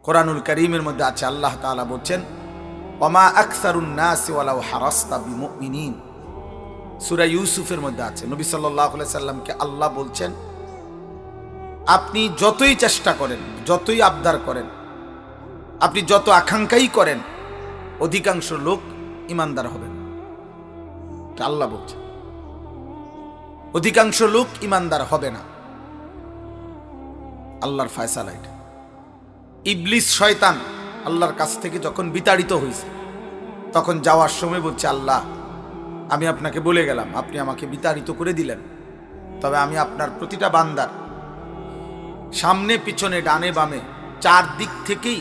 কোরআনুল কারীমের মধ্যে আছে, আল্লাহ তাআলা বলছেন ওমা আকসারুন নাসি ওয়ালাউ হারাসতা বিমুমিনিন। সূরা ইউসুফের মধ্যে আছে, নবী সাল্লাল্লাহু আলাইহি সাল্লামকে আল্লাহ বলছেন আপনি যতই চেষ্টা করেন, যতই আবদার করেন, আপনি যত আকাঙ্ক্ষাই করেন, অধিকাংশ লোক ইমানদার হবেন। আল্লাহ বলছেন অধিকাংশ লোক ইমানদার হবে না। আল্লাহর ফয়সালা এটা। ইবলিস শয়তান আল্লাহর কাছ থেকে যখন বিতাড়িত হয়েছে, তখন যাওয়ার সময় বলছে, আল্লাহ আমি আপনাকে বলে গেলাম, আপনি আমাকে বিতাড়িত করে দিলেন, তবে আমি আপনার প্রতিটা বান্দার সামনে পিছনে ডানে বামে চার দিক থেকেই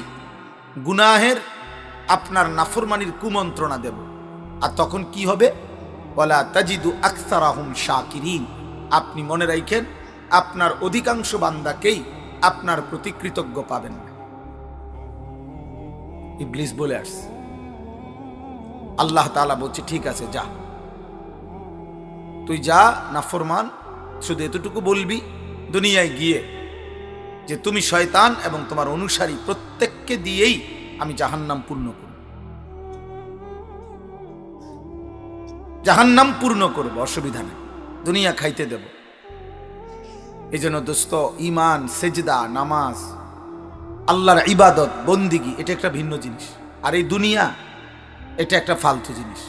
গুনাহের আপনার নাফরমানির কুমন্ত্রণা দেব। আর তখন কি হবে? ওয়ালা তাজিদু আকসারাহুম শাকিরিন। আপনি মনে রাখেন, আপনার অধিকাংশ বান্দাকেই আপনার প্রতি কৃতজ্ঞ পাবেন না। ইবলিস বলে আসছে। আল্লাহ তাআলা বলছে ঠিক আছে, যা, তুই যা নাফরমান, শুধু এতটুকু বলবি দুনিয়ায় গিয়ে যে তুমি শয়তান এবং তোমার অনুসারী প্রত্যেককে দিয়েই আমি জাহান্নাম পূর্ণ করব, জাহান্নাম পূর্ণ করব, অসুবিধা নেই, দুনিয়া খাইতে দেব। এই জন্য দোস্ত, ঈমান, সেজদা, নামাজ, আল্লাহর ইবাদত, বন্দিগি, এটা একটা ভিন্ন জিনিস। আর এই দুনিয়া এটা একটা ফালতু জিনিস।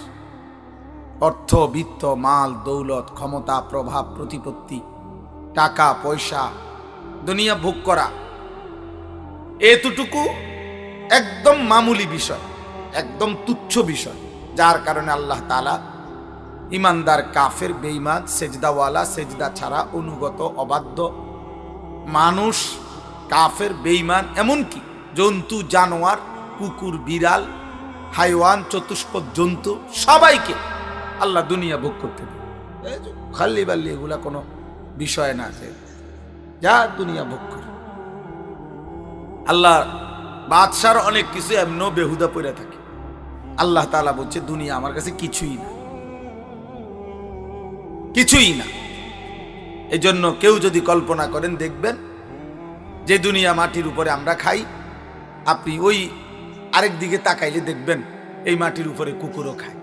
অর্থ, বিত্ত, মাল, দৌলত, ক্ষমতা, প্রভাব, প্রতিপত্তি, টাকা পয়সা, দুনিয়া ভোগ করা, এতটুকু একদম মামুলি বিষয়, একদম তুচ্ছ বিষয়, যার কারণে আল্লাহ তাআলা ইমানদার, কাফের, বেঈমান, সেজদাওয়ালা, সেজদা ছাড়া অনুগত, অবাধ্য মানুষ, কাফের, বেঈমান, এমনকি জন্তু, জানোয়ার, কুকুর, বিড়াল, হাইওয়ান, চতুষ্পদ জন্তু, সবাইকে আল্লাহ দুনিয়া ভোগ করতে দেবে। খাল্লি বাল্লি এগুলা কোনো বিষয় না, যা দুনিয়া ভোগ করে। আল্লাহ বাদশার অনেক কিছু এমন বেহুদা পড়ে থাকে। আল্লাহ তাআলা বলছে দুনিয়া আমার কাছে কিছুই না, কিছুই না। এই জন্য কেউ যদি কল্পনা করেন, দেখবেন যে দুনিয়া মাটির উপরে আমরা খাই, আপনি ওই আরেক দিকে তাকাইলে দেখবেন এই মাটির উপরে কুকুরও খায়।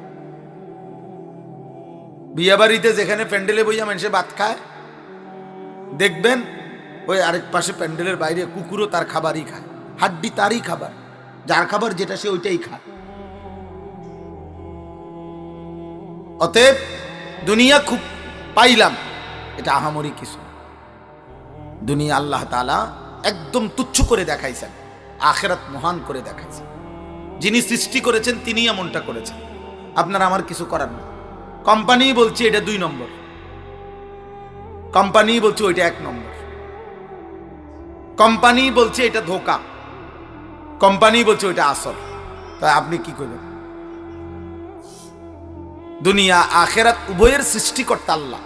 বিয়ে বাড়িতে যেখানে প্যান্ডেলে বইয়া মানুষে ভাত খায়, দেখবেন ওই আরেক পাশে প্যান্ডেলের বাইরে কুকুরও তার খাবারই খায়, হাড্ডি তারই খাবার, যার খাবার যেটা সে ওইটাই খায়। অতএব দুনিয়া খুব পাইলাম, এটা আহামরি কিছু। দুনিয়া আল্লাহ তাআলা একদম তুচ্ছ করে দেখাইছেন, আখিরাত মহান করে দেখাইছেন। যিনি সৃষ্টি করেছেন তিনি এমনটা করেছেন, আপনার আমার কিছু করার না। কোম্পানি বলছে এটা 2 নম্বর, কোম্পানি বলছে ওইটা 1 নম্বর, কোম্পানি বলছে এটা ধোঁকা, কোম্পানি বলছে ওইটা আসল। তাই আপনি কি করবেন? দুনিয়া আখিরাত উভয়ের সৃষ্টিকর্তা আল্লাহ।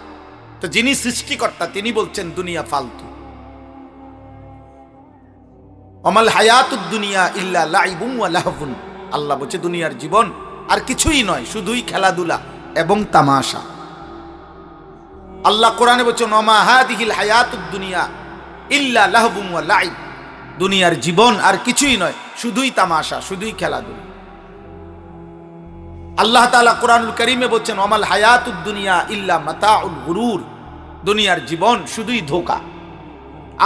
তো যিনি সৃষ্টিকর্তা তিনি বলছেন দুনিয়া ফালতু। অমাল হায়াতুদ দুনিয়া ইল্লা লাইবুন ওয়া লাহবুন। আল্লাহ বলছে দুনিয়ার জীবন আর কিছুই নয়, শুধুই খেলাধুলা এবং তামাশা। আল্লাহ কোরআনে বলছেন ওমা হাদিহিল হায়াতুদ দুনিয়া ইল্লা লাহবুন ওয়া লাইব। দুনিয়ার জীবন আর কিছুই নয়, শুধুই তামাশা, শুধুই খেলাধুলা। আল্লাহ তাআলা কোরআনুল কারীমে বলছেন ওমাল হায়াতুদ দুনিয়া ইল্লা মাতাউল গুরুর। দুনিয়ার জীবন শুধুই ধোঁকা।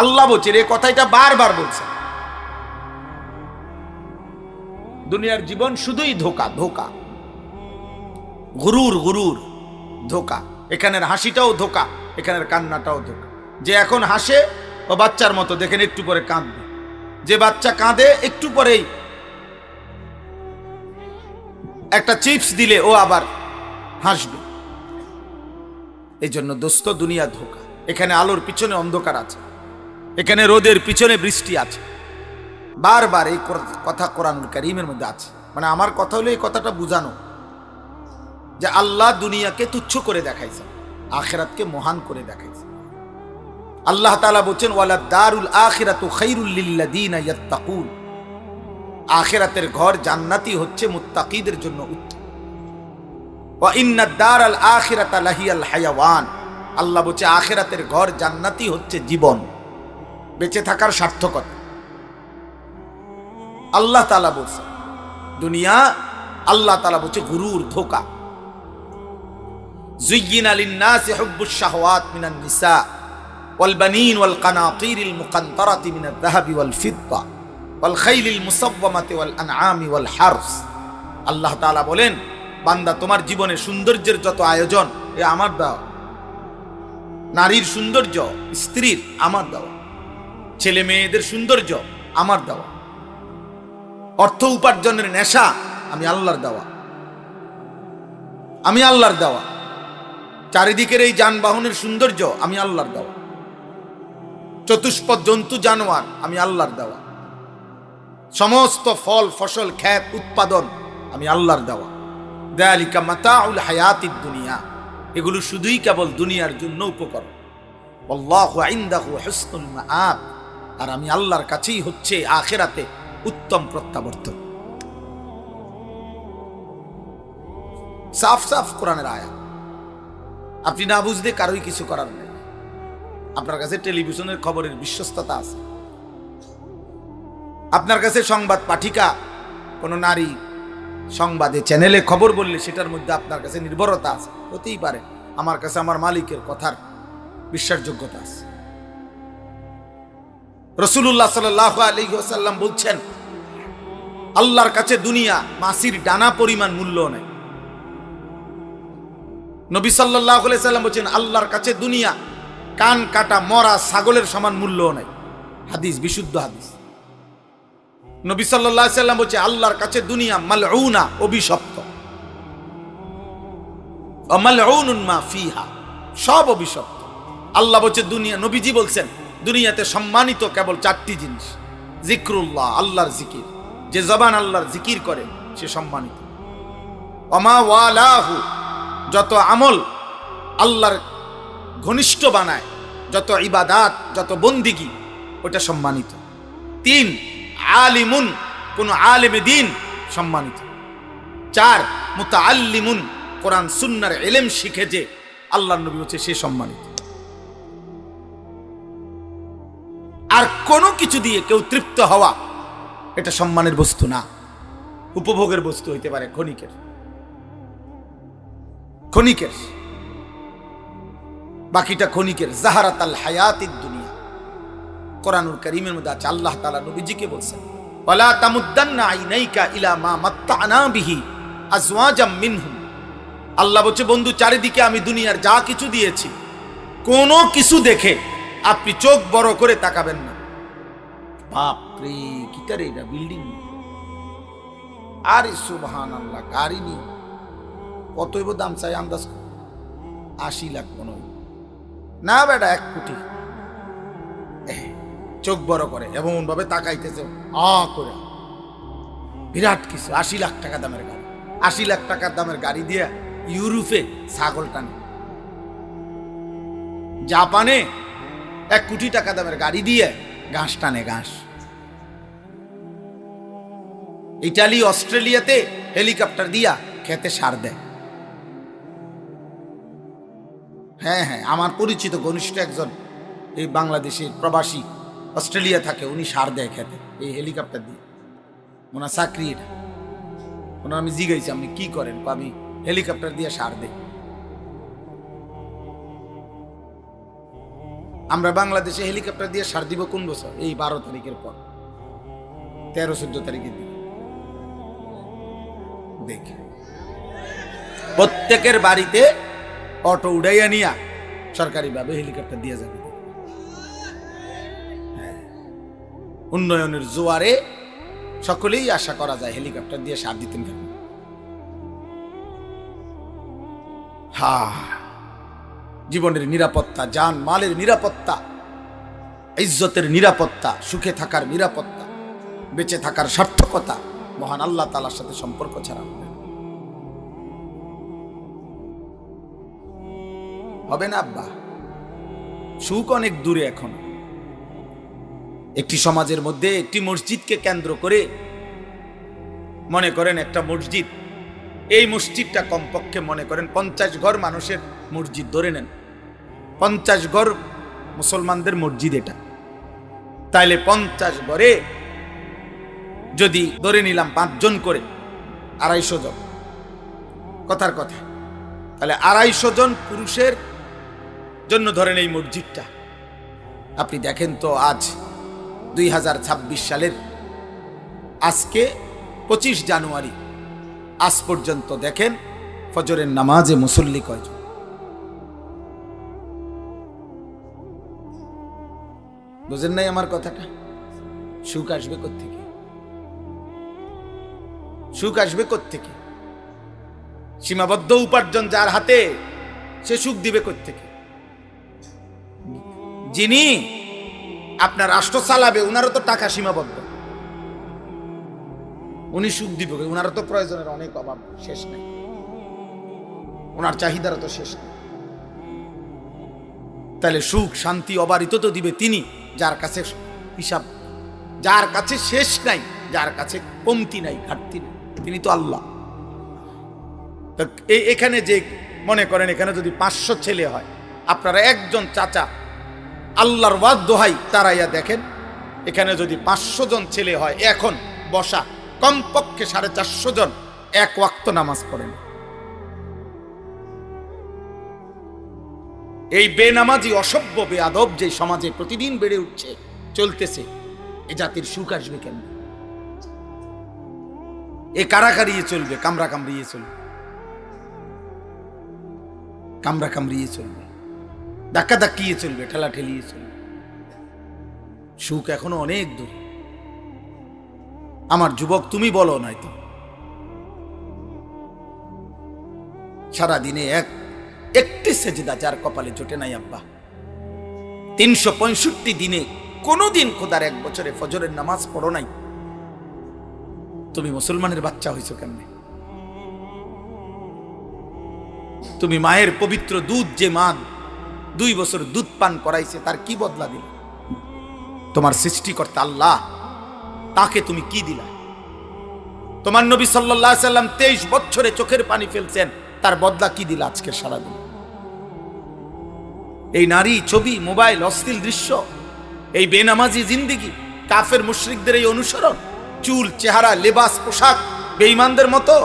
আল্লাহ বলছেন, এই কথাটা বারবার বলছেন, দুনিয়ার জীবন শুধুই ধোঁকা, ধোঁকা, গুরুর, গুরুর, ধোঁকা। এখানের হাসিটাও ধোঁকা, এখানের কান্নাটাও ধোঁকা। যে এখন হাসে ও বাচ্চার মতো, দেখেন একটু পরে কাঁদবে। যে বাচ্চা কাঁদে একটু পরেই একটা চিপস দিলে ও আবার হাসবে। এই জন্য দোস্ত, দুনিয়া ধোঁকা। এখানে আলোর পিছনে অন্ধকার আছে, এখানে রোদের পিছনে বৃষ্টি আছে। বারবার এই কথা কোরআনুল কারীমের মধ্যে আছে। মানে আমার কথা হলো এই কথাটা বুঝানো যে আল্লাহ দুনিয়াকে তুচ্ছ করে দেখাইছে, আখিরাতকে মহান করে দেখাইছে। আল্লাহ তাআলা বলছেন ওয়ালাদ দারুল আখিরাতু খায়রুল লিল্লাযিনা ইয়াত্তাকুন। আখিরাতের ঘর জান্নাতি হচ্ছে মুত্তাকিদের জন্য উত্তম। ওয়া ইন্নাদ দারাল আখিরাতা লাহিয়াল হায়াওয়ান। আল্লাহ বলছে আখিরাতের ঘর জান্নাতি হচ্ছে জীবন, বেঁচে থাকার সার্থকতা। আল্লাহ তাআলা বলছে দুনিয়া, আল্লাহ তাআলা বলছে গুরুর, ধোঁকা। যুয়্যিনা লিন-নাসি হুব্বুশ শাহওয়াত মিনান নিসা ওয়াল বানিন ওয়াল কানাতিরিল মুকান্তারাতি মিনাদ যাহাবি ওয়াল ফিদ্দা ওয়াল খাইলিল মুসাওওয়ামাতি ওয়াল আনআমি ওয়াল হারস। আল্লাহ তাআলা বলেন, বান্দা তোমার জীবনে সৌন্দর্যের যত আয়োজন এ আমার দেওয়া। নারীর সৌন্দর্য, স্ত্রীর আমার দেওয়া, ছেলে মেয়েদের সৌন্দর্য আমার দেওয়া, অর্থ উপার্জনের নেশা আমি আল্লাহর দেওয়া, আমি আল্লাহর দেওয়া, চারিদিকের এই যানবাহনের সৌন্দর্য আমি আল্লাহর দেওয়া, চতুষ্পদ জন্তু জানোয়ার আমি আল্লাহর দেওয়া, সমস্ত ফল ফসল ক্ষেত উৎপাদন আমি আল্লাহর দেওয়া। যালিকা মাতাউল হায়াতিদ দুনিয়া, এগুলো শুধুই কেবল দুনিয়ার জন্য উপকরণ। আল্লাহু ইনদাহু হুসনুল মাআব, আর আমি আল্লাহর কাছেই হচ্ছে আখিরাতে উত্তম প্রত্যাবর্তন। সাফ সাফ কোরআনের আয়াত, আপনি না বুঝলে কারোই কিছু করার নেই। আপনার কাছে টেলিভিশনের খবরের বিশ্বস্ততা আছে, আপনার কাছে সংবাদ পাঠিকা কোন নারী সংবাদে চ্যানেলে খবর বললে সেটার মধ্যে আপনার কাছে নির্ভরতা আছে, হতেই পারে আমার কাছে আমার মালিকের কথার বিশ্বাসযোগ্যতা আছে। রাসূলুল্লাহ সাল্লাল্লাহু আলাইহি ওয়াসাল্লাম বলছেন, আল্লাহর কাছে দুনিয়া মাছির ডানা পরিমাণ মূল্য নেই। নবী সাল্লাল্লাহু আলাইহি ওয়াসাল্লাম বলেন, আল্লাহর কাছে দুনিয়া কান কাটা মরা ছাগলের সমান মূল্য নেই। হাদিস, বিশুদ্ধ হাদিস। নবী সাল্লাল্লাহু আলাইহি ওয়াসাল্লাম বলেন, আল্লাহর কাছে দুনিয়া মালউনা, অভিশপ্ত। ওয়া মালউনুন মা ফিহা, সব অভিশপ্ত। আল্লাহ বলেন দুনিয়া, নবীজি বলছেন দুনিয়াতে সম্মানিত কেবল চারটি জিনিস। জিক্রুল্লাহ, আল্লাহর জিকির, যে জবান আল্লাহর জিকির করে সে সম্মানিত। ওমা ওয়ালাহু, যত আমল আল্লাহর ঘনিষ্ঠ বানায়, যত ইবাদাত, যত বন্দিগি, ওটা সম্মানিত। 3, আলিমুন, কোন আলেমে দ্বীন সম্মানিত। 4, মুতাআল্লিমুন, কোরআন সুন্নাহর ইলম শিখে যে আল্লাহর নবী হচ্ছে সে সম্মানিত। আর কোনো কিছু দিয়ে কেউ তৃপ্ত হওয়া এটা সম্মানের বস্তু না, উপভোগের বস্তু হইতে পারে, ক্ষণিকের। বাকিটা ক্ষণিকের। জাহারাতাল হায়াতিদ দুনিয়া, কোরআনুল কারীমের মধ্যে আছে। আল্লাহ তাআলা নবীজিকে বলছেন, ওয়ালা তামুদ্দান্না আইনাইকা ইলা মা মাত্তা'না বিহি আজওয়াজাম মিনহুম। আল্লাহ বলছে, বন্ধু চারিদিকে আমি দুনিয়ার যা কিছু দিয়েছি, কোনো কিছু দেখে আপনি চোখ বড় করে তাকাবেন না। বাপ রে, কিটারে এটা বিল্ডিং, আরে সুবহানাল্লাহ, গাড়ি নি কত হইব দাম চাই আন্দাজ 80 লাখ মনে হয় না বেটা, 1 কোটি। চোখ বড় করে এমন ভাবে তাকাইতেছে করে, বিরাট কিছু। 80 লাখ টাকা দামের গাড়ি, 80 লাখ টাকার দামের গাড়ি দিয়ে ইউরোপে ছাগল টানে, জাপানে 1 কোটি টাকা দামের গাড়ি দিয়ে ঘাস টানে, ঘাস। ইটালি, অস্ট্রেলিয়াতে হেলিকপ্টার দিয়া খেতে সার দেয়। হ্যাঁ হ্যাঁ, আমার পরিচিত ঘনিষ্ঠ একজন এই বাংলাদেশের প্রবাসী অস্ট্রেলিয়া থাকে, উনি সার দেয় খেতে এই হেলিকপ্টার দিয়ে। ওনার চাকরি এটা। ওনার আমি জিজ্ঞাসি, আপনি কি করেন? আমি হেলিকপ্টার দিয়ে সার দেই। আমরা বাংলাদেশে হেলিকপ্টার দিয়ে সার দিব কোন বছর? এই 12 তারিখের পর, 13-14 তারিখের দিকে। দেখে প্রত্যেকের বাড়িতে অটো উড়াইয়া নিয়া সরকারিভাবে হেলিকপ্টার দিয়ে যাবে। উন্নয়নের জোয়ারে সকলেই আশা করা যায় হেলিকপ্টার দিয়ে সার দিতেন। জীবনের নিরাপত্তা, জান মালের নিরাপত্তা, ইজ্জতের নিরাপত্তা, সুখে থাকার নিরাপত্তা, বেঁচে থাকার সার্থকতা মহান আল্লাহ তাআলার সাথে সম্পর্ক ছাড়া হবে না আব্বা। সুখ অনেক দূরে। এখন একটি সমাজের মধ্যে একটি মসজিদকে কেন্দ্র করে, মনে করেন একটা মসজিদ, এই মসজিদটা কমপক্ষে মনে করেন 50 ঘর মানুষের মসজিদ ধরে নেন, 50 ঘর মুসলমানদের মসজিদ এটা। তাইলে 50 ঘরে যদি ধরে নিলাম 5 জন করে 250 জন, কথার কথা, তাহলে 250 জন পুরুষের জন্য ধরেন এই মসজিদটা। আপনি দেখেন তো আজ 2026 সালের আজকে 25 জানুয়ারি, আজ পর্যন্ত দেখেন ফজরের নামাজে মুসল্লি কয়জন? বুঝেন নাই আমার কথাটা? সুখ আসবে কোত্থেকে? সুখ আসবে কোত্থেকে? সীমাবদ্ধ উপার্জন যার হাতে, সে সুখ দিবে কোত্থেকে? যিনি আপনার রাষ্ট্র চালাবে উনারও তো টাকা সীমাবদ্ধ, উনি সুখ দিবে, উনারও তো প্রয়োজনের অনেক অভাব, শেষ নেই, ওনার চাহিদারও তো শেষ নেই। তাহলে সুখ শান্তি অবারিত তো দিবে তিনি, যার কাছে হিসাব, যার কাছে শেষ নাই, যার কাছে কমতি নাই, ঘাটতি নাই, তিনি তো আল্লাহ। এখানে যে মনে করেন এখানে যদি 500 ছেলে হয়, আপনারা একজন চাচা আল্লাহর ওয়াদ দোহাই তারাইয়া দেখেন, এখানে যদি 500 জন ছেলে হয়, এখন বসা কমপক্ষে 450 জন এক ওয়াক্ত নামাজ পড়েন। এই বেনামাজি অসভ্য বেয়াদব যে সমাজে প্রতিদিন বেড়ে উঠছে, চলতেছে, এ জাতির সুখ আসবে কেন? এ কারাকারিয়ে চলবে, কামরা কামড়িয়ে চলবে, কামরা কামড়িয়ে চলবে, ধাক্কা ধাক্কিয়ে চলবে, ঠেলা ঠেলিয়ে চলবে। সুখ এখনো অনেক দূর। আমার যুবক তুমি বলো নাই তো, সারাদিনে একটি সেজদা যার কপালে জোটে নাই আব্বা, 365 দিনে কোনদিন খোদার 1 বছরে ফজরের নামাজ পড়ো নাই, তুমি মুসলমানের বাচ্চা হইছো কেমনে? তুমি মায়ের পবিত্র দুধ, যে মা 2 বছর দুধ পান করাইছে, তার কি বদলা দিল? তোমার সৃষ্টিকর্তা আল্লাহ, তাকে তুমি কি দিলা? তোমার নবী সাল্লাল্লাহু আলাইহি সাল্লাম 23 বছরে চোখের পানি ফেলছেন, তার বদলা কি দিলা আজকের সারাদিন? এই নারী, ছবি, মোবাইল, অশ্লীল দৃশ্য, এই বেনামাজি জিন্দেগি, কাফের মুশরিকদের এই অনুসরণ, চুল, চেহারা, লেবাস, পোশাক বেঈমানদের মতো।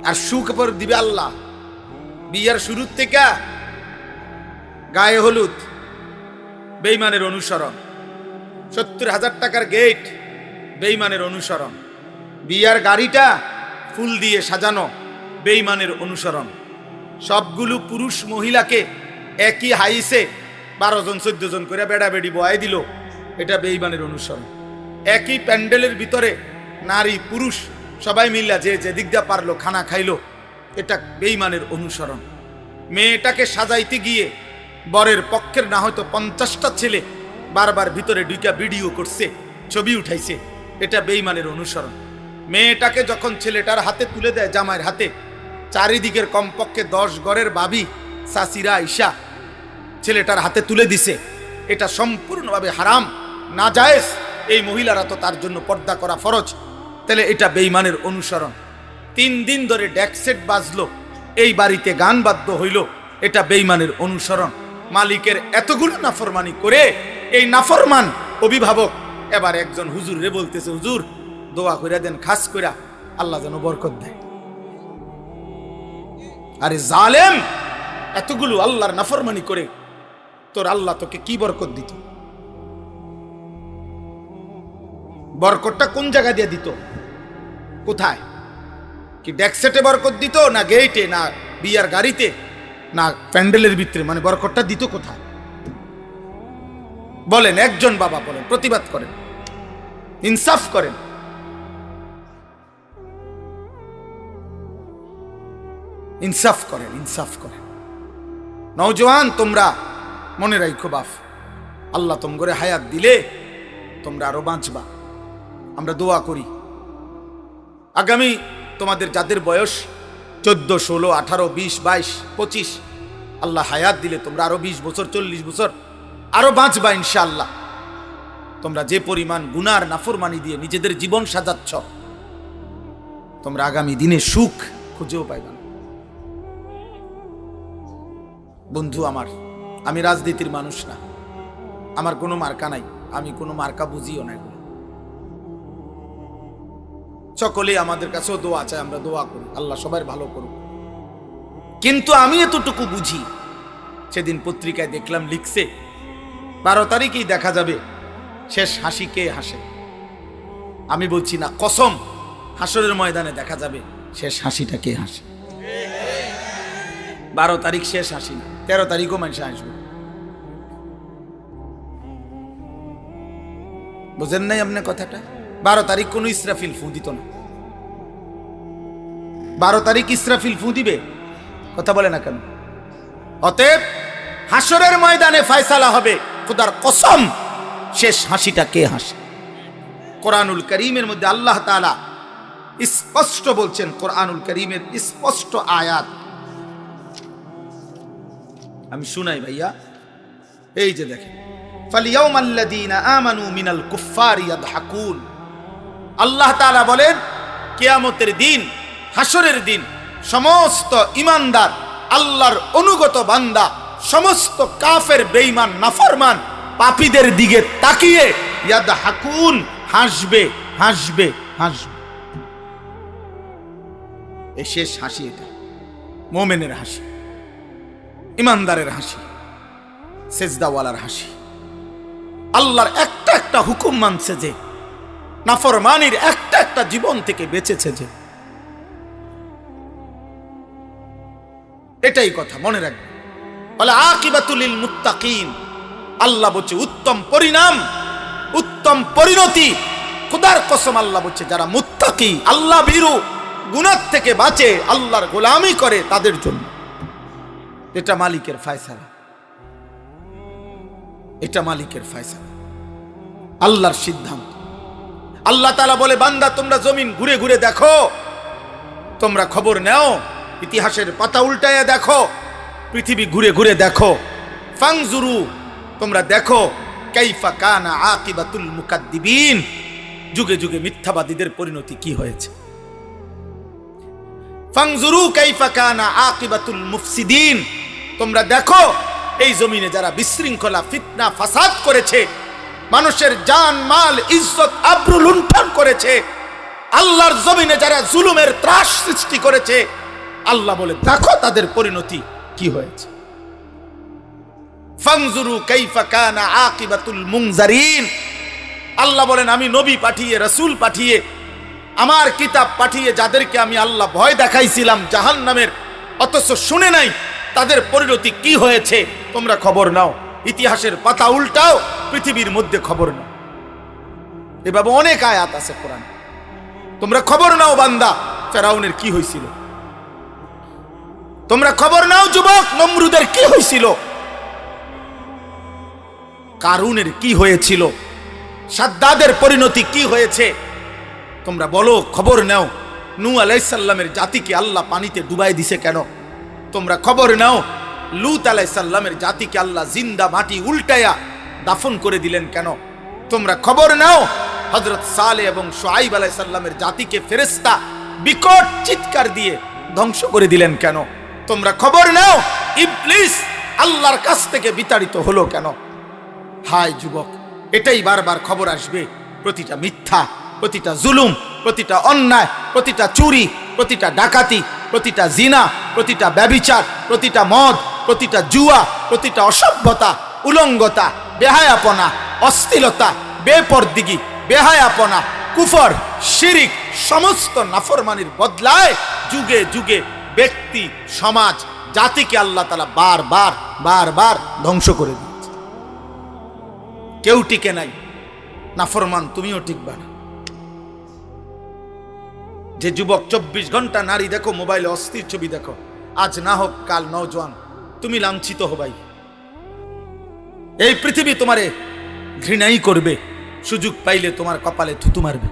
আর সুখ পর দিবে আল্লাহ। বিয়ার শুরুর থেকে গায়ে হলুদ, বেঈমানের অনুসরণ, 70,000 টাকার গেট, বেঈমানের অনুসরণ, বিয়ার গাড়িটা ফুল দিয়ে সাজানো, বেঈমানের অনুসরণ, সবগুলো পুরুষ মহিলাকে একই হাইসে 12 জন 14 জন করে বেড়া বেড়ি বয়াই দিল, এটা বেঈমানের অনুসরণ। একই প্যান্ডেলের ভিতরে নারী পুরুষ সবাই মিল্লা যে যেদিক দিয়ে পারলো খানা খাইলো, এটা বেঈমানের অনুসরণ। মেয়েটাকে সাজাইতে গিয়ে বরের পক্ষের না হয়তো 50টা ছেলে বারবার ভিতরে ঢুকা ভিডিও করছে, ছবি উঠাইছে, এটা বেঈমানের অনুসরণ। মেয়েটাকে যখন ছেলেটার হাতে তুলে দেয়, জামাইয়ের হাতে, চারিদিকের কমপক্ষে 10 ঘরের ভাবি চাচিরা আইসা ছেলেটার হাতে তুলে দিছে, এটা সম্পূর্ণভাবে হারাম, নাজায়েজ। এই মহিলারা তো তার জন্য পর্দা করা ফরজ, তাহলে এটা বেঈমানের অনুসরণ। 3 দিন ধরে ডেকসেট বাজলো, এই বাড়িতে গান বাদ্য হইল, এটা বেঈমানের অনুসরণ। মালিকের এতগুলো নাফরমানি করে এই নাফরমান অভিভাবক এবার একজন হুজুর রে বলতেছে, হুজুর দোয়া কইরা দেন, খাস কইরা আল্লাহ যেন বরকত দেয়। আরে জালেম, এতগুলো আল্লাহর নাফরমানি করে তোর আল্লাহ তোকে কি বরকত দিত? বরকতটা কোন জায়গা দিয়ে দিত? কোথায়? কি ডেকসেটে বরকত দিত, না গেটে, না বিয়ার গাড়িতে, না প্যান্ডেলের ভিতরে? মানে বরকতটা দিত কোথায় বলেন? একজন বাবা বলেন, প্রতিবাদ করেন, ইনসাফ করেন। ইনসাফ করেন, ইনসাফ করেন। নওজোয়ান তোমরা মনে রাখো বাপ, আল্লাহ তোমরা হায়াত দিলে তোমরা আরো বাঁচবা। আমরা দোয়া করি আগামী তোমাদের যাদের বয়স 14, 16, 18, 20, 22, 25, আল্লাহ হায়াত দিলে তোমরা আরো 20 বছর, 40 বছর আরো বাঁচবা ইনশাআল্লাহ। তোমরা যে পরিমাণ গুনার নাফরমানি দিয়ে নিজেদের জীবন সাজাচ্ছ, তোমরা আগামী দিনে সুখ খুঁজেও পাইবা না। বন্ধু আমার, আমি রাজনীতির মানুষ না, আমার কোনো মার্কা নাই, আমি কোনো মার্কা বুঝিও না। সকলেই আমাদের কাছেও দোয়া চায়, আমরা দোয়া করি আল্লাহ সবার ভালো করুক। কিন্তু আমি এতটুকু বুঝি, সেদিন পত্রিকায় দেখলাম লিখছে 12 তারিখেই দেখা যাবে শেষ হাসি কে হাসে। আমি বলছি না, কসম, হাসরের ময়দানে দেখা যাবে শেষ হাসিটা কে হাসে। 12 তারিখ শেষ হাসি না, 13 তারিখও মানুষ আসবে। বুঝেন নাই আপনি কথাটা? 12 তারিখ কোন ইসরাফিল ফু দিত না। 12 তারিখ ইসরাফিল ফু দিবে? কথা বলে না কেন? অতএব হাসরের ময়দানে ফয়সালা হবে, খোদার কসম শেষ হাসিটা কে হাসে। কোরআনুল কারীমের মধ্যে আল্লাহ তাআলা স্পষ্ট বলছেন, কোরআনুল কারীমের স্পষ্ট আয়াত আমি শুনাই ভাইয়া। এই যে দেখেন, ফালিয়াউমাল্লাযীনা আমানু মিনাল কুফফারি ইয়াদহাকুন। আল্লাহ তাআলা বলেন কিয়ামতের দিন, হাসরের দিন সমস্ত ঈমানদার আল্লাহর অনুগত বান্দা সমস্ত কাফের বেঈমান নাফরমান পাপীদের দিকে তাকিয়ে ইয়াদহাকুন, হাসবে হাসবে হাসবে। এই শেষ হাসি, এটা মুমিনের হাসি, ঈমানদারের হাসি, সেজদাওয়ালার হাসি। আল্লাহর একটা একটা হুকুম মানছে যে, নাফরমানির একটা একটা জীবন থেকে বেঁচেছে যে, এটাই কথা মনে রাখবে। বলে আকিবাতুল লিল মুত্তাকিন, আল্লাহ বলছে উত্তম পরিণাম, উত্তম পরিণতি। খোদার কসম আল্লাহ বলছে যারা মুত্তাকি, আল্লাহ ভীরু, গুনাহ থেকে বাঁচে, আল্লাহর গোলামি করে, তাদের জন্য। এটা মালিকের ফয়সালা, এটা মালিকের ফয়সালা, আল্লাহর সিদ্ধান্ত। আল্লাহ তাআলা বলে বান্দা তোমরা জমিন ঘুরে ঘুরে দেখো, তোমরা খবর নাও, ইতিহাসের পাতা উল্টায়া দেখো, পৃথিবী ঘুরে ঘুরে দেখো। ফাংজুরু, তোমরা দেখো, কাইফা কানা আকিবাতুল মুকাদ্দিবিন, যুগে যুগে মিথ্যাবাদীদের পরিণতি কি হয়েছে। ফাংজুরু কাইফা কানা আকিবাতুল মুফসিদিন, তোমরা দেখো এই জমিনে যারা বিশৃঙ্খলা, ফিতনা, ফাসাদ করেছে, মানুষের জান মাল ইজ্জত আবরু লুণ্ঠন করেছে, আল্লাহর জমিনে যারা জুলুমের ত্রাস সৃষ্টি করেছে, আল্লাহ বলে দেখো তাদের পরিণতি কি হয়েছে। ফাংজুরু কাইফা কানা আকিবাতুল মুনজারিন, আল্লাহ বলেন আমি নবী পাঠিয়ে, রাসূল পাঠিয়ে, আমার কিতাব পাঠিয়ে যাদেরকে আমি আল্লাহ ভয় দেখাইছিলাম জাহান্নামের, অথচ শুনে নাই, তাদের পরিণতি কি হয়েছে তোমরা খবর নাও। ইতিহাসের পাতা উল্টাও, পৃথিবীর মধ্যে খবর নাও। এভাবে অনেক আয়াত আছে কোরআনে, তোমরা খবর নাও বান্দা ফেরাউনের কি হয়েছিল, তোমরা খবর নাও যুবক নমরুদের কি হয়েছিল, কারুনের কি হয়েছিল, সাদ্দাদের পরিণতি কি হয়েছে, তোমরা বলো, খবর নাও। নূহ আলাইহিস সালামের জাতিকে আল্লাহ পানিতে ডুবাই দিছে কেন, তোমরা খবর নাও। লূত আলাইহিস সালামের জাতিকে আল্লাহ জিন্দা মাটি উল্টায়া দাফন করে দিলেন কেন, তোমরা খবর নাও। হযরত সালেহ এবং শুআইব আলাইহিস সালামের জাতিকে ফেরেশতা বিকট চিৎকার দিয়ে ধ্বংস করে দিলেন কেন, তোমরা খবর নাও। ইবলিস আল্লাহর কাছ থেকে বিতাড়িত হলো কেন। হায় যুবক, এটাই বারবার খবর আসবে। প্রতিটা মিথ্যা, প্রতিটা জুলুম, প্রতিটা অন্যায়, প্রতিটা চুরি, প্রতিটা ডাকাতি, প্রতিটা জিনা, প্রতিটা ব্যভিচার, প্রতিটা মদ, প্রতিটা জুয়া, প্রতিটা অসভ্যতা, উলঙ্গতা, বেহায়াপনা, অশ্লীলতা, বেপরদিগি, বেহায়াপনা, কুফর, শিরিক, সমস্ত নাফরমানির বদলায় যুগে যুগে ব্যক্তি, সমাজ, জাতিকে আল্লাহ তাআলা বারবার বারবার ধ্বংস করে দিয়েছে। কেউ টিকে নাই, নাফরমান তুমিও টিকবা না। যে যুবক 24 ঘন্টা নারী দেখো, মোবাইলে অস্থির ছবি দেখো, আজ না হোক কাল নওজোয়ান তুমি লাঞ্ছিত হবাই। এই পৃথিবী তোমারে ঘৃণাই করবে, সুযোগ পাইলে তোমার কপালে থুতু মারবে,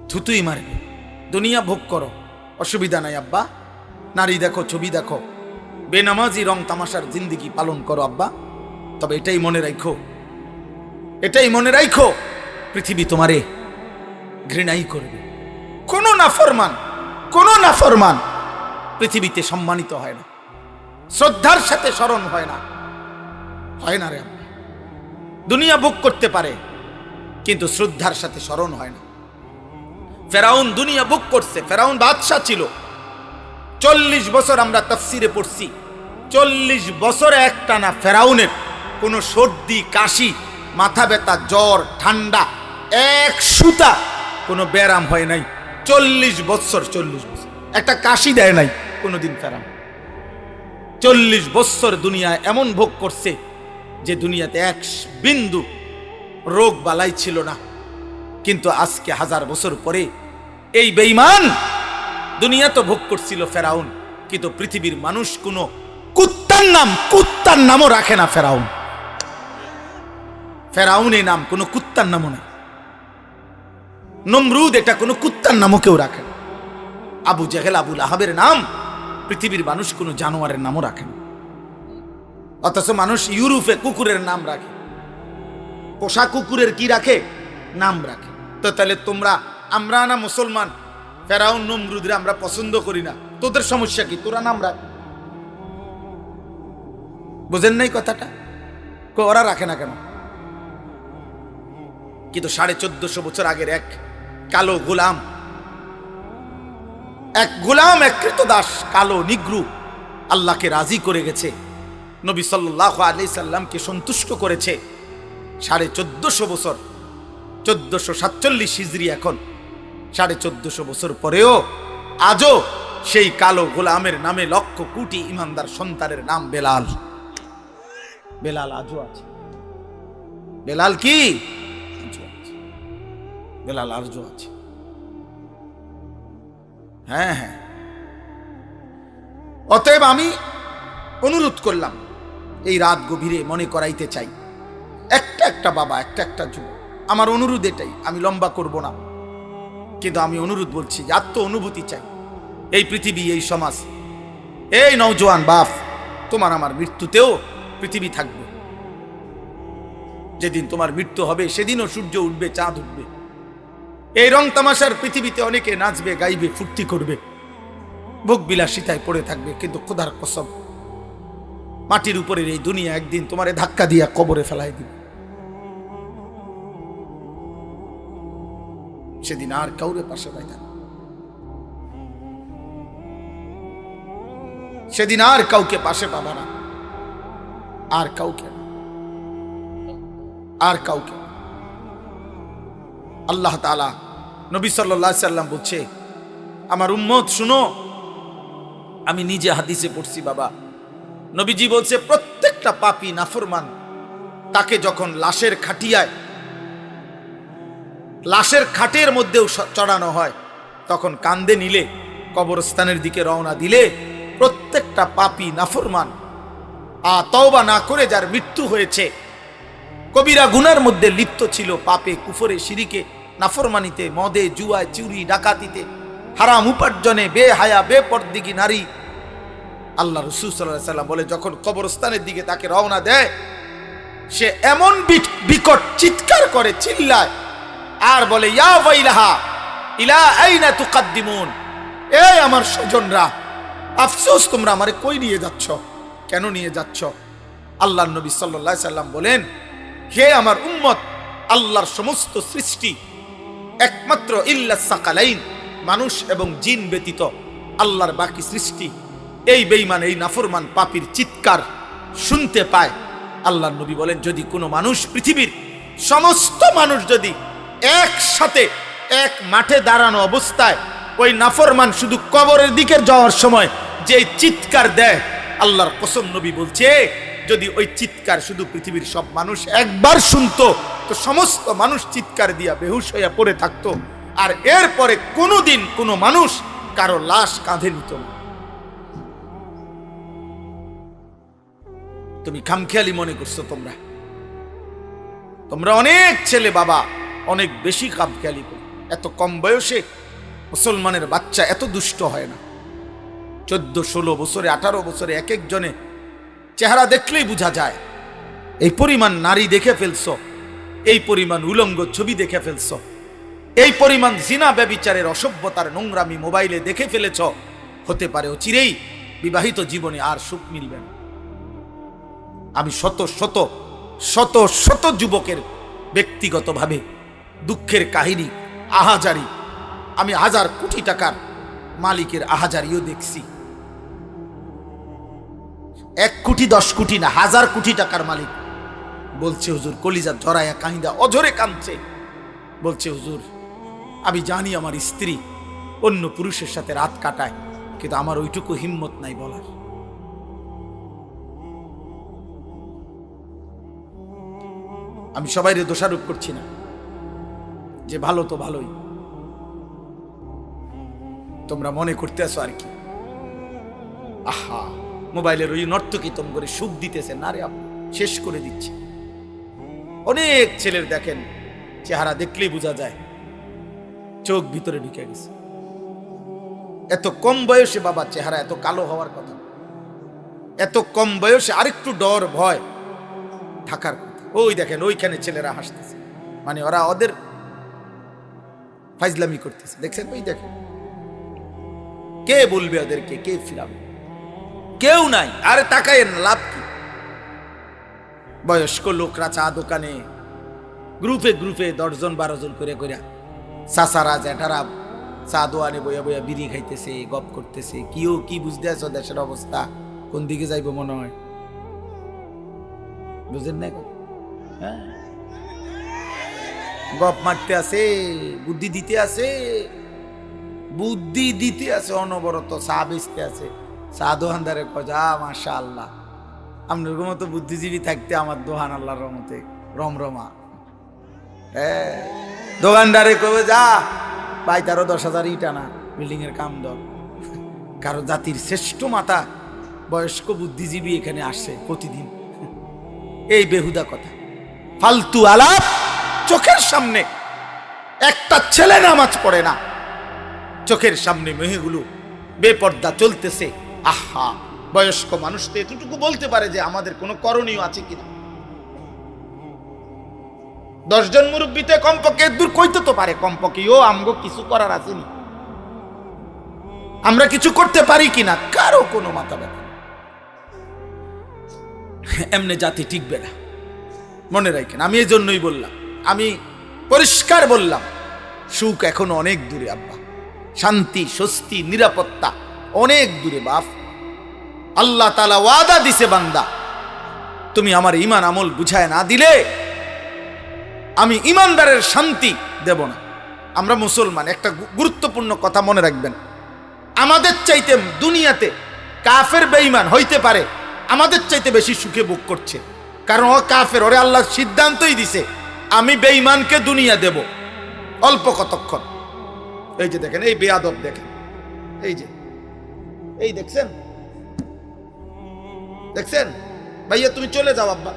থুতুই মারবে। দুনিয়া ভোগ করো, অসুবিধা নাই আব্বা, নারী দেখো, ছবি দেখো, বেনামাজি রং তামাশার জিন্দিগি পালন করো আব্বা। তবে এটাই মনে রাখো, এটাই মনে রাখো, পৃথিবী তোমারে ঘৃণাই করবে। কোন নাফরমান পৃথিবীতে সম্মানিত হয় না, শ্রদ্ধার সাথে স্মরণ হয় না, হয় না রে আব্বা। দুনিয়া ভোগ করতে পারে, কিন্তু শ্রদ্ধার সাথে স্মরণ হয় না। ফেরাউন দুনিয়া বুক করছে, ফেরাউন বাদশা ছিল। 40 বছর আমরা তাফসিরে পড়ছি, 40 বছরে একটানা ফেরাউনের কোনো সর্দি কাশি, মাথা ব্যথা, জ্বর, ঠান্ডা, এক সুতা কোনো ব্যারাম হয় নাই। 40 বছর একটা কাশি দেয় নাই কোনোদিন ফেরাউন। 40 বছর দুনিয়ায় এমন ভোগ করছে যে দুনিয়াতে এক বিন্দু রোগ বালাই ছিল না। কিন্তু আজকে 1000 বছর পরে এই বেঈমান দুনিয়া তো ভোগ করছিল ফেরাউন, কিন্তু পৃথিবীর মানুষ কোনো কুত্তার নামও রাখে না। ফেরাউনের নাম কোনো কুত্তার নামও না। নমরুদ এটা কোনো কুত্তার নামও কেউ রাখে না। আবু জেহেল, আবুল আহাবের নাম পৃথিবীর মানুষ কোনো জানোয়ারের নামও রাখে না। অথচ মানুষ ইউরোপে কুকুরের নাম রাখে, পোষা কুকুরের কি রাখে? নাম রাখে। তো তাহলে আমরা না মুসলমান, ফেরাউন নমরুদরে আমরা পছন্দ করি না, তোদের সমস্যা কি? তোরা নাম রাখ। বুঝেন নাই কথাটা? ওরা রাখে না কেন? কিন্তু 1450 বছর আগের এক কালো গোলাম, এক কৃতদাস, কালো নিগ্রু আল্লাহকে রাজি করে গেছে, নবী সাল্লাল্লাহু আলাইহি সাল্লামকে সন্তুষ্ট করেছে। 1450 বছর, 1447 হিজরি, এখন 1450 বছর পরেও আজও সেই কালো গোলামের নামে লক্ষ কোটি ইমানদার সন্তানের নাম বেলাল। বেলাল আজও আছে। বেলাল কি? বেলাল আজও আছে। হ্যাঁ, অতএব আমি অনুরোধ করলাম, এই রাত গভীরে মনে করাইতে চাই, একটা বাবা, একটা যুব, আমার অনুরোধ এটাই। আমি লম্বা করব না, কিন্তু আমি অনুরোধ বলছি যে আত্ম অনুভূতি চাই। এই পৃথিবী, এই সমাজ, এই নওজোয়ান বাপ, তোমার আমার মৃত্যুতেও পৃথিবী থাকবে। যেদিন তোমার মৃত্যু হবে সেদিনও সূর্য উঠবে, চাঁদ উঠবে। এই রং তামাশার পৃথিবীতে অনেকে নাচবে, গাইবে, ফুর্তি করবে, ভোগ বিলাসিতায় পড়ে থাকবে, কিন্তু খোদার কসম, মাটির উপরের এই দুনিয়া একদিন তোমারে ধাক্কা দিয়া কবরে ফেলাই দিবে। সেদিন আর কাউরে পাশে পাইবে না, সেদিন আর কাউকে পাশে পাবা না, আর কাউকে। আল্লাহ তাআলা, নবী সাল্লাল্লাহু আলাইহি সাল্লাম বলছে, আমার উম্মত শুনো, আমি নিজে হাদিসে পড়ছি বাবা, নবীজি বলছে প্রত্যেকটা পাপী নাফরমান তাকে যখন লাশের খাটের মধ্যেও চড়ানো হয়, তখন কান্দে নিলে, কবরস্থানের দিকে রওনা দিলে, প্রত্যেকটা পাপী নাফরমান তওবা না করে যার মৃত্যু হয়েছে, কবিরা গুনার মধ্যে লিপ্ত ছিল, পাপে, কুফরে, শিরিকে, নাফরমানিতে, মদে, জুয়ায়, চুরি, ডাকাতিতে, হারাম উপার্জনে, বেহায়া, বেপরদিগি নারী, আল্লাহ রাসূল সাল্লাল্লাহু আলাইহি সাল্লাম বলে, যখন কবরস্থানের দিকে তাকে রওনা দেয়, সে এমন বিকট চিৎকার করে, চিল্লায়, আর বলে, ইয়া ওয়াইলাহা ইলা আইনা তুকাদ্দিমুন, এই আমার স্বজনরা, আফসোস, তোমরা আমারে কই নিয়ে যাচ্ছ? কেন নিয়ে যাচ্ছ? আল্লাহর নবী সাল্লাল্লাহু আলাইহি সাল্লাম বলেন, হে আমার উম্মত, আল্লাহর সমস্ত সৃষ্টি একমাত্র ইল্লা সাকালাইন, মানুষ এবং জিন ব্যতীত আল্লাহর বাকি সৃষ্টি এই বেঈমান, এই নাফরমান পাপীর চিৎকার শুনতে পায়। আল্লাহর নবী বলেন, যদি কোনো মানুষ, পৃথিবীর সমস্ত মানুষ যদি একসাথে এক মাঠে দাঁড়ানো অবস্থায় ওই নাফরমান শুধু কবরের দিকে যাওয়ার সময় যে চিৎকার দেয়, আল্লাহর কসম, নবী বলছে, যদি ওই চিৎকার শুধু পৃথিবীর সব মানুষ একবার শুনতো, তো সমস্ত মানুষ চিৎকার দিয়া বেহুশ হইয়া পড়ে থাকতো, আর এরপরে কোনোদিন কোনো মানুষ কারো লাশ কাঁধে নিত না। তুমি খামখেয়ালি মনে করছো, তোমরা অনেক ছেলে বাবা অনেক বেশি খামখেয়ালি করো। এত কম বয়সে মুসলমানের বাচ্চা এত দুষ্ট হয় না। 14, 16 বছরে, 18 বছরে এক একজনে চেহারা দেখলেই বোঝা যায়। এই পরিমাণ নারী দেখে ফেলছো, এই পরিমাণ উলঙ্গ ছবি দেখে ফেলছো, এই পরিমাণ জিনা ব্যভিচারের, অসভ্যতার, নোংরামি মোবাইলে দেখে ফেলেছ। হতে পারে অচিরেই বিবাহিত জীবনে আর সুখ মিলবে না। আমি শত শত যুবকের ব্যক্তিগতভাবে দুঃখের কাহিনী, আহাজারি। আমি 1000 কোটি টাকার মালিকের আহাজারিও দেখছি। 1 কোটি 10 কোটি না, 1000 কোটি টাকার মালিক বলছে, হুজুর কলিজা জড়াইয়া কাহিদা অঝরে কাঁদছে, বলছে, হুজুর আমি জানি আমার স্ত্রী অন্য পুরুষের সাথে রাত কাটায়, কিন্তু আমার ওইটুকু হিম্মত নাই বলার। আমি সবাইরে দোষারোপ করছি না, যে ভালো তো ভালোই, তোমরা মনে করতে আসো আর কি। আহা, মোবাইলের ওই নর্তকী তোম করে সুখ দিতেছে না রে, শেষ করে দিচ্ছে। অনেক ছেলের দেখেন চেহারা দেখলেই বোঝা যায় চোখ ভিতরে ঢুকে গেছে। এত কম বয়সে বাবা চেহারা এত কালো হওয়ার কথা, এত কম বয়সে আরেকটু ডর ভয় থাকার কথা। ওই দেখেন ওইখানে ছেলেরা হাসতেছে, মানে ওরা ওদের ফাইজলামি করতেছে, দেখছেন? ওই দেখেন, কে বলবে ওদেরকে, কে ফিরাবে? কেউ নাই। আরে তাকায়েন, লাভ কি? বয়স্ক লোকরা চা দোকানে গ্রুপে গ্রুপে 10 জন 12 জন করে করে চাচারা জ্যাঠারা চা দোয়ানে বইয়া বইয়া বিড়ি খাইতেছে, গপ করতেছে। কিও কি বুঝতে আছো দেশের অবস্থা কোন দিকে যাইব মনে হয়? বুঝেন না? হ্যাঁ, গপ মারতে আছে, বুদ্ধি দিতে আছে, বুদ্ধি দিতে আছে অনবরত। চা বেচতে আছে, চা দোকানদারে কজা মাশাআল্লাহ, আপনার মতো বুদ্ধিজীবী থাকতে আমার দোকান আল্লাহর রহমতে রমরমা। হ্যাঁ, দোকানদারে কবে যা ভাই, তারও 10,000 ইট আনা, বিল্ডিং এর কাম দাও। কারো জাতির শ্রেষ্ঠ মাতা বয়স্ক বুদ্ধিজীবী এখানে আসে প্রতিদিন। এই বেহুদা কথা, ফালতু আলাপ। চোখের সামনে একটা ছেলে নামাজ পড়ে না, চোখের সামনে মেয়েগুলো বেপর্দা চলতেছে। আহা, বয়স্ক মানুষ তো এতটুকু বলতে পারে যে আমাদের কোনো করণীয় আছে কিনা। 10 জন মুরব্বীতে কমপক্ষে দূর কইতে তো পারে, কমপক্ষে ও আমগো কিছু করার আসেনি, আমরা কিছু করতে পারি কিনা, কারো কোনো মাথা ব্যথা। এমনি জাতি টিকবে না, মনে রাখেন। আমি এই জন্যই বললাম, আমি পরিষ্কার বললাম, সুখ এখনো অনেক দূরে আব্বা, শান্তি স্বস্তি নিরাপত্তা অনেক দূরে বাপ। আল্লাহ তাআলা ওয়াদা দিছে, বান্দা তুমি আমার ঈমান আমল বুঝায় না দিলে আমি ঈমানদারের শান্তি দেব না। আমরা মুসলমান, একটা গুরুত্বপূর্ণ কথা মনে রাখবেন, আমাদের চাইতে দুনিয়াতে কাফের বেঈমান হইতে পারে আমাদের চাইতে বেশি সুখে ভোগ করছে, কারণ ও কাফের, ওরে আল্লাহ সিদ্ধান্তই দিছে আমি বেঈমানকে দুনিয়া দেব অল্প কতক্ষণ। এই যে দেখেন, এই বেয়াদব দেখেন, এই যে এই দেখছেন, দেখছেন? ভাইয়া তুমি চলে যাও আব্বা,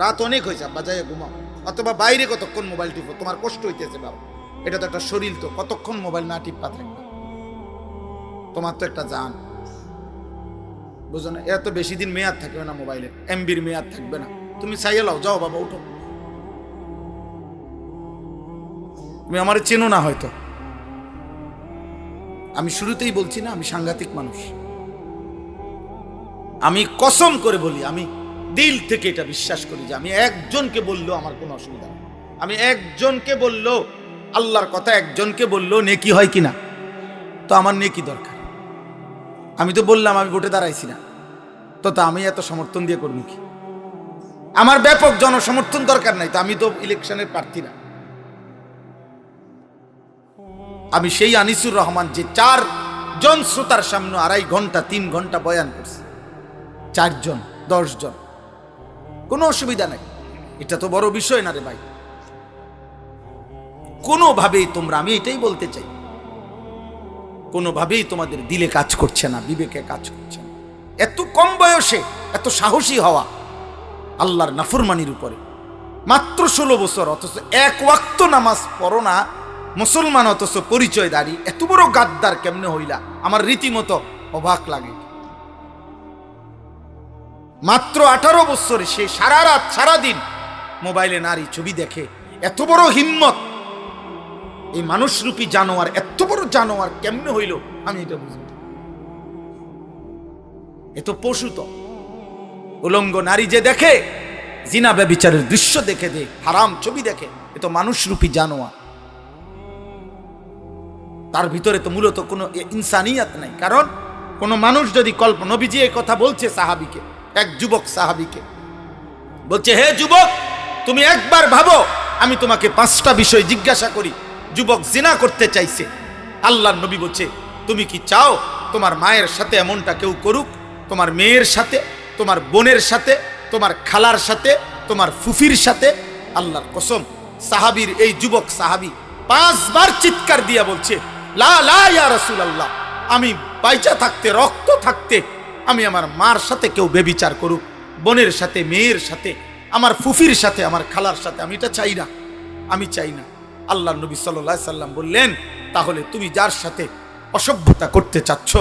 রাত অনেক হয়েছে আব্বা, যাই ঘুমাও। অথবা বাইরে কতক্ষণ মোবাইল টিপো, তোমার কষ্ট হইতেছে বাবা, এটা তো একটা শরীর, তো কতক্ষণ মোবাইল না টিপা থাকবে? তোমার তো একটা জান, বুঝো না? এত বেশি দিন মেয়াদ থাকবে না মোবাইলের, এমবির মেয়াদ থাকবে না। তুমি চাইয়ে লাও, যাও বাবা, উঠো। তুমি আমার চেনো না হয়তো, আমি শুরুতেই বলছি না আমি সাংঘাতিক মানুষ। আমি কসম করে বলি, আমি দিল থেকে এটা বিশ্বাস করি যে আমি একজনকে বললেও আমার কোনো অসুবিধা নেই। আমি একজনকে বললেও, আল্লাহর কথা একজনকে বললেও নেকি হয় কিনা, তো আমার নেকি দরকার। আমি তো বললাম আমি ভোটে দাঁড়াইছি না, তো আমি এত সমর্থন দিয়ে করবো কি? আমার ব্যাপক জনসমর্থন দরকার নাই, তো আমি তো ইলেকশনের প্রার্থী না। আমি সেই আনিসুর রহমান যে 4 জন শ্রোতার সামনে 2.5 ঘন্টা 3 ঘন্টা বয়ান করছে, 4 জন 10 জন, কোনো অসুবিধা নাই। এটা তো বড় বিষয় না রে ভাই। কোনোভাবেই তোমরা, আমি এটাই বলতে চাই, কোনোভাবেই তোমাদের দিলে কাজ করছে না, বিবেকে কাজ করছে না। এত কম বয়সে এত সাহসী হওয়া আল্লাহর নাফরমানির উপরে, মাত্র 16 বছর, অথচ 1 ওয়াক্ত নামাজ পড়ো না, মুসলমান অথচ পরিচয় দাঁড়ি, এত বড় গাদ্দার কেমনে হইলা? আমার রীতিমতো অবাক লাগে। মাত্র 18 বছরে সে সারা রাত সারাদিন মোবাইলে নারী ছবি দেখে, এত বড় হিম্মত! এই মানুষরূপী জানোয়ার, এত বড় জানোয়ার কেমনে হইল আমি এটা বুঝি। এ তো পশু। তো উলঙ্গ নারী যে দেখে জিনা ব্যভিচারের দৃশ্য দেখে দে, হারাম ছবি দেখে, এ তো মানুষরূপী জানোয়ার। তার ভিতরে তো মূলত কোনো ইনসানিয়াত নাই। কারণ কোন মানুষ যদি নবীজি এই কথা বলছে সাহাবীকে, এক যুবক সাহাবীকে বলছে, হে যুবক, তুমি একবার ভাবো, আমি তোমাকে 5টা বিষয় জিজ্ঞাসা করি। যুবক জিনা করতে চাইছে। আল্লাহর নবী বলছে, তুমি কি চাও তোমার মায়ের সাথে এমনটা কেউ করুক? তোমার মেয়ের সাথে, তোমার বোনের সাথে, তোমার খালার সাথে, তোমার ফুফির সাথে? আল্লাহর কসম, সাহাবীর এই যুবক সাহাবী 5 বার চিৎকার দিয়া বলছে, লা লা ইয়া রাসূলুল্লাহ, আমি বাইচা থাকতে, রক্ত থাকতে আমি আমার মার সাথে কেউ ব্যভিচার করুক, বোনের সাথে, মেয়ের সাথে, আমার ফুফির সাথে, আমার খালার সাথে, আমি এটা চাই না, আমি চাই না। আল্লাহর নবী সাল্লাল্লাহু আলাইহি সাল্লাম বললেন, তাহলে তুমি যার সাথে অসভ্যতা করতে চাচ্ছ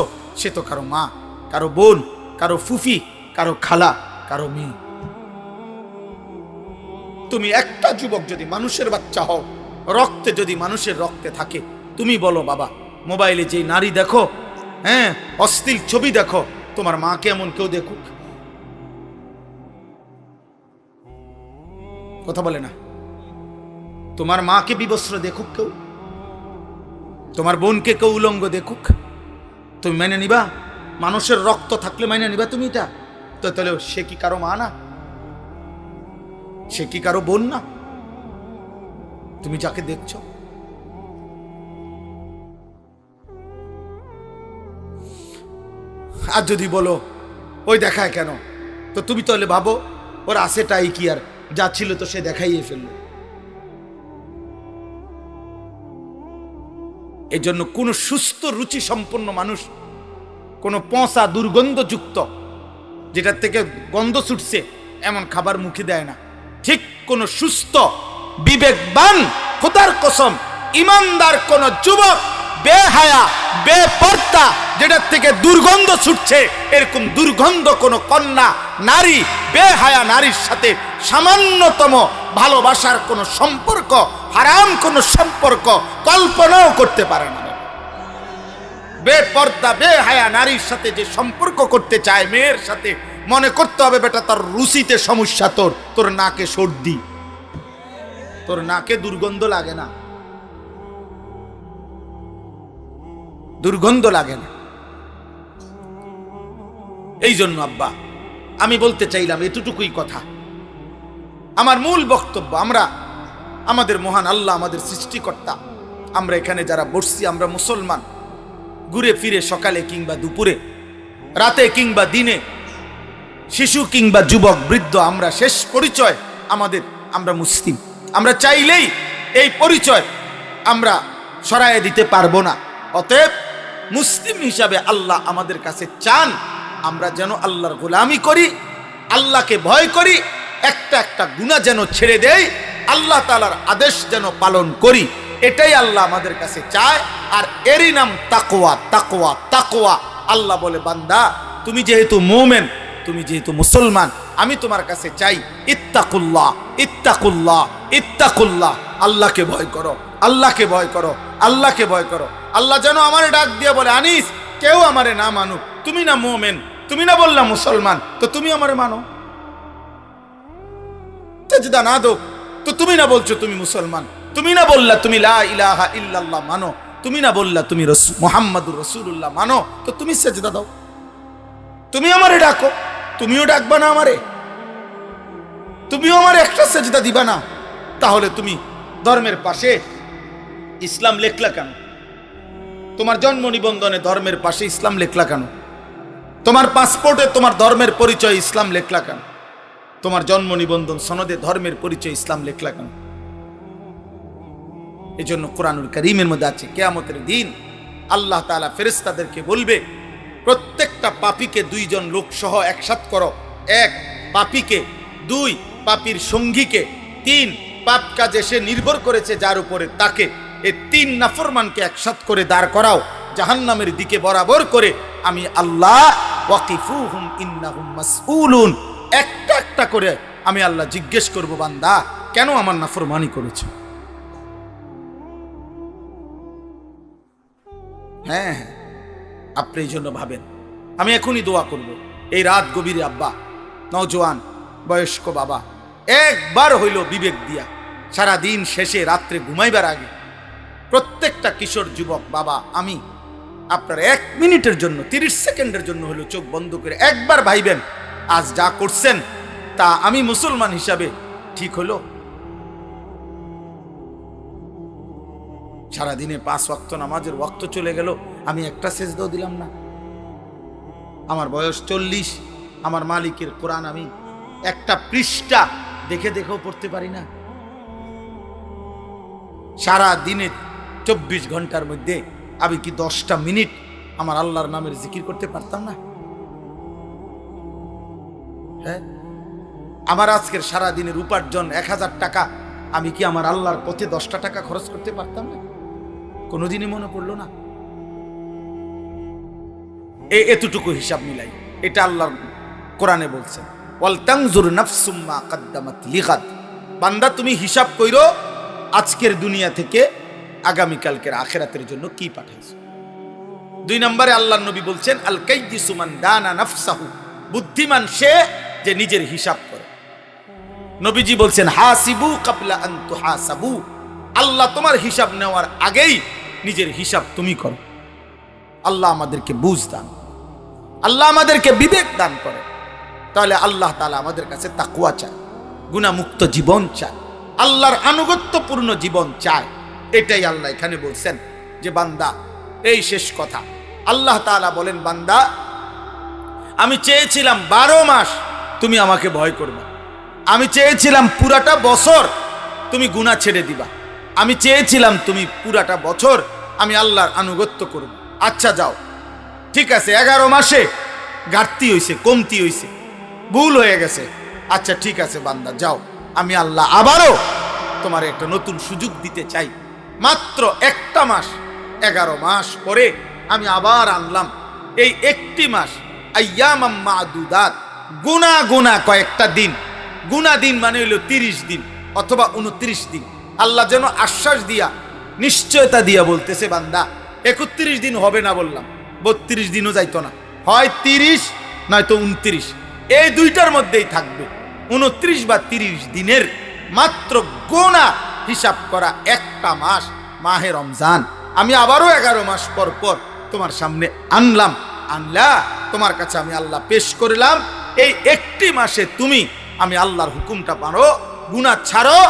সে তো কারো মা, কারো বোন, কারো ফুফি, কারো খালা, কারো মেয়ে। তুমি একটা যুবক যদি মানুষের বাচ্চা হও, রক্তে যদি মানুষের রক্তে থাকে, তুমি বলো বাবা, মোবাইলে যে নারী দেখো, হ্যাঁ, অশ্লীল ছবি দেখো, তোমার মাকে এমন কেউ দেখুক? কথা বলে না। তোমার মাকে বিবস্ত্র দেখুক কেউ? তোমার বোনকে কেউ উলঙ্গ দেখুক? তুমি মেনে নিবা? মানুষের রক্ত থাকলে মেনে নিবা তুমি এটা? তো তাহলে সে কি কারো মা না? সে কি কারো বোন না? তুমি যাকে দেখছো। আর যদি বলো ওই দেখায় কেন, তো তুমি তাহলে ভাবো ওর আছেটাই কি, আর যা ছিল তো সে দেখাইয়ে ফেললো। এই জন্য কোন সুস্থ রুচি সম্পন্ন মানুষ কোন পচা দুর্গন্ধযুক্ত, যেটার থেকে গন্ধ ছুটছে এমন খাবার মুখে দেয় না। ঠিক কোন সুস্থ বিবেকবান, খোদার কসম ইমানদার কোন যুবক, বেহায়া বেপর্দা, যেটার থেকে দুর্গন্ধ ছুটছে, এরকম দুর্গন্ধ কোন কন্যা, নারী, বেহায়া নারীর সাথে সামান্যতম ভালোবাসার কোন সম্পর্ক, হারাম কোন সম্পর্ক কল্পনাও করতে পারে না। বেপর্দা বেহায়া নারীর সাথে যে সম্পর্ক করতে চায় মেয়ের সাথে, মনে করতে হবে বেটা তার রুচিতে সমস্যা, তোর নাকে সর্দি, তোর নাকে দুর্গন্ধ লাগে না, দুর্গন্ধ লাগে না। এই জন্য আব্বা আমি বলতে চাইলাম এতটুকুই কথা। আমার মূল বক্তব্য, আমরা আমাদের মহান আল্লাহ, আমাদের সৃষ্টিকর্তা, আমরা এখানে যারা বসছি আমরা মুসলমান। ঘুরে ফিরে সকালে কিংবা দুপুরে, রাতে কিংবা দিনে, শিশু কিংবা যুবক বৃদ্ধ, আমরা শেষ পরিচয় আমাদের, আমরা মুসলিম। আমরা চাইলেই এই পরিচয় আমরা সরায়ে দিতে পারবো না। অতএব মুসলিম হিসাবে আল্লাহ আমাদের কাছে চান আমরা যেন আল্লাহর গোলামি করি, আল্লাহকে ভয় করি, একটা একটা গুনাহ যেন ছেড়ে দেই, আল্লাহ তাআলার আদেশ যেন পালন করি। এটাই আল্লাহ আমাদের কাছে চায়। আর এরই নাম তাকওয়া। তাকওয়া তাকওয়া। আল্লাহ বলে, বান্দা তুমি যেহেতু মুমিন, তুমি যেহেতু মুসলমান, আমি তোমার কাছে চাই ইত্তাকুল্লাহ ইত্তাকুল্লাহ ইত্তাকুল্লাহ। আল্লাহকে ভয় করো, আল্লাহকে ভয় করো, আল্লাহকে ভয় করো। আল্লাহ যেন আমারে ডাক দিয়ে বলে, আনিস, কেউ আমারে না মানুক, তুমি না মুমিন, তুমি না বললা মুসলমান, তো তুমি আমারে মানো। সেজদা না দো তো তুমি না বলছো তুমি মুসলমান, তুমি না বললা তুমি লা ইলাহা ইল্লাল্লাহ মানো, তুমি না বললা তুমি মুহাম্মাদুর রাসূলুল্লাহ মানো, তো তুমি সেজদা দাও। তুমি আমারে ডাকো, তুমিও ডাকবা না আমারে, তুমিও আমার একটা সেজদা দিবা না, তাহলে তুমি ধর্মের পাশে ইসলাম লেখলা কেন? তোমার জন্ম নিবন্ধনে ধর্মের পাশে ইসলাম লেখলা কেন? তোমার পাসপোর্টে তোমার ধর্মের পরিচয় ইসলাম লেখলা কেন? তোমার জন্ম নিবন্ধন সনদে ধর্মের পরিচয় ইসলাম লেখলা কেন? এই জন্য কোরআনুল কারীমের মধ্যে আছে, কিয়ামতের দিন আল্লাহ তাআলা ফেরেশতাদেরকে বলবে, প্রত্যেকটা পাপীকে 2 জন লোক সহ একসাথ করো। 1 পাপীকে, 2 পাপীর সঙ্গীকে, 3 পাপ কাজে সে নির্ভর করেছে যার উপরে তাকে। এই 3 নাফরমানকে একসাথ করে দাঁড় করাও জাহান্নামের দিকে বরাবর করে। আমি আল্লাহ ওয়াকিফুহুম ইন্নাহুম মাসউলুন, একটা একটা করে আমি আল্লাহ জিজ্ঞেস করব, বান্দা কেন আমার নাফরমানি করেছো? হ্যাঁ, আপনি এই জন্য ভাবেন। আমি এখনই দোয়া করব, এই রাত গভীরে আব্বা, নওজোয়ান, বয়স্ক বাবা, একবার হইল বিবেক দিয়া সারা দিন শেষে রাত্রে ঘুমাইবার আগে প্রত্যেকটা কিশোর যুবক বাবা আমি আপনার 1 মিনিটের জন্য 30 সেকেন্ডের জন্য হলো চোখ বন্ধ করে একবার ভাইবেন আজ যা করছেন তা আমি মুসলমান হিসাবে ঠিক হলো? সারাদিনে 5 ওয়াক্ত নামাজের ওয়াক্ত চলে গেল, আমি একটা সেজদাও দিলাম না। আমার বয়স 40, আমার মালিকের কোরআন আমি একটা পৃষ্ঠা দেখে দেখেও পড়তে পারি না। সারা দিনে 24 ঘন্টার মধ্যে আমি কি 10টা মিনিট আমার আল্লাহর নামের জিকির করতে পারতাম না? হ্যাঁ, আমার আজকের সারা দিনের উপার্জন 1000 টাকা, আমি কি আমার আল্লাহর পথে 10টা টাকা খরচ করতে পারতাম না? কোনোদিনই মনে পড়লো না। এতটুকু হিসাব মিলাই, এটা আল্লাহর কোরআনে বলছেন, ওয়াল তানজুর নাফসুম মা কদ্দামাত লিগাদ। বান্দা তুমি হিসাব কইরো আজকের দুনিয়া থেকে আগামীকালকের আখিরাতের জন্য কি পাঠাইছো। 2 নম্বরে আল্লাহর নবী বলছেন, আল কাইয়িসু মান দানা নাফসাহু, বুদ্ধিমান সে যে নিজের হিসাব করে। নবীজি বলছেন, হাসিবু ক্বাবলা আন তুহাসাবু, আল্লাহ তোমার হিসাব নেওয়ার আগেই নিজের হিসাব তুমি করো। আল্লাহ আমাদেরকে বুঝ দান, আল্লাহ আমাদেরকে বিবেক দান করে। তাহলে আল্লাহ তাআলা আমাদের কাছে তাকওয়া চায়, গুনাহমুক্ত জীবন চায়, আল্লাহর আনুগত্যপূর্ণ জীবন চায়। এটাই আল্লাহ এখানে বলছেন যে বান্দা, এই শেষ কথা, আল্লাহ তাআলা বলেন, বান্দা আমি চেয়েছিলাম 12 মাস তুমি আমাকে ভয় করবে, আমি চেয়েছিলাম পুরাটা বছর তুমি গুনাহ ছেড়ে দিবা, আমি চেয়েছিলাম তুমি পুরাটা বছর আমি আল্লাহর আনুগত্য করব। আচ্ছা যাও, ঠিক আছে, 11 মাসে ঘাটতি হইছে, কমতি হইছে, ভুল হয়ে গেছে, আচ্ছা ঠিক আছে বান্দা যাও, আমি আল্লাহ আবারও তোমার একটা নতুন সুযোগ দিতে চাই। মাত্র 1টা মাস, 11 মাস পরে আমি আবার আনলাম এই 1টি মাস, আইয়ামাম মাদুদাত, গুনাহ গুনাহ কয়েকটা দিন, গুনাহ দিন মানে হলো 30 দিন অথবা 29 দিন। আল্লাহ যেন আশ্বাস দিয়া, নিশ্চয়তা দিয়া বলতেছে, বান্দা 31 দিন হবে না বললাম, 32 দিনও যাইতো না, হয় 30 নয়তো 29, এই দুইটার মধ্যেই থাকবে। 29 বা 30 দিনের মাত্র গোনা হিসাব করা একটা মাস, মাহে রমজান, আমি আবারও 11 মাস পর পর তোমার সামনে আনলাম, আনলা তোমার কাছে আমি আল্লাহ পেশ করলাম। এই 1টি মাসে তুমি আমি আল্লাহর হুকুমটা পারো, গুনাহ ছাড়ো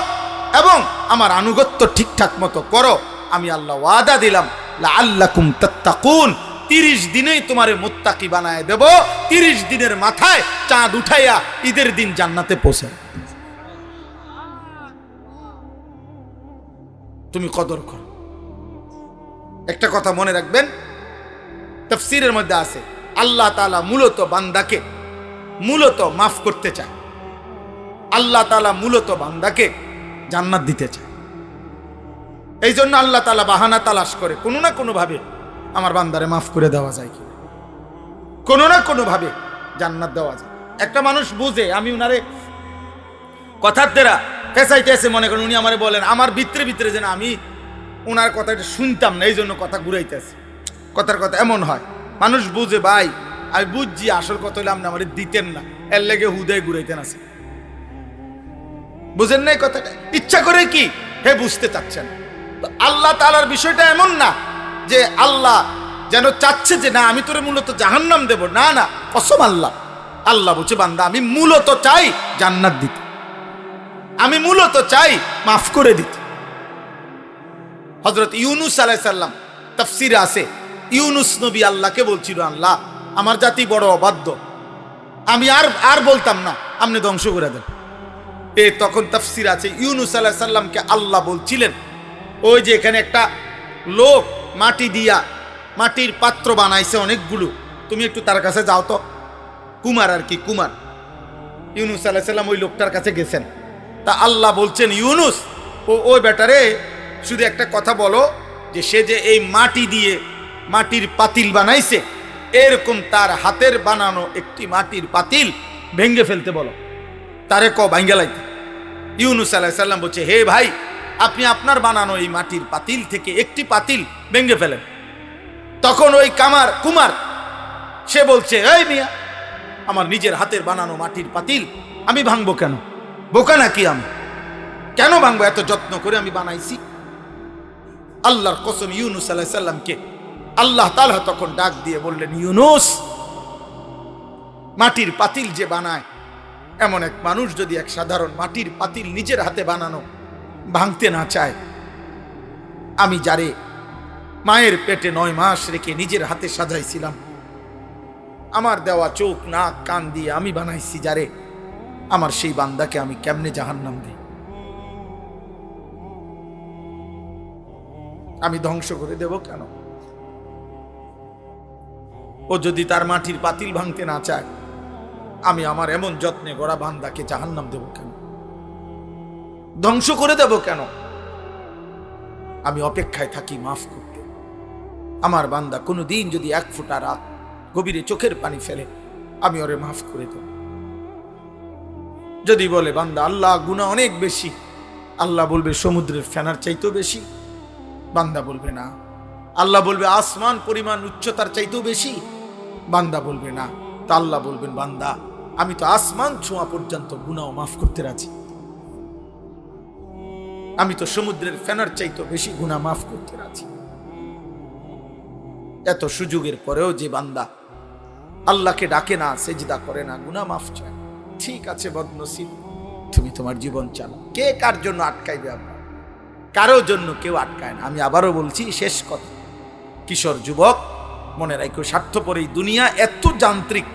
এবং আমার আনুগত্য ঠিকঠাক মতো করো। আমি আল্লাহ ওয়াদা দিলাম, লাআল্লাকুম তাত্তাকুন, 30 দিনেই তোমারে মুত্তাকি বানায় দেব। 30 দিনের মাথায় চাঁদ উঠাইয়া ঈদের দিন জান্নাতে পৌঁছায়। তুমি কদর করো। একটা কথা মনে রাখবেন, তাফসীরের মধ্যে আছে, আল্লাহ তাআলা মূলত বান্দাকে মূলত মাফ করতে চায়, আল্লাহ তাআলা মূলত বান্দাকে জান্নাত দিতে চায়। এই জন্য আল্লাহ তাআলা বাহানা তালাশ করে, কোনো না কোনো ভাবে আমার বান্দারে মাফ করে দেওয়া যায় কি, কোনো না কোনো ভাবে জান্নাত দেওয়া যায়। একটা মানুষ বুঝে আমি উনারে কথার দ্বারা ফেসাইতেছে, মনে করেন উনি আমারে বলেন, আমার ভিতরে ভিতরে যেন আমি ওনার কথাটা শুনতাম না, এই জন্য কথা ঘুরাইতেছে। কথার কথা এমন হয়, মানুষ বুঝে, ভাই আমি বুঝছি আসল কথা হলে আপনি আমারে দিতেন না, এর লেগে হুদায় ঘুরাইতেন আছে, বুঝেন নাই কথাটা, ইচ্ছা করে কি হে বুঝতে চাচ্ছেন। আল্লাহ তাআলার বিষয়টা এমন না যে আল্লাহ যেন চাচ্ছে যে না আমি তোরে মূলত জাহান্নাম দেব, না না, কসম আল্লাহ, আল্লাহ বলছে বান্দা আমি মূলত চাই জান্নাত দিতে, আমি মূলত চাই মাফ করে দিতে। হযরত ইউনূস আলাইহিস সালাম তাফসীরে আছে, ইউনূস নবী আল্লাহকে বলছিল, আল্লাহ আমার জাতি বড় অবাধ্য, আমি আর বলতাম না, আপনি ধ্বংস করে দেন। তখন তাফসীর আছে, ইউনূস আলাইহিস সালামকে আল্লাহ বলছিলেন, ওই যে এখানে একটা লোক মাটি দিয়া মাটির পাত্র বানাইছে অনেকগুলো, তুমি একটু তার কাছে যাও তো, কুমার আর কি, কুমার। ইউনূস আলাইহিস সালাম ওই লোকটার কাছে গেছেন, তা আল্লাহ বলছেন, ইউনূস ওই বেটারে শুধু একটা কথা বলো, যে সে যে এই মাটি দিয়ে মাটির পাতিল বানাইছে, এরকম তার হাতের বানানো একটি মাটির পাতিল ভেঙ্গে ফেলতে বলো, তারে ভাঙ্গে লাইতে। ইউনূস আলাইহিস সালাম বলছে, হে ভাই, আপনি আপনার বানানো এই মাটির পাতিল থেকে একটি পাতিল ভেঙ্গে ফেলেন। তখন ওই কুমার সে বলছে, এই মিয়া, আমার নিজের হাতের বানানো মাটির পাতিল আমি ভাঙবো কেন, বোকা নাকি আমি? কেন ভাঙবো? এত যত্ন করে আমি বানাইছি। আল্লাহর কসম, ইউনুস আলাইহিস সালামকে আল্লাহ তাআলা তখন ডাক দিয়ে বললেন, ইউনুস, মাটির পাতিল যে বানায়, এমন এক মানুষ যদি এক সাধারণ মাটির পাতিল নিজের হাতে বানানো ভাঙতে না চায়, আমি যারে মায়ের পেটে 9 মাস রেখে নিজের হাতে সাজাইছিলাম, আমার দেওয়া চোখ নাক কান দিয়ে আমি বানাইছি যারে, আমার সেই বান্দাকে আমি কেমনে জাহান্নাম দিই? আমি ধ্বংস করে দেব কেন? ও যদি তার মাটির পাতিল ভাঙতে না চায়, আমি আমার এমন যত্নে গড়া বান্দাকে জাহান্নাম দেব কেন? ধ্বংস করে দেব কেন? আমি অপেক্ষায় থাকি মাফ করতে। আমার বান্দা কোনোদিন যদি 1 ফোঁটা রাত গভীরে চোখের পানি ফেলে, আমি ওরে মাফ করে দেব। যদি বলে বান্দা আল্লাহ গুনাহ অনেক বেশি, আল্লাহ বলবে সমুদ্রের ফেনার চাইতেও বেশি। বান্দা বলবে না। আল্লাহ বলবে আসমান পরিমাণ উচ্চতার চাইতেও বেশি। বান্দা বলবে না। তা আল্লাহ বলবেন, বান্দা আমি তো আসমান ছোঁয়া পর্যন্ত গুনাহ মাফ করতে রাজি, আমি তো সমুদ্রের ফেনার চাইতেও বেশি গুনাহ মাফ করতে রাজি। এত সুযোগের পরেও যে বান্দা আল্লাহকে ডাকে না, সেজদা করে না, গুনাহ মাফ চায়, ঠিক আছে বদনসিব, তুমি তোমার জীবন চালাও। কে কার জন্য আটকাইবে? আপনার কারো জন্য কেউ আটকায় না। আমি আবারও বলছি, শেষ কথা, কিশোর যুবক মনে রাখো, স্বার্থপর এই দুনিয়া এত যান্ত্রিক,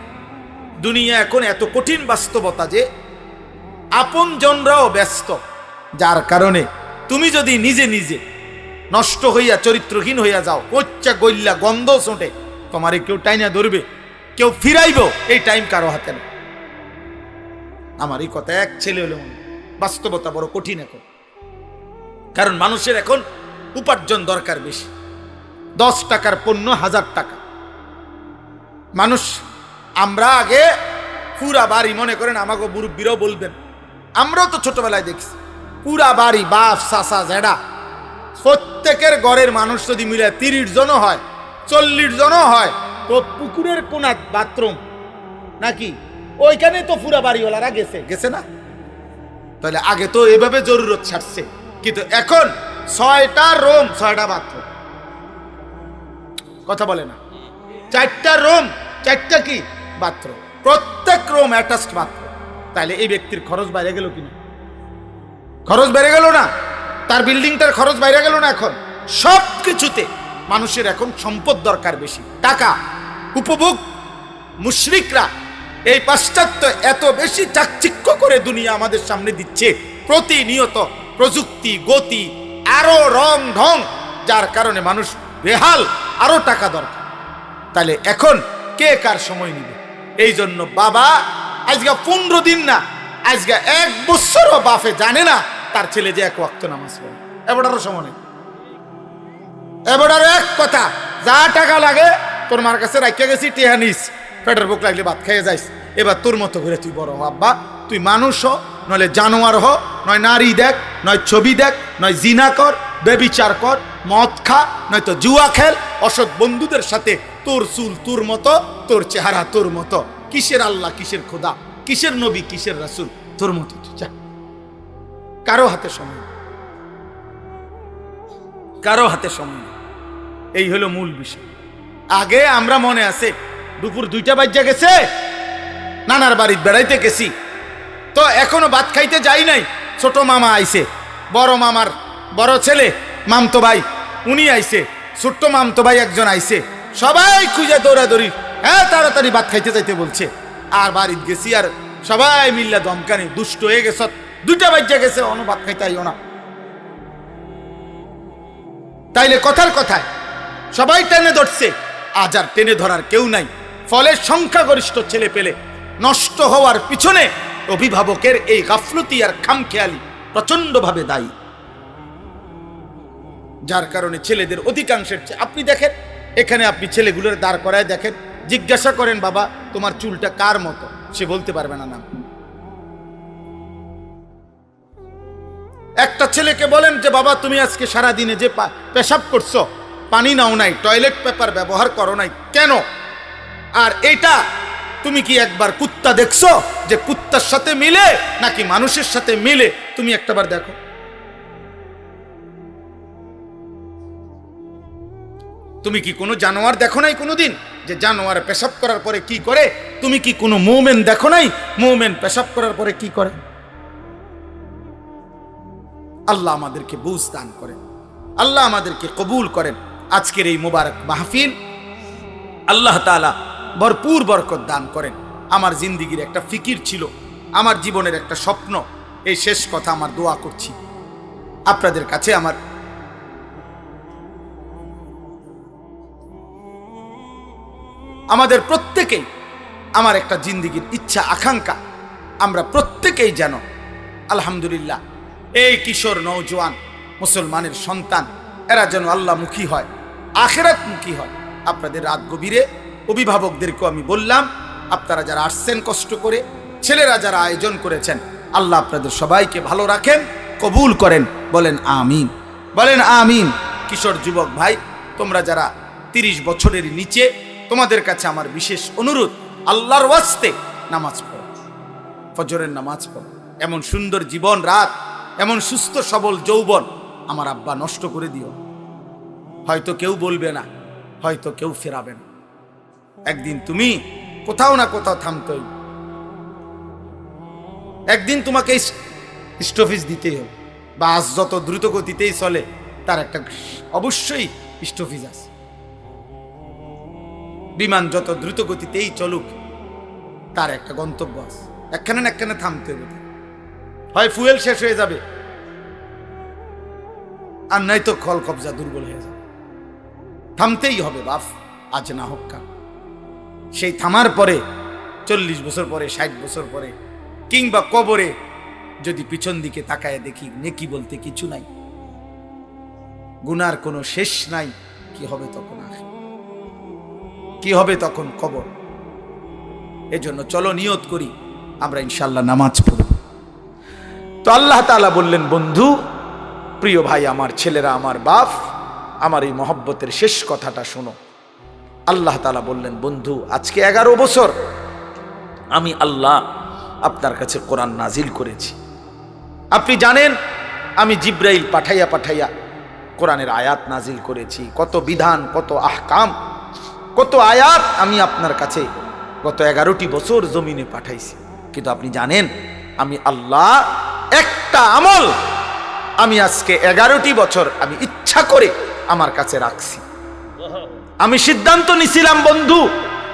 দুনিয়া এখন এত কঠিন বাস্তবতা যে আপন জনরাও ব্যস্ত, যার কারণে তুমি যদি নিজে নিজে নষ্ট হইয়া চরিত্রহীন হইয়া যাও, কোচ্চা গইল্লা গন্ধ ছোটে, তোমারে কেউ টাইনা ধরবে, কেউ ফিরাইব, এই টাইম কারো হাতে নেই। আমার এই কথা এক ছেলে হলে বাস্তবতা বড় কঠিন এখন, কারণ মানুষের এখন উপার্জন দরকার বেশি। 10 টাকার পণ্য 1000 টাকা। মানুষ, আমরা আগে পুরা বাড়ি, মনে করেন আমাকে মুরব্বীরাও বলবেন, আমরাও তো ছোটবেলায় দেখছি, পুরা বাড়ি বাপ চাচা জেডা প্রত্যেকের ঘরের মানুষ যদি মিলে 30 জনও হয়, 40 জনও হয়, তো পুকুরের কোনা বাথরুম নাকি ওইখানে তো পুরা বাড়িওয়ালারা গেছে না? তাহলে আগে তো এভাবে জরুরত ছাড়ছে, কিন্তু এখন 6টা রুম 6টা বাথরুম। কথা বলে না? 4টা রুম 4টা কি বাথরুম, প্রত্যেক রুম অ্যাটাচড বাথরুম। তাহলে এই ব্যক্তির খরচ বাইরে গেল কিনা? খরচ বেড়ে গেল না? তার বিল্ডিংটার খরচ বাইরে গেল না? এখন সব কিছুতে মানুষের এখন সম্পদ দরকার বেশি, টাকা, উপভোগ। মুশরিকরা এই পাশ্চাত্য এত বেশি চাকচিক্য করে দুনিয়া আমাদের সামনে দিচ্ছে, প্রতিনিয়ত প্রযুক্তি, গতি, আরো রং ঢং, যার কারণে মানুষ বেহাল, আরো টাকা দরকার। তাহলে এখন কে কার সময় নিবে? এই জন্য বাবা আজকে 15 দিন না, আজকে 1 বছরও বাপে জানে না তার ছেলে যে 1 ওয়াক্ত নামাজ পড়ে। এবারও সময় নেই। এবার এক কথা, যা টাকা লাগে তোর মার কাছে রাখিয়া গেছি, টেহা নিস, পেটের বুক লাগলে ভাত খাইয়ে যাইস। এবার তোর মতো করে তুই বড় হ আব্বা, তুই মানুষ হ, নইলে জানোয়ার হ, নয় নারী দেখ, নয় ছবি দেখ, নয় জিনা কর, বেবিচার কর, মদ খা, নয়তো জুয়া খেল, অসৎ বন্ধুদের সাথে, তোর চুল তোর মতো, তোর চেহারা তোর মতো, কিসের আল্লাহ, কিসের খোদা, কিসের নবী, কিসের রাসূল, তোর মতো তুই যা। কারো হাতে সময়, কারো হাতে সময়। এই হলো মূল বিষয়। আগে আমরা মনে আছে দুপুর 2টা বাজে গেছে, নানার বাড়িতে বেড়াইতে গেছি, তো এখনো ভাত খাইতে যাই নাই, ছোট মামা আইছে, বড় মামার বড় ছেলে মামতো ভাই উনি আইছে, ছোট্ট মামতো ভাই একজন আইছে, সবাই খুঁজে দৌড়াদৌড়ি, হ্যাঁ তাড়াতাড়ি ভাত খাইতে যাইতে বলছে। আর বাড়িতে গেছি, আর সবাই মিল্লা দমকানি, দুষ্ট হয়ে গেছ, 2টা বাজে গেছে, অন্য ভাত খাইতে আইও না। তাইলে কথার কথায় সবাই টেনে ধরছে, আজ আর টেনে ধরার কেউ নাই। ফলে সংখ্যাগরিষ্ঠ ছেলে পেলে নষ্ট হওয়ার পিছনে অভিভাবকের এই গাফলতি আর খামখেয়ালি প্রচন্ডভাবে দায়ী, যার কারণে ছেলেদের অধিকাংশের, আপনি দেখেন এখানে, আপনি ছেলেগুলোর দাঁড় করায় দেখেন, জিজ্ঞাসা করেন বাবা তোমার চুলটা কার মতো, সে বলতে পারবে না নাম। একটা ছেলেকে বলেন যে বাবা তুমি আজকে সারা দিনে যে পেশাব করছো, পানি নাও নাই, টয়লেট পেপার ব্যবহার করো নাই কেন? আর এটা তুমি কি একবার কুত্তা দেখছো যে কুত্তার সাথে মিলে নাকি মানুষের সাথে মিলে? তুমি একটাবার দেখো। তুমি কি কোনো জানোয়ার দেখো নাই কোনোদিন যে জানোয়ার পেশাব করার পরে কি করে? তুমি কি কোনো মুমিন দেখো নাই মুমিন পেশাব করার পরে কি করে? আল্লাহ আমাদেরকে বুঝ দান করেন, আল্লাহ আমাদেরকে কবুল করেন। আজকের এই মুবারক মাহফিল আল্লাহ তাআলা ভরপুর বরকত দান করেন। আমার জিন্দিগির একটা ফিকির ছিল, আমার জীবনের একটা স্বপ্ন। এই শেষ কথা আমার দোয়া করছি আপনাদের কাছে। আমাদের প্রত্যেকেই, আমার একটা জিন্দিগির ইচ্ছা আকাঙ্ক্ষা, আমরা প্রত্যেকেই যেন আলহামদুলিল্লাহ এই কিশোর নওজোয়ান মুসলমানের সন্তান, এরা যেন আল্লাহমুখী হয়, আখিরাতমুখী হয়। আপনাদের রাত গভীরে অভিভাবকদেরকেও আমি বললাম, আপনারা যারা আসছেন কষ্ট করে, ছেলেরা যারা আয়োজন করেছেন, আল্লাহ আপনাদের সবাইকে ভালো রাখেন, কবুল করেন। বলেন আমিন, বলেন আমিন। কিশোর যুবক ভাই, তোমরা যারা 30 বছরের নিচে, তোমাদের কাছে আমার বিশেষ অনুরোধ, আল্লাহর ওয়াস্তে নামাজ পড়ো, ফজরের নামাজ পড়ো। এমন সুন্দর জীবন রাত, এমন সুস্থ সবল যৌবন আমার আব্বা নষ্ট করে দিও। হয়তো কেউ বলবে না, হয়তো কেউ ফেরাবে না। একদিন তুমি কোথাও না কোথাও থামতেই, একদিন তোমাকে স্টপেজ দিতেই হবে। বাস যত দ্রুত গতিতেই চলে, তার একটা অবশ্যই স্টপেজ আছে। বিমান যত দ্রুত গতিতেই চলুক, তার একটা গন্তব্য আছে। একখানে না একখানে থামতে হবে। হয় ফুয়েল শেষ হয়ে যাবে, আর নয়তো খল কবজা দুর্বল হয়ে যাবে। থামতেই হবে বাপ, আজ না হোক কাল। সেই থামার পরে 40 বছর পরে, 60 বছর পরে, কিংবা কবরে যদি পিছন দিকে তাকায় দেখি নেকি বলতে কিছু নাই, গুনার কোনো শেষ নাই, কি হবে তখন? কি হবে তখন? কবর। এজন্য চলো নিয়ত করি, আমরা ইনশাআল্লাহ নামাজ পড়ব। তো আল্লাহ তাআলা বললেন, বন্ধু, প্রিয় ভাই, আমার ছেলেরা, আমার বাপ, আমার এই মহব্বতের শেষ কথাটা শোনো। আল্লাহ তাআলা বললেন, বন্ধু, আজকে 11 বছর আমি আল্লাহ আপনার কাছে কোরআন নাজিল করেছি। আপনি জানেন আমি জিব্রাইল পাঠাইয়া পাঠাইয়া কোরআনের আয়াত নাজিল করেছি। কত বিধান, কত আহকাম, কত আয়াত আমি আপনার কাছে গত 11টি বছর জমিনে পাঠাইছি। কিন্তু আপনি জানেন আমি আল্লাহ একটা আমল আমি আজকে 11টি বছর আমি ইচ্ছা করে আমার কাছে রাখছি। আমি সিদ্ধান্ত নিছিলাম, বন্ধু,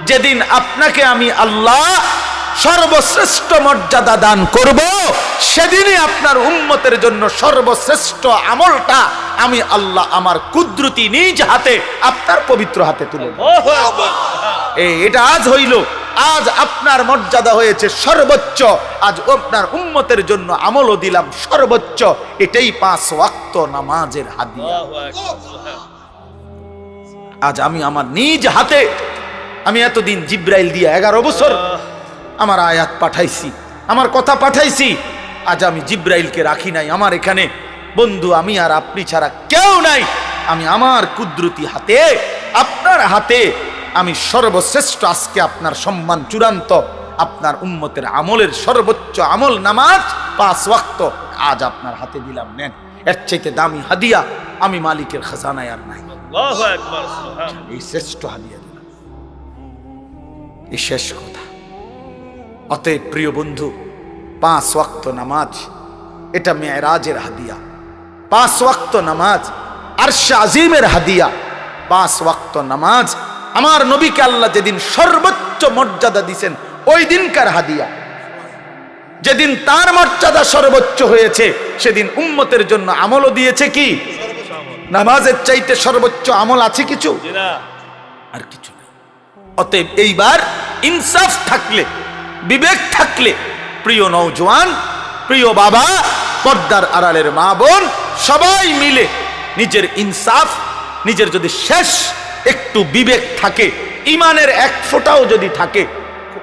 যেদিন আপনাকে আমি আল্লাহ সর্বশ্রেষ্ঠ মর্যাদা দান করব, সেদিনই আপনার উম্মতের জন্য সর্বশ্রেষ্ঠ আমলটা আমি আল্লাহ আমার কুদরতি নিজ হাতে আপনার পবিত্র হাতে তুলে দেব। এটা আজ হইল, আজ আপনার মর্যাদা হয়েছে সর্বোচ্চ। আজ আপনার উম্মতের জন্য আমলও দিলাম সর্বোচ্চ। এটাই 5 ওয়াক্ত নামাজের হাদিয়া। আজ আমি আমার নিজ হাতে, আমি এতদিন জিব্রাইল দিয়ে 11 বছর আমার আয়াত পাঠাইছি, আমার কথা পাঠাইছি। আজ আমি জিব্রাইলকে রাখি নাই আমার এখানে। বন্ধু, আমি আর আপনি ছাড়া কেউ নাই। আমি আমার কুদরতি হাতে, আপনার হাতে আমি সর্বশ্রেষ্ঠ, আজকে আপনার সম্মান চূড়ান্ত, আপনার উম্মতের আমলের সর্বোচ্চ আমল নামাজ 5 ওয়াক্ত আজ আপনার হাতে দিলাম। নেন, এর চাইতে দামি হাদিয়া আমি মালিকের খাজানায় আর নাই। আল্লাহু আকবার, সুবহানাল্লাহ। এই শ্রেষ্ঠ হাদিয়া দিলাম, এই শেষ কথা। অতএব প্রিয় বন্ধু, 5 ওয়াক্ত নামাজ এটা মেরাজের হাদিয়া। 5 ওয়াক্ত নামাজ আরশে আজিমের হাদিয়া। 5 ওয়াক্ত নামাজ আমার নবীকে আল্লাহ যেদিন সর্বোচ্চ মর্যাদা দিয়েছেন ওই দিনকার হাদিয়া। যেদিন তার মর্যাদা সর্বোচ্চ হয়েছে সেদিন উম্মতের জন্য আমলও দিয়েছে কি? নামাজের চাইতে সর্বোচ্চ আমল আছে কিছু? আর কিছু নেই। অতএব এইবার ইনসাফ থাকলে, বিবেক থাকলে, প্রিয় নওজোয়ান, প্রিয় বাবা, পর্দার আড়ালের মা বোন, সবাই মিলে নিজের ইনসাফ, নিজের যদি শেষ একটু বিবেক থাকে, ইমানের এক ফোঁটাও যদি থাকে,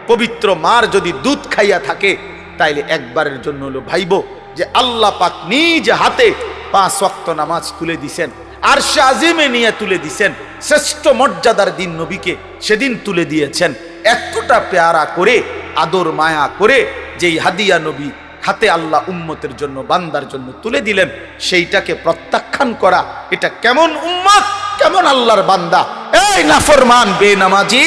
পবিত্র মার যদি দুধ খাইয়া থাকে, তাইলে একবারের জন্য হলো ভাইবো যে আল্লাহ পাক নিজ হাতে 5 ওয়াক্ত নামাজ তুলে দিছেন, আরশে আজিমে নিয়ে তুলে দিছেন, শ্রেষ্ঠ মর্যাদার দিন নবীকে সেদিন তুলে দিয়েছেন। এতটা পেয়ারা করে আদর মায়া করে যেই হাদিয়া নবী হাতে আল্লাহ উম্মতের জন্য বান্দার জন্য তুলে দিলেন, সেইটাকে প্রত্যাখ্যান করা, এটা কেমন উম্মত, কেমন আল্লাহর বান্দা? এই নাফরমান বেনামাজি,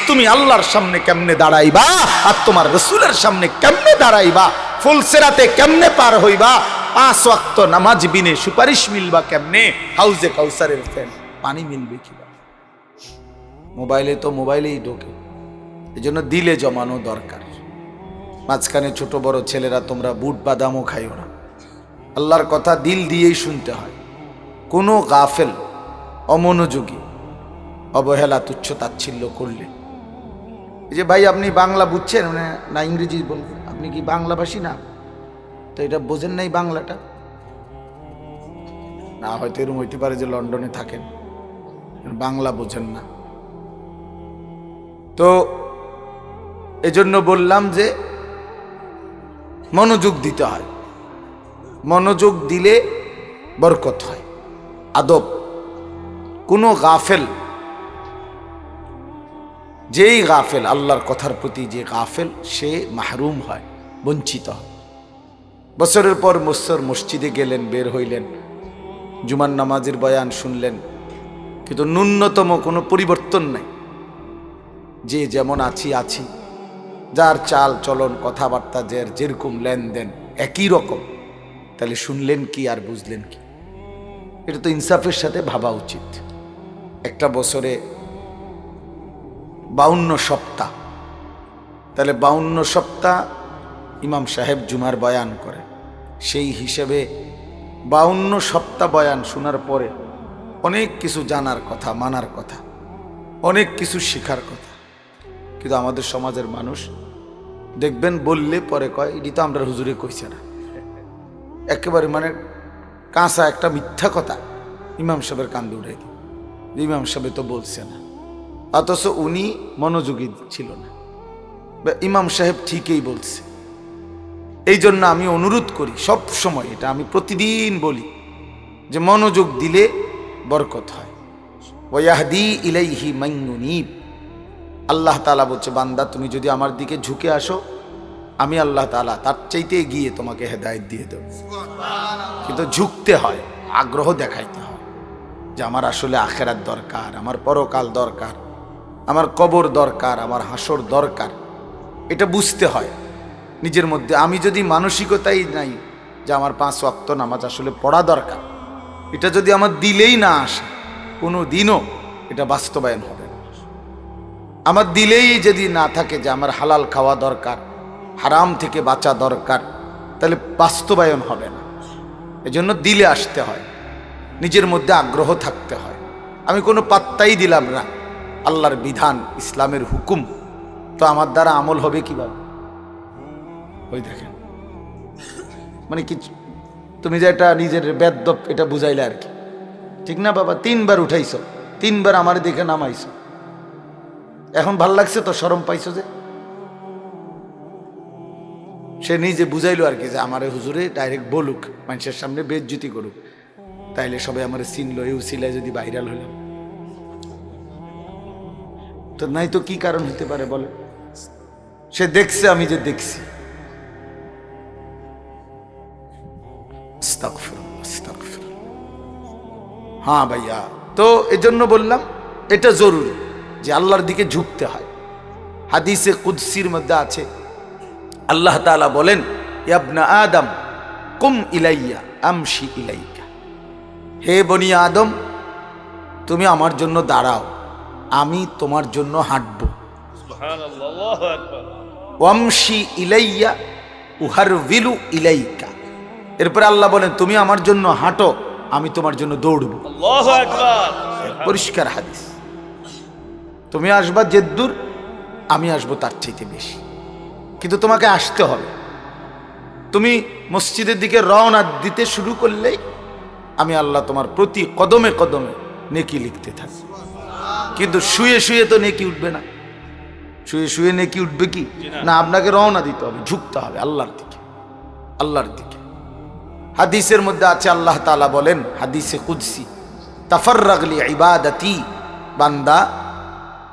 তুমি আল্লাহর সামনে কেমনে দাঁড়াইবা আর তোমার রাসূলের সামনে কেমনে দাঁড়াইবা? ফুলসিরাতে কেমনে পার হইবা? 5 ওয়াক্ত নামাজ বিনে সুপারিশ মিলবা কেমনে? হাউজে কাউসারের ফেন পানি মিলবে কিবা? মোবাইলে তো মোবাইলেই ঢোকে। এজন্য দিলে জমানো দরকার। মাঝখানে ছোট বড় ছেলেরা তোমরা বুট বাদামও খাইও না। আল্লাহর কথা দিল দিয়েই শুনতে হয়। কোনো গাফেল, অমনোযোগী, অবহেলা, তুচ্ছ তাচ্ছিল্য করলে, এই যে ভাই আপনি বাংলা বুঝছেন না ইংরেজি বলবেন, আপনি কি বাংলাভাষী না? তো এটা বোঝেন নাই বাংলাটা? না হয়তো এরকম হইতে পারে যে লন্ডনে থাকেন, বাংলা বোঝেন না। তো এজন্য বললাম যে মনোযোগ দিতে হয়। মনোযোগ দিলে বরকত হয়। আদব। কোনো গাফেল, যেই গাফেল, আল্লাহর কথার প্রতি যে গাফেল, সে মাহরুম হয়, বঞ্চিত হয়। বছরের পর বছর মসজিদে গেলেন, বের হইলেন, জুমার নামাজের বয়ান শুনলেন, কিন্তু ন্যূনতম কোনো পরিবর্তন নাই। যে যেমন আছি, যার চাল চলন কথাবার্তা, যেরকম লেনদেন একই রকম, তাহলে শুনলেন কি আর বুঝলেন কি? এটা তো ইনসাফের সাথে ভাবা উচিত। একটা বছরে 52 সপ্তাহ, তাহলে 52 সপ্তাহ ইমাম সাহেব জুমার বয়ান করে। সেই হিসেবে 52 সপ্তাহ বয়ান শোনার পরে অনেক কিছু জানার কথা, মানার কথা, অনেক কিছু শেখার কথা। কিন্তু আমাদের সমাজের মানুষ দেখবেন বললে পরে কয় এটি তো আমরা হুজুরে কইছে না। একেবারে মানে কাঁচা একটা মিথ্যা কথা ইমাম সাহেবের কান্দে উঠে দিই, ইমাম সাহেব তো বলছে না, অথচ উনি মনোযোগী ছিল না। ইমাম সাহেব ঠিকই বলছে। এই জন্য আমি অনুরোধ করি সব সময়, এটা আমি প্রতিদিন বলি, যে মনোযোগ দিলে বরকত হয়। ওয়াহদি ইলাইহি মান ইউনীব। আল্লাহ তাআলা বলছে, বান্দা তুমি যদি আমার দিকে ঝুঁকে আসো, আমি আল্লাহ তাআলা তার চাইতে গিয়ে তোমাকে হেদায়েত দিয়ে দেব। কিন্তু ঝুঁকতে হয়, আগ্রহ দেখাইতে হয় যে আমার আসলে আখিরাত দরকার, আমার পরকাল দরকার, আমার কবর দরকার, আমার হাসর দরকার। এটা বুঝতে হয় নিজের মধ্যে। আমি যদি মানসিকতাই নাই যে আমার 5 ওয়াক্ত নামাজ আসলে পড়া দরকার, এটা যদি আমার দিলেই না আসে, কোনো দিনও এটা বাস্তবায়ন হবে না। আমার দিলেই যদি না থাকে যে আমার হালাল খাওয়া দরকার, হারাম থেকে বাঁচা দরকার, তাহলে বাস্তবায়ন হবে না। এজন্য দিলে আসতে হয়, নিজের মধ্যে আগ্রহ থাকতে হয়। আমি কোনো পাত্তাই দিলাম না, আল্লাহর বিধান, ইসলামের হুকুম, তো আমার দ্বারা আমল হবে কিভাবে? ওই দেখেন, মানে কি তুমি যে এটা নিজের বেদ্যপ এটা বুঝাইলে আর কি, ঠিক না বাবা? 3 বার উঠাইছো, 3 বার আমার দেখে নামাইছো, এখন ভাল লাগছে তো, শরম পাইছো যে? সে নিজে বুঝাইলো আর কি, যে আমার হুজুরে ডাইরেক্ট বলুক, মানুষের সামনে বেজ্জতি করুক, তাইলে সবাই আমার চিনলো, এই উসিলায় যদি ভাইরাল হইলাম। তো নাই তো কি কারণ হতে পারে বলে? সে দেখছে আমি যে দেখছি। হ্যাঁ ভাইয়া, তো এজন্য বললাম এটা জরুরি যে আল্লাহর দিকে ঝুঁকতে হয়। হাদিসে কুদসির মধ্যে আছে, আল্লাহ তাআলা বলেন, ইবনা আদম কুম ইলাইয়া আমশি ইলাইকা। হে বনি আদম, তুমি আমার জন্য দাঁড়াও, আমি তোমার জন্য হাঁটবো। সুবহানাল্লাহ, আল্লাহু আকবার। ওয়ামশি ইলাইয়া উহারবিলু ইলাইকা। এরপর আল্লাহ বলেন, তুমি আমার জন্য হাঁটো, আমি তোমার জন্য দৌড়বো। আল্লাহু আকবার। পরিষ্কার হাদিস। তুমি আসবা যেদূর, আমি আসবো তার চাইতে বেশি, কিন্তু তোমাকে আসতে হবে। তুমি মসজিদের দিকে রওনা দিতে শুরু করলেই আমি আল্লাহ তোমার প্রতি কদমে কদমে নেকি লিখতে থাকি। কিন্তু শুয়ে শুয়ে তো নেকি উঠবে না। শুয়ে শুয়ে নেকি উঠবে কি না? আপনাকে রওনা দিতে হবে, ঝুঁকতে হবে আল্লাহর দিকে, আল্লাহর দিকে। হাদিসের মধ্যে আছে, আল্লাহ তাআলা বলেন হাদিসে কুদসি, তাফাররাগ লি ইবাদাতি, বান্দা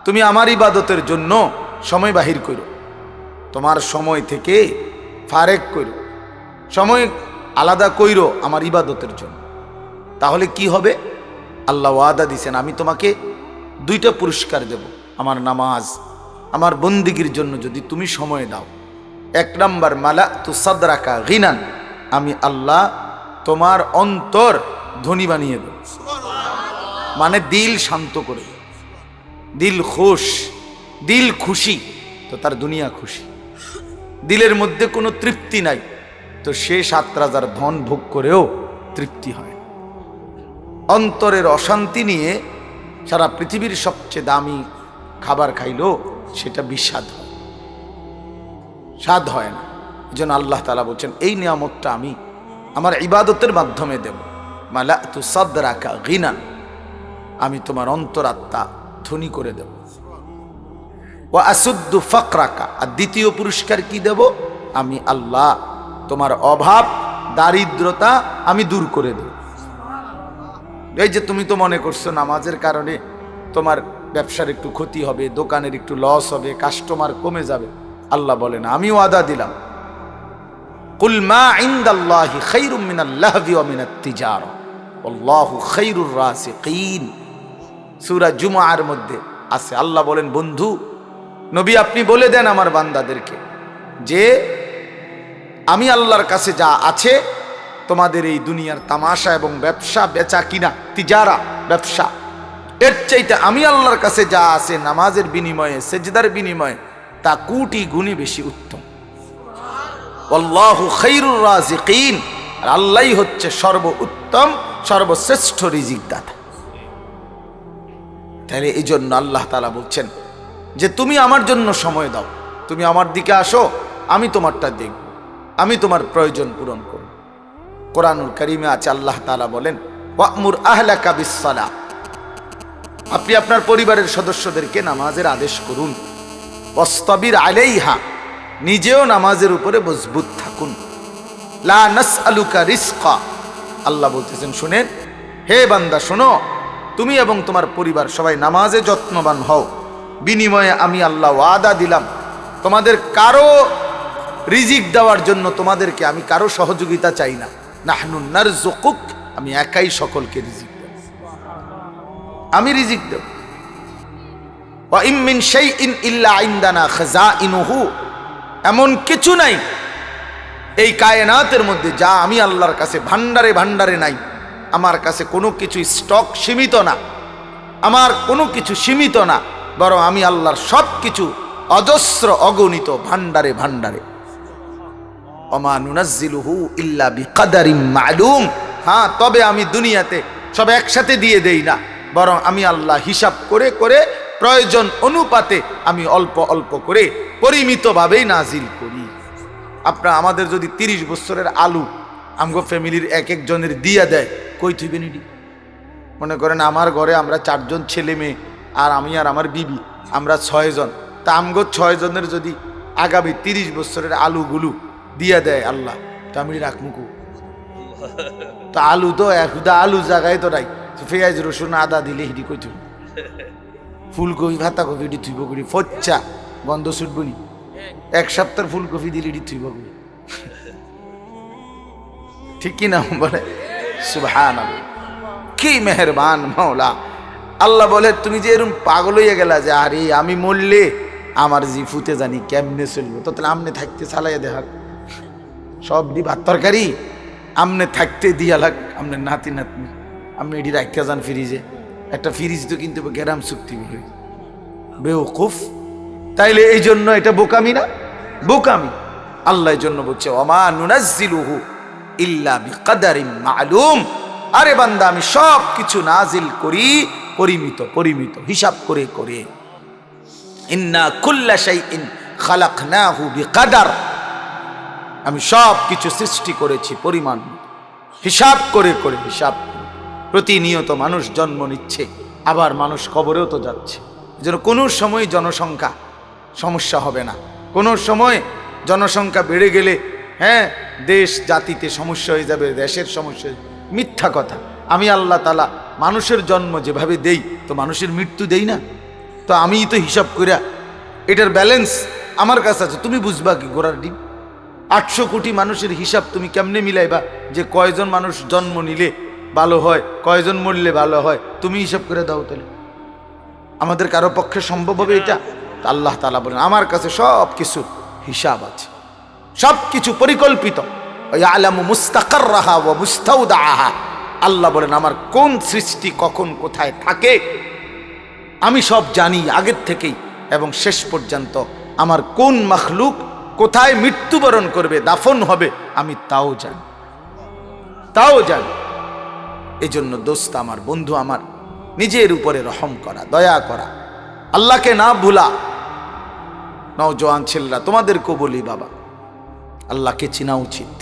তুমি আমার ইবাদতের জন্য সময় বাহির করো, তোমার সময় থেকে ফারেক করো, সময় আলাদা কইরো আমার ইবাদতের জন্য। তাহলে কি হবে? আল্লাহ ওয়াদা দিছেন, আমি তোমাকে 2টা পুরস্কার দেব। আমার নামাজ, আমার বন্দিগির জন্য যদি তুমি সময় দাও, 1 নাম্বার মালাতু সাদরাকা গিনান, আমি আল্লাহ তোমার অন্তর ধনী বানিয়ে দেব, মানে দিল শান্ত করে দেব, দিল খুশ, দিল খুশি তো তার দুনিয়া খুশি। দিলের মধ্যে কোনো তৃপ্তি নাই তো সে 7 রাজার ধন ভোগ করেও তৃপ্তি হয়। অন্তরের অশান্তি নিয়ে সারা পৃথিবীর সবচেয়ে দামি খাবার খাইলেও সেটা বিস্বাদ হয়, স্বাদ হয় না। এই জন্য আল্লাহ তাআলা বলছেন এই নিয়ামতটা আমি আমার ইবাদতের মাধ্যমে দেব। মালাতু সাদরাকা গিনান, আমি তোমার অন্তরাত্মা ধনী করে দেব। ওয়া আসুদ্দু ফাকরাকা, আর দ্বিতীয় পুরস্কার কি দেব? আমি আল্লাহ তোমার অভাব দারিদ্রতা আমি দূর করে দেব। এই যে তুমি তো মনে করছো নামাজের কারণে তোমার ব্যবসার একটু ক্ষতি হবে, দোকানের একটু লস হবে, কাস্টমার কমে যাবে। আল্লাহ বলেন আমি ওয়াদা দিলাম, কুল মা ইনদাল্লাহি খায়রুম মিনাল লাহবি ওয়া মিনাত তিজারা আল্লাহু খায়রুর রাসিকিন। সূরা জুমআর মধ্যে আছে। আল্লাহ বলেন বন্ধু নবী আপনি বলে দেন আমার বান্দাদেরকে যে আমি আল্লাহর কাছে যা আছে, তোমাদের এই দুনিয়ার তামাশা এবং ব্যবসা বেচা কিনা, তিজারা ব্যবসা, এর চাইতে আমি আল্লাহর কাছে যা আছে নামাজের বিনিময়ে, সেজদার বিনিময়ে, তা কোটি গুণে বেশি উত্তম। আল্লাহু খায়রুর রাযিকিন, আর আল্লাহই হচ্ছে সর্ব উত্তম সর্বশ্রেষ্ঠ রিজিক দাতা। তাহলে এই জন্য আল্লাহ তাআলা বলছেন যে তুমি আমার জন্য সময় দাও, তুমি আমার দিকে আসো, আমি তোমারটা দেখব, আমি তোমার প্রয়োজন পূরণ করব। কোরআনুল কারীমে আছে আল্লাহ তাআলা বলেন ওয়া'মুর আহলাকা বিস-সালাহ, আপনি আপনার পরিবারের সদস্যদেরকে নামাজের আদেশ করুন। ওয়াসতাবির আলাইহা, নিজেও নামাজের উপরে মজবুত থাকুন। লা নাসআলুকা রিজকা, আল্লাহ বলতেছেন শুনেন হে বান্দা শোনো, তুমি এবং তোমার পরিবার সবাই নামাজে যত্নবান হও, বিনিময়ে আমি আল্লাহ ওয়াদা দিলাম তোমাদের কারো রিজিক দেওয়ার জন্য তোমাদেরকে আমি কারো সহযোগিতা চাই না। নাহনু নারযুকুক, আমি একাই সকলকে রিজিক দেব, আমি রিজিক দেব। ওয়া ইম মিন শাইইন ইল্লা ইনদানা খাযাইনুহু, এমন কিছু নাই এই কায়নাতের মধ্যে যা আমি আল্লাহর কাছে ভান্ডারে ভান্ডারে নাই। আমার কাছে কোনো কিছু স্টক সীমিত না, আমার কোনো কিছু সীমিত না, বরং আমি আল্লাহর সব কিছু অজস্র অগণিত ভান্ডারে ভান্ডারে। ওমা নুনাজ্জিলুহু ইল্লা বিকাদারিম মালুম, হ্যাঁ তবে আমি দুনিয়াতে সব একসাথে দিয়ে দেই না, বরং আমি আল্লাহ হিসাব করে করে প্রয়োজন অনুপাতে আমি অল্প অল্প করে পরিমিতভাবেই নাজিল করি। আপনার আমাদের যদি 30 বছরের আলু আমগো ফ্যামিলির এক একজনের দিয়া দেয়, কই থইবেন এটি? মনে করেন আমার ঘরে আমরা 4 জন ছেলে মেয়ে আর আমি আর আমার বিবি, আমরা 6 জন, তা আমগো 6 জনের যদি আগামী 30 বছরের আলুগুলো দিয়া দেয় আল্লাহ, তা আমি রাখমুকু? তা আলু তো একদা আলু জায়গায় তো নাই, পেঁয়াজ রসুন আদা দিলে হিডি কই থইব? ফুলকপি পাতাকপি এটি থইব করি, ফচ্চা গন্ধ ছুটবনি, 1 সপ্তাহ ফুলকপি দিলে এটি থইব করি, ঠিক কি না বলে? সুবহানাল্লাহ, কি মেহেরবান মাওলা। আল্লাহ বলে তুমি যে এরকম পাগল হইয়া গেলা যে আরে আমি মরলে আমার জিফুতে জানি কেমনে চলবো, তো তাহলে আমনে থাকতে চালাইয়া দেখা সব দি ভাত তরকারি আমনে থাকতে দিয়া লাগ, আমনে নাতি নাতনি আপনি এটি রাখতে যান ফ্রিজে, একটা ফ্রিজ তো কিন্তু গ্যারাম চুক্তি বলে বেওকুফ। তাইলে এই জন্য এটা বোকামি না? বোকামি। আল্লাহ এই জন্য বলছে ওমা নুনাজ্জিলুহু ইল্লা বিকাদারিম মালুম, আরে বান্দা আমি সব কিছু নাজিল করি পরিমিত পরিমিত হিসাব করে করে। ইন্না কুল্লা শাইইন খালাকনাহু বিকাদার, আমি সব কিছু সৃষ্টি করেছি পরিমাণ হিসাব করে করে, হিসাব করে। প্রতিনিয়ত মানুষ জন্ম নিচ্ছে, আবার মানুষ কবরেও তো যাচ্ছে। যেন কোনো সময় জনসংখ্যা সমস্যা হবে না, কোনো সময় জনসংখ্যা বেড়ে গেলে হ্যাঁ দেশ জাতিতে সমস্যা হয়ে যাবে, দেশের সমস্যা। মিথ্যা কথা। আমি আল্লাহ তাআলা মানুষের জন্ম যেভাবে দেই তো মানুষের মৃত্যু দেই না? তো আমিই তো হিসাব কইরা এটার ব্যালেন্স আমার কাছে আছে, তুমি বুঝবা কি ঘোড়ার ডিম? 800 কোটি মানুষের হিসাব তুমি কেমনে মিলাইবা যে কয়জন মানুষ জন্ম নিলে ভালো হয়, কয়জন মরলে ভালো হয়? তুমি হিসাব করে দাও তাহলে। আমাদের কারো পক্ষে সম্ভব হবে এটা? আল্লাহ তাআলা বলেন আমার কাছে সব কিছু হিসাব আছে, সব কিছু পরিকল্পিত। ইয়ালামু মুস্তাকাররাহা ওয়া মুস্তাউদাহা। আল্লাহ বলেন আমার কোন সৃষ্টি কখন কোথায় থাকে আমি সব জানি আগের থেকেই, এবং শেষ পর্যন্ত আমার কোন মাখলুক কোথায় মৃত্যুবরণ করবে, দাফন হবে, আমি তাও জানি, তাও জানি। এই জন্য দোস্ত আমার, বন্ধু আমার, নিজের উপরে রহম করা, দয়া করা, আল্লাহকে না ভুলা। নওজোয়ান ছেলেরা তোমাদেরকেও বলি বাবা, আল্লাহকে চিনা উচিত,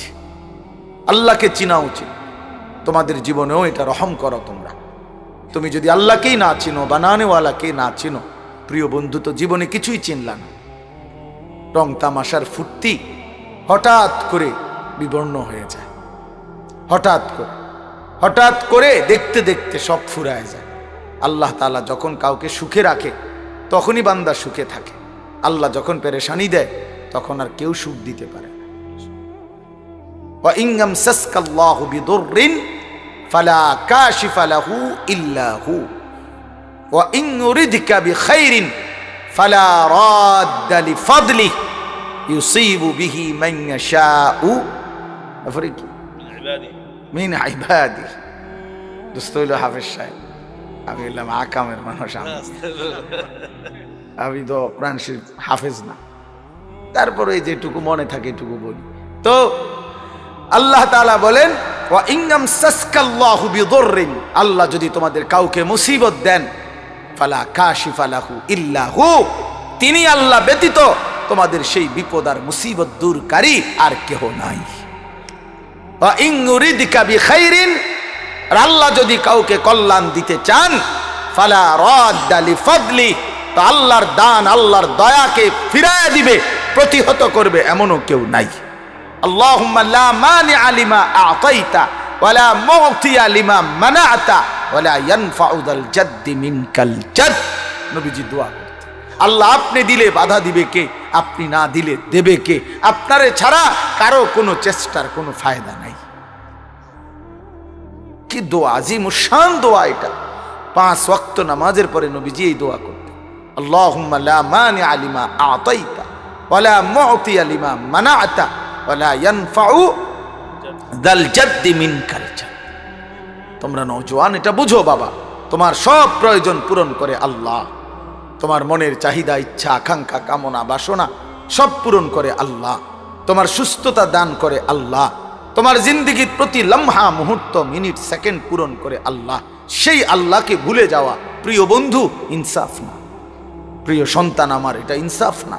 আল্লাহকে চিনা উচিত। তোমাদের জীবনেও এটা রহম করো তোমরা। তুমি যদি আল্লাহকেই না চিনো, বানানেওয়ালাকে না চিনো, প্রিয় বন্ধু, তো জীবনে কিছুই চিনলা না। রং তামাশার ফুর্তি হঠাৎ করে বিবর্ণ হয়ে যায়, হঠাৎ করে দেখতে দেখতে সব ফুরায় যায়। আল্লাহ তাআলা যখন কাউকে সুখে রাখে তখনই বান্দা সুখে থাকে। আল্লাহ যখন পেরেশানি দেয় তখন আর কেউ সুখ দিতে পারে না। ওয়া ইন ইয়ামসাসকাল্লাহু বিদুররিন ফালা কাশিফা লাহু ইল্লা হু ওয়া ইন ইউরিদকা বিখাইরিন ফালা রাদ্দা লিফাদলিহি ইউসিবু বিহি মান ইয়াশাউ মিন ইবাদিহি। দোস্ত হইল হাফেজ সাহেব, আমি বললাম আকামের মানুষ, আমি তো কোরআন শরীফ হাফেজ না, তারপরে যেটুকু মনে থাকে এটুকু বলি। তো আল্লাহ তাআলা বলেন ওয়া ইন ইয়ামসাসকাল্লাহু বিদুররিন, আল্লাহ যদি তোমাদের কাউকে মুসিবত দেন, ফালা কাশিফা লাহু ইল্লা হু, তিনি আল্লাহ ব্যতীত তোমাদের সেই বিপদ আর মুসিবত দূরকারী আর কেহ নাই। ওয়া ইন ইউরিদকা বিখাইরিন, আর আল্লাহ যদি কাউকে কল্যাণ দিতে চান, ফালা রাদ্দা লিফাদলি, তো আল্লাহর দান, আল্লাহর দয়াকে ফিরায় দিবে, প্রতিহত করবে এমনও কেউ নাই। আল্লাহুম্মা লা মানিআ লিমা আ'তাইতা ওয়া লা মু'তিয়া লিমা মানা'তা ওয়া লা ইয়ানফা'ু যাল জাদ্দি মিনকাল জাদ। নবীজি দোয়া করতেন, আল্লাহ আপনি দিলে বাধা দিবে কে, আপনি না দিলে দেবে কে? আপনারে ছাড়া কারো কোনো চেষ্টার কোনো ফায়দা নাই। কি দোয়া, আজিমুশান দোয়া এটা। 5 ওয়াক্ত নামাজের পরে নবীজি এই দোয়া করতেন, আল্লাহুম্মা লা মানিআ লিমা আ'তাইতা ওয়া লা মু'তিয়া লিমা মানা'তা ওয়া লা ইয়ানফা'ু যাল জাদ্দি মিনকাল জাদ। তোমরা নওজোয়ান এটা বুঝো বাবা, তোমার সব প্রয়োজন পূরণ করে আল্লাহ। তোমার মনের চাহিদা, ইচ্ছা, আকাঙ্ক্ষা, কামনা, বাসনা সব পূরণ করে আল্লাহ। তোমার সুস্থতা দান করে আল্লাহ। তোমার জিন্দেগির প্রতি লম্হা, মুহূর্ত, মিনিট, সেকেন্ড পূরণ করে আল্লাহ। সেই আল্লাহকে ভুলে যাওয়া প্রিয় বন্ধু ইনসাফ না, প্রিয় সন্তান আমার, এটা ইনসাফ না।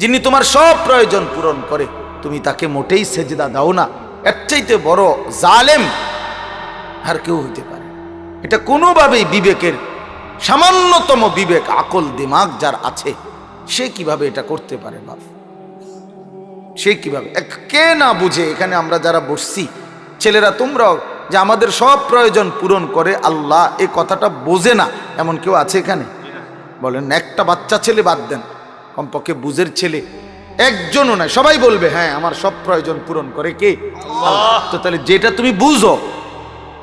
যিনি তোমার সব প্রয়োজন পূরণ করে তুমি তাকে মোটেই সেজদা দাও না, এর চাইতে বড় জালেম আর কেউ হইতে পারে। এটা কোনোভাবেই বিবেকের, সামান্যতম বিবেক, আকল, দিমাগ যার আছে সে কিভাবে এটা করতে পারে বাপ? সে কিভাবে? কে না বুঝে এখানে আমরা যারা বসছি, ছেলেরা তোমরাও, যে আমাদের সব প্রয়োজন পূরণ করে আল্লাহ, এই কথাটা বোঝে না এমন কেউ আছে এখানে? বলেন, একটা বাচ্চা ছেলে বাদ দেন, কমপক্ষে বুঝের ছেলে একজনও নাই। সবাই বলবে হ্যাঁ আমার সব প্রয়োজন পূরণ করে কে? আল্লাহ। তো তাহলে যেটা তুমি বুঝো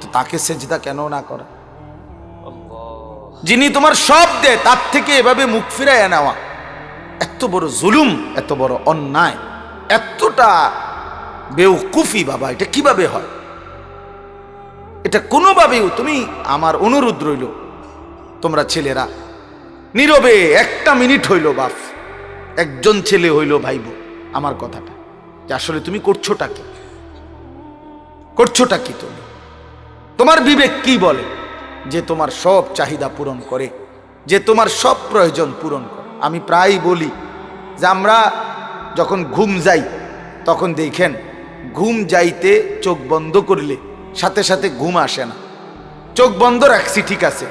তো তাকে সেজদা কেন না করা? যিনি তোমার সব দেয় তার থেকে এভাবে মুখ ফিরাইয়া নেওয়া এত বড় জুলুম, এত বড় অন্যায়, এতটা বেওকুফি বাবা, এটা কিভাবে হয়? এটা কোনোভাবেও, তুমি, আমার অনুরোধ রইল, তোমরা ছেলেরা নীরবে 1টা মিনিট হইল বাপ, একজন ছেলে হইল ভাইব আমার কথাটা, যে আসলে তুমি করছোটা কি, করছোটা কি? তুমি, তোমার বিবেক কি বলে যে তোমার সব চাহিদা পূরণ করে, যে তোমার সব প্রয়োজন পূরণ করে? আমি প্রায় বলি যে আমরা যখন ঘুম যাই তখন দেখেন ঘুম যাইতে চোখ বন্ধ করলে সাথে সাথে ঘুম আসে না। চোখ বন্ধ রাখছি ঠিক আছে,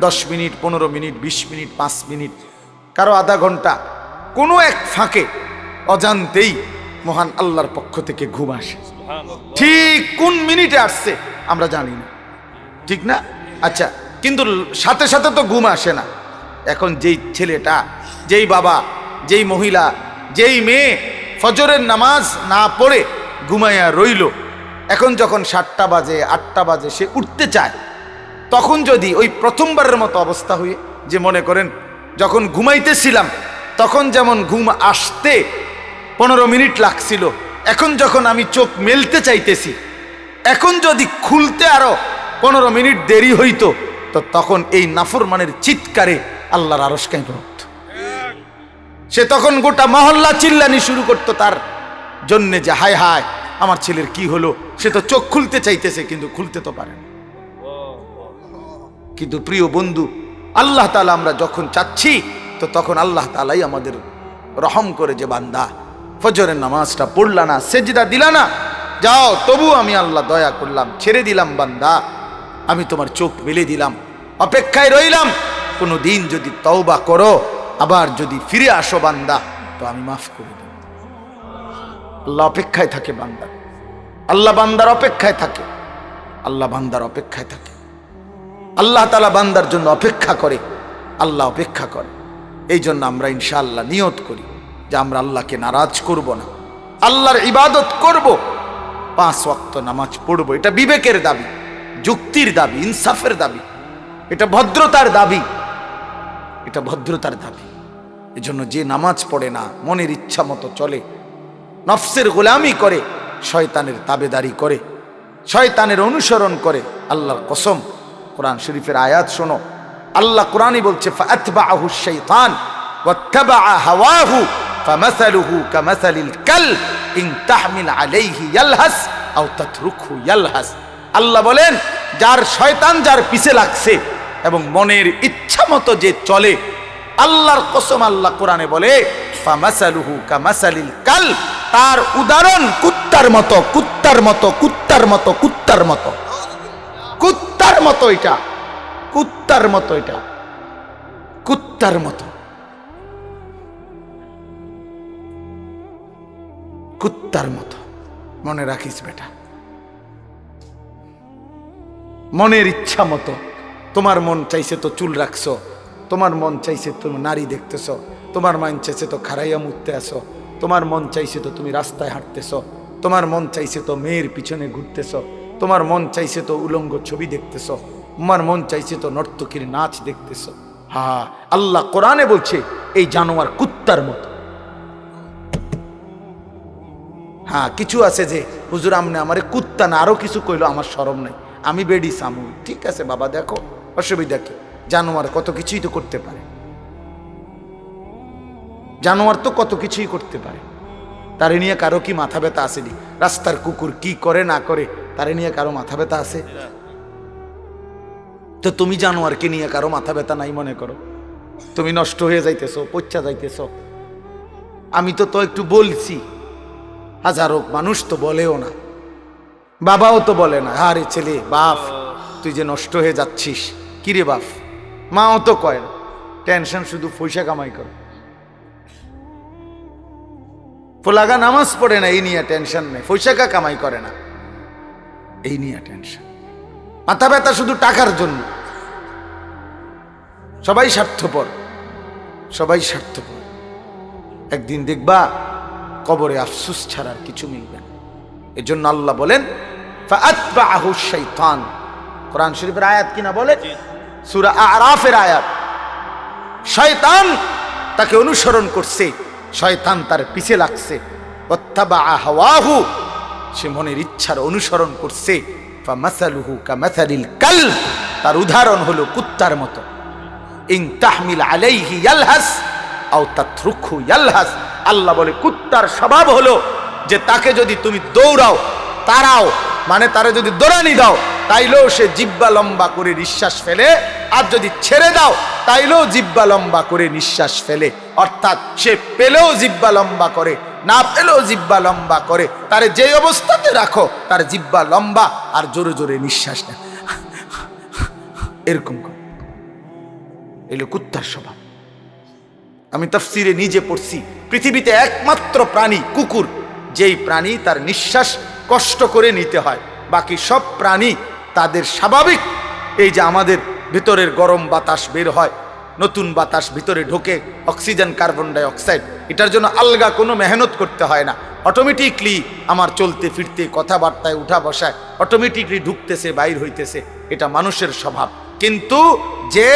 10 মিনিট, 15 মিনিট, 20 মিনিট, 5 মিনিট, কারো আধা ঘন্টা, কোনো এক ফাঁকে অজান্তেই মহান আল্লাহর পক্ষ থেকে ঘুম আসে। ঠিক কোন মিনিটে আসছে আমরা জানি না, ঠিক না? আচ্ছা, কিন্তু সাথে সাথে তো ঘুম আসে না। এখন যেই ছেলেটা যেই বাবা, যেই মহিলা, যেই মেয়ে ফজরের নামাজ না পড়ে ঘুমাইয়া রইল, এখন যখন 7টা বাজে 8টা বাজে সে উঠতে চায়, তখন যদি ওই প্রথমবারের মতো অবস্থা হয়ে, যে মনে করেন যখন ঘুমাইতেছিলাম তখন যেমন ঘুম আসতে 15 মিনিট লাগছিল, এখন যখন আমি চোখ মেলতে চাইতেছি, এখন যদি খুলতে আরো 15 মিনিট দেরি হইতো, তো তখন এই নাফরমানের চিৎকারে আল্লাহর আরশ কাঁপে উঠত। সে তখন গোটা মহল্লা চিল্লানি শুরু করত তার জন্যে, যে হায় হায় আমার ছেলের কি হলো, সে তো চোখ খুলতে চাইতেছে কিন্তু খুলতে তো পারে না। কিন্তু প্রিয় বন্ধু, আল্লাহ তাআলা আমরা যখন চাচ্ছি, তো তখন আল্লাহ তাআলাই আমাদের রহম করে, যে বান্দা ফজরের নামাজটা পড়লা না, সেজদা দিলা না, যাও তবু আমি আল্লাহ দয়া করলাম, ছেড়ে দিলাম বান্দা, আমি তোমার চোখ মেলে দিলাম, অপেক্ষায় রইলাম, কোনো দিন যদি তওবা করো, আবার যদি ফিরে আসো বান্দা, তো আমি মাফ করে দেব। আল্লাহ অপেক্ষায় থাকে বান্দা, আল্লাহ বান্দার অপেক্ষায় থাকে, আল্লাহ বান্দার অপেক্ষায় থাকে। আল্লাহ তাআলা বান্দার জন্য অপেক্ষা করে, আল্লাহ অপেক্ষা করে। এই জন্য আমরা ইনশাআল্লাহ নিয়ত করি যে আমরা আল্লাহকে নারাজ করব না, আল্লাহর ইবাদত করব, 5 ওয়াক্ত নামাজ পড়ব। এটা বিবেকের দাবি, যুক্তির দাবি, ইনসাফের দাবি, এটা ভদ্রতার দাবি, এটা ভদ্রতার দাবি। এজন্য যে নামাজ পড়ে না, মনের ইচ্ছা মতো চলে, নফসের গোলামি করে, শয়তানের তাবেদারি করে, শয়তানের অনুসরণ করে, আল্লাহর কসম, কোরআন শরীফের আয়াত শোনো, আল্লাহ কোরআনই বলছে, ফাআতবাআহু শাইতান ওয়াত্তাবাআ হাওয়াহু ফামাসালুহু কামাসালিল কালব ইন তাহমিল আলাইহি ইয়ালহাস আও তাতরুকহু ইয়ালহাস। আল্লাহ বলেন, যার শয়তান যার পিছে লাগছে এবং মনের ইচ্ছা মতো যে চলে, আল্লাহর কসম আল্লাহ কোরআনে বলে, ফামাসালুহু কামাসালিল কালব, তার উদাহরণ কুত্তার মতো, কুত্তার মতো, কুত্তার মতো, কুত্তার মতো, কুত্তার মতো, এটা কুত্তার মতো, এটা কুত্তার মতো, কুত্তার মতো। মনে রাখিস বেটা, মনের ইচ্ছা মতো, তোমার মন চাইছে তো চুল রাখছো, তোমার মন চাইছে তুমি নারী দেখতেছ, তোমার মন চাইছে তো খারাইয়া মুততে আসো, তোমার মন চাইছে তো তুমি রাস্তায় হাঁটতেছ, তোমার মন চাইছে তো মেয়ের পিছনে ঘুরতেছ, তোমার মন চাইছে তো উলঙ্গ ছবি দেখতেছ, তোমার মন চাইছে তো নর্তকীর নাচ দেখতেছ। হ্যাঁ, আল্লাহ কোরআনে বলছে এই জানোয়ার কুত্তার মতো। হ্যাঁ, কিছু আছে যে হুজুর আমনে আমারে কুত্তা না আরো কিছু কইলো, আমার শরম নাই, আমি বেডি সামু। ঠিক আছে বাবা, দেখো অসুবিধা কি, জানোয়ার কত কিছুই তো করতে পারে, জানোয়ার তো কত কিছুই করতে পারে, তারে নিয়ে কারো কি মাথা ব্যথা আসেনি? রাস্তার কুকুর কি করে না করে তারে নিয়ে কারো মাথা ব্যথা আছে? তো তুমি জানোয়ারকে নিয়ে কারো মাথা ব্যথা নাই মনে করো? তুমি নষ্ট হয়ে যাইতেছো, পচ্চা যাইতেছো। আমি তো একটু বলছি, হাজারো মানুষ তো বলেও না, বাবাও তো বলে না, আরে ছেলে বাপ তুই যে নষ্ট হয়ে যাচ্ছিস, কিরে বাপ, মাও তো কয় না, টেনশন শুধু পয়সা কামাই কর। পোলাগা নামাজ পড়ে না, এই নিয়ে টেনশন নেই, পয়সা কামাই করে না, এই নিয়ে টেনশন, মাথা ব্যথা শুধু টাকার জন্য। সবাই স্বার্থপর, সবাই স্বার্থপর। একদিন দেখবা কবরে আফসোস ছাড়ার কিছু মিলবে না। এজন্য আল্লাহ বলেন ফাআতবাআহু শাইতান, কোরআন শরীফের আয়াত কিনা বলে, সূরা আরাফের আয়াত। শয়তান তাকে অনুসরণ করছে, শয়তান তার পিছে লাগছে, ওয়াত্তাবাআ হাওয়াহু, সে মনের ইচ্ছার অনুসরণ করছে। ফামাসালুহু কামাসালিল কালব, তার উদাহরণ হলো কুত্তার মতো। ইন তাহমিল আলাইহি ইয়ালহাস আও তাতরুকহু ইয়ালহাস, আল্লাহ বলে কুত্তার স্বভাব হলো যে তাকে যদি তুমি দৌড়াও, তারাও, মানে তারে যদি দৌড়ানি দাও, তাইলেও সে জিহ্বা লম্বা করে নিঃশ্বাস ফেলে, আর যদি ছেড়ে দাও তাইলেও জিহ্বা লম্বা করে নিঃশ্বাস ফেলে। অর্থাৎ সে পেলেও জিহ্বা লম্বা করে, না পেলেও জিহ্বা লম্বা করে। তারে যে অবস্থাতে রাখো তার জিহ্বা লম্বা, আর জোরে জোরে নিঃশ্বাস নেয়, এরকম করে। এলো কুত্তার স্বভাব। আমি তাফসিরে নিজে পড়ছি, পৃথিবীতে একমাত্র প্রাণী কুকুর, যেই প্রাণী তার নিঃশ্বাস কষ্ট করে নিতে হয়। বাকি সব প্রাণী তাদের স্বাভাবিক, এই যে আমাদের ভেতরের গরম বাতাস বের হয়, নতুন বাতাস ভিতরে ঢোকে, অক্সিজেন, কার্বন ডাই অক্সাইড, এটার জন্য আলগা কোনো মেহনত করতে হয় না। অটোমেটিকলি আমার চলতে ফিরতে কথাবার্তায় উঠা বসায় অটোমেটিকলি ঢুকতেছে, বাইর হইতেছে, এটা মানুষের স্বভাব। কিন্তু যে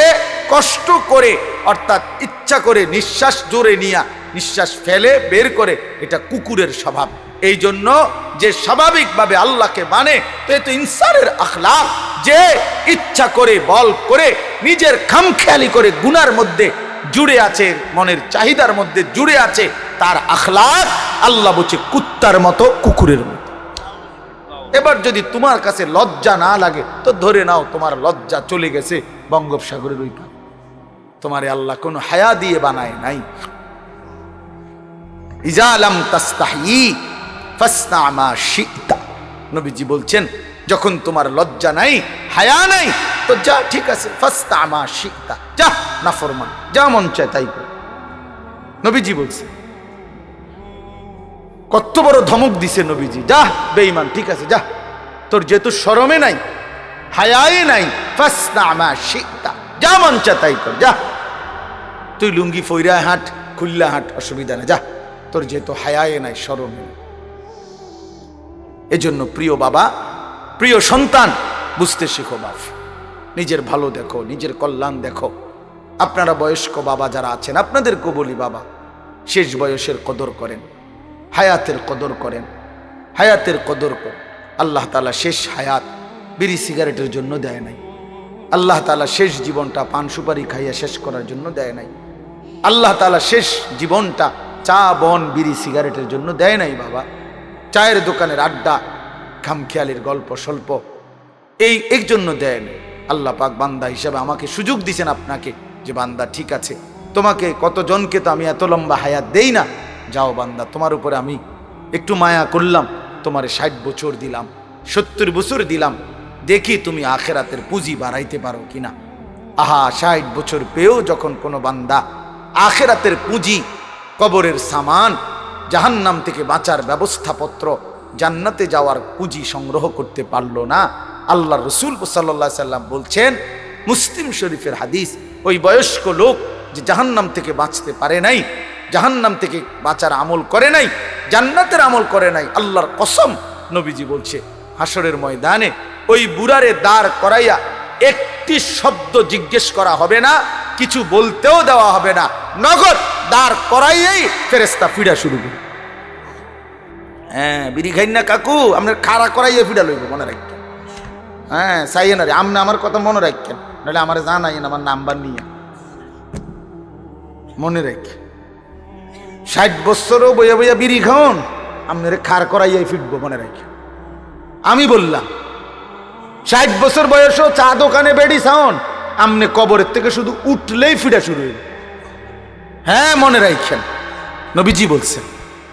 কষ্ট করে অর্থাৎ ইচ্ছা করে নিঃশ্বাস জোরে নিয়া নিঃশ্বাস ফেলে বের করে, এটা কুকুরের স্বভাব। এই জন্য যে স্বাভাবিকভাবে আল্লাহকে মানে, তো এ তো ইনসানের আখলাক। যে ইচ্ছা করে বল করে নিজের খামখেয়ালি করে গুনার মধ্যে জুড়ে আছে, মনের চাহিদার মধ্যে জুড়ে আছে, তার আখলাক আল্লাহ বলছে কুত্তার মতো, কুকুরের মতো। এবার যদি তোমার কাছে লজ্জা না লাগে তো ধরে নাও তোমার লজ্জা চলে গেছে বঙ্গোপসাগরের ওই পারে। তোমারে আল্লাহ কোনো হায়া দিয়ে বানায় নাই। ইজা লাম তাস্তাহি ফাসনা মা শিতা, নবীজি বলছেন যখন তোমার লজ্জা নাই, হায়া নাই, তো যা, ঠিক আছে, ফাসনা মা শিতা, যা নাফরমান, যা মন চায় তাই কর। নবীজি বলছে, কত বড় ধমক দিছে নবীজি, যা বেঈমান, ঠিক আছে যা, তোর যেহেতু শরমে নাই, হায়ায়ে নাই, ফাসনা মা শিতা, যা মন চায় তাই কর, যা, তুই লুঙ্গি ফইরা হাঁট, খুল্লা হাঁট, অসুবিধা না, যা, তোর যেহেতু হায়ায়ে নাই, শরমে নাই। এজন্য প্রিয় বাবা, প্রিয় সন্তান, বুঝতে শিখো বাপ, নিজের ভালো দেখো, নিজের কল্যাণ দেখো। আপনারা বয়স্ক বাবা যারা আছেন, আপনাদেরকে বলি বাবা, শেষ বয়সের কদর করেন, হায়াতের কদর করেন, হায়াতের কদর করেন। আল্লাহ তাআলা শেষ হায়াত বিড়ি সিগারেটের জন্য দেয় নাই। আল্লাহ তাআলা শেষ জীবনটা পান সুপারি খাইয়া শেষ করার জন্য দেয় নাই। আল্লাহ তাআলা শেষ জীবনটা চা বন বিড়ি সিগারেটের জন্য দেয় নাই বাবা। চায়ের দোকানের আড্ডা, খামখেয়ালির গল্প স্বল্প, এই জন্য দেয় নাই। আল্লাহ পাক বান্দা হিসাবে আমাকে সুযোগ দিয়েছেন, আপনাকে, যে বান্দা ঠিক আছে, তোমাকে কতজনকে তো আমি এত লম্বা হায়াত দেই না, যাও বান্দা, তোমার উপরে আমি একটু মায়া করলাম, তোমারে 60 বছর দিলাম, 70 বছর দিলাম, দেখি তুমি আখেরাতের পুঁজি বাড়াইতে পারো কিনা। আহা, 60 বছর পেয়েও যখন কোনো বান্দা আখেরাতের পুঁজি, কবরের সামান, জাহান্নাম থেকে বাঁচার ব্যবস্থাপত্র, জান্নাতে যাওয়ার পুঁজি সংগ্রহ করতে পারলো না, আল্লাহ রসুল সাল্লাল্লাহু আলাইহি সাল্লাম বলছেন, মুসলিম শরীফের হাদিস, ওই বয়স্ক লোক যে জাহান্নাম থেকে বাঁচতে পারে নাই, জাহান্নাম থেকে বাঁচার আমল করে নাই, জান্নাতের আমল করে নাই, আল্লাহর কসম, নবীজি বলছে হাসরের ময়দানে ওই বুড়ারে দাঁড় করাইয়া একটি শব্দ জিজ্ঞেস করা হবে না, কিছু বলতেও দেওয়া হবে না, নগদ দাঁড় করাইয়াই ফেরেশতা ফিরা শুরু করবে। হ্যাঁ, বিড়ি খাই না কাকু, আপনার খাড়া করাইয়া ফিরা লইব, মনে রাখেন। হ্যাঁ, চাইয়ে না রে, আপনি আমার কথা মনে রাখেন, নাহলে আমার জানাইন, আমার নাম্বার নিয়ে মনে রেখে। 60 বছরও বইয়া বইয়া বিড়ি খাওন, আপনার খাড় করাইয়াই ফিরবো, মনে রাখে। আমি বললাম 60 বছর বয়সও চা দোকানে বেড়ি খাওন, আমনে কবরের থেকে শুধু উঠলেই ফিরা শুরু হইল। হ্যাঁ, মনে রাখেন, নবীজি বলছেন,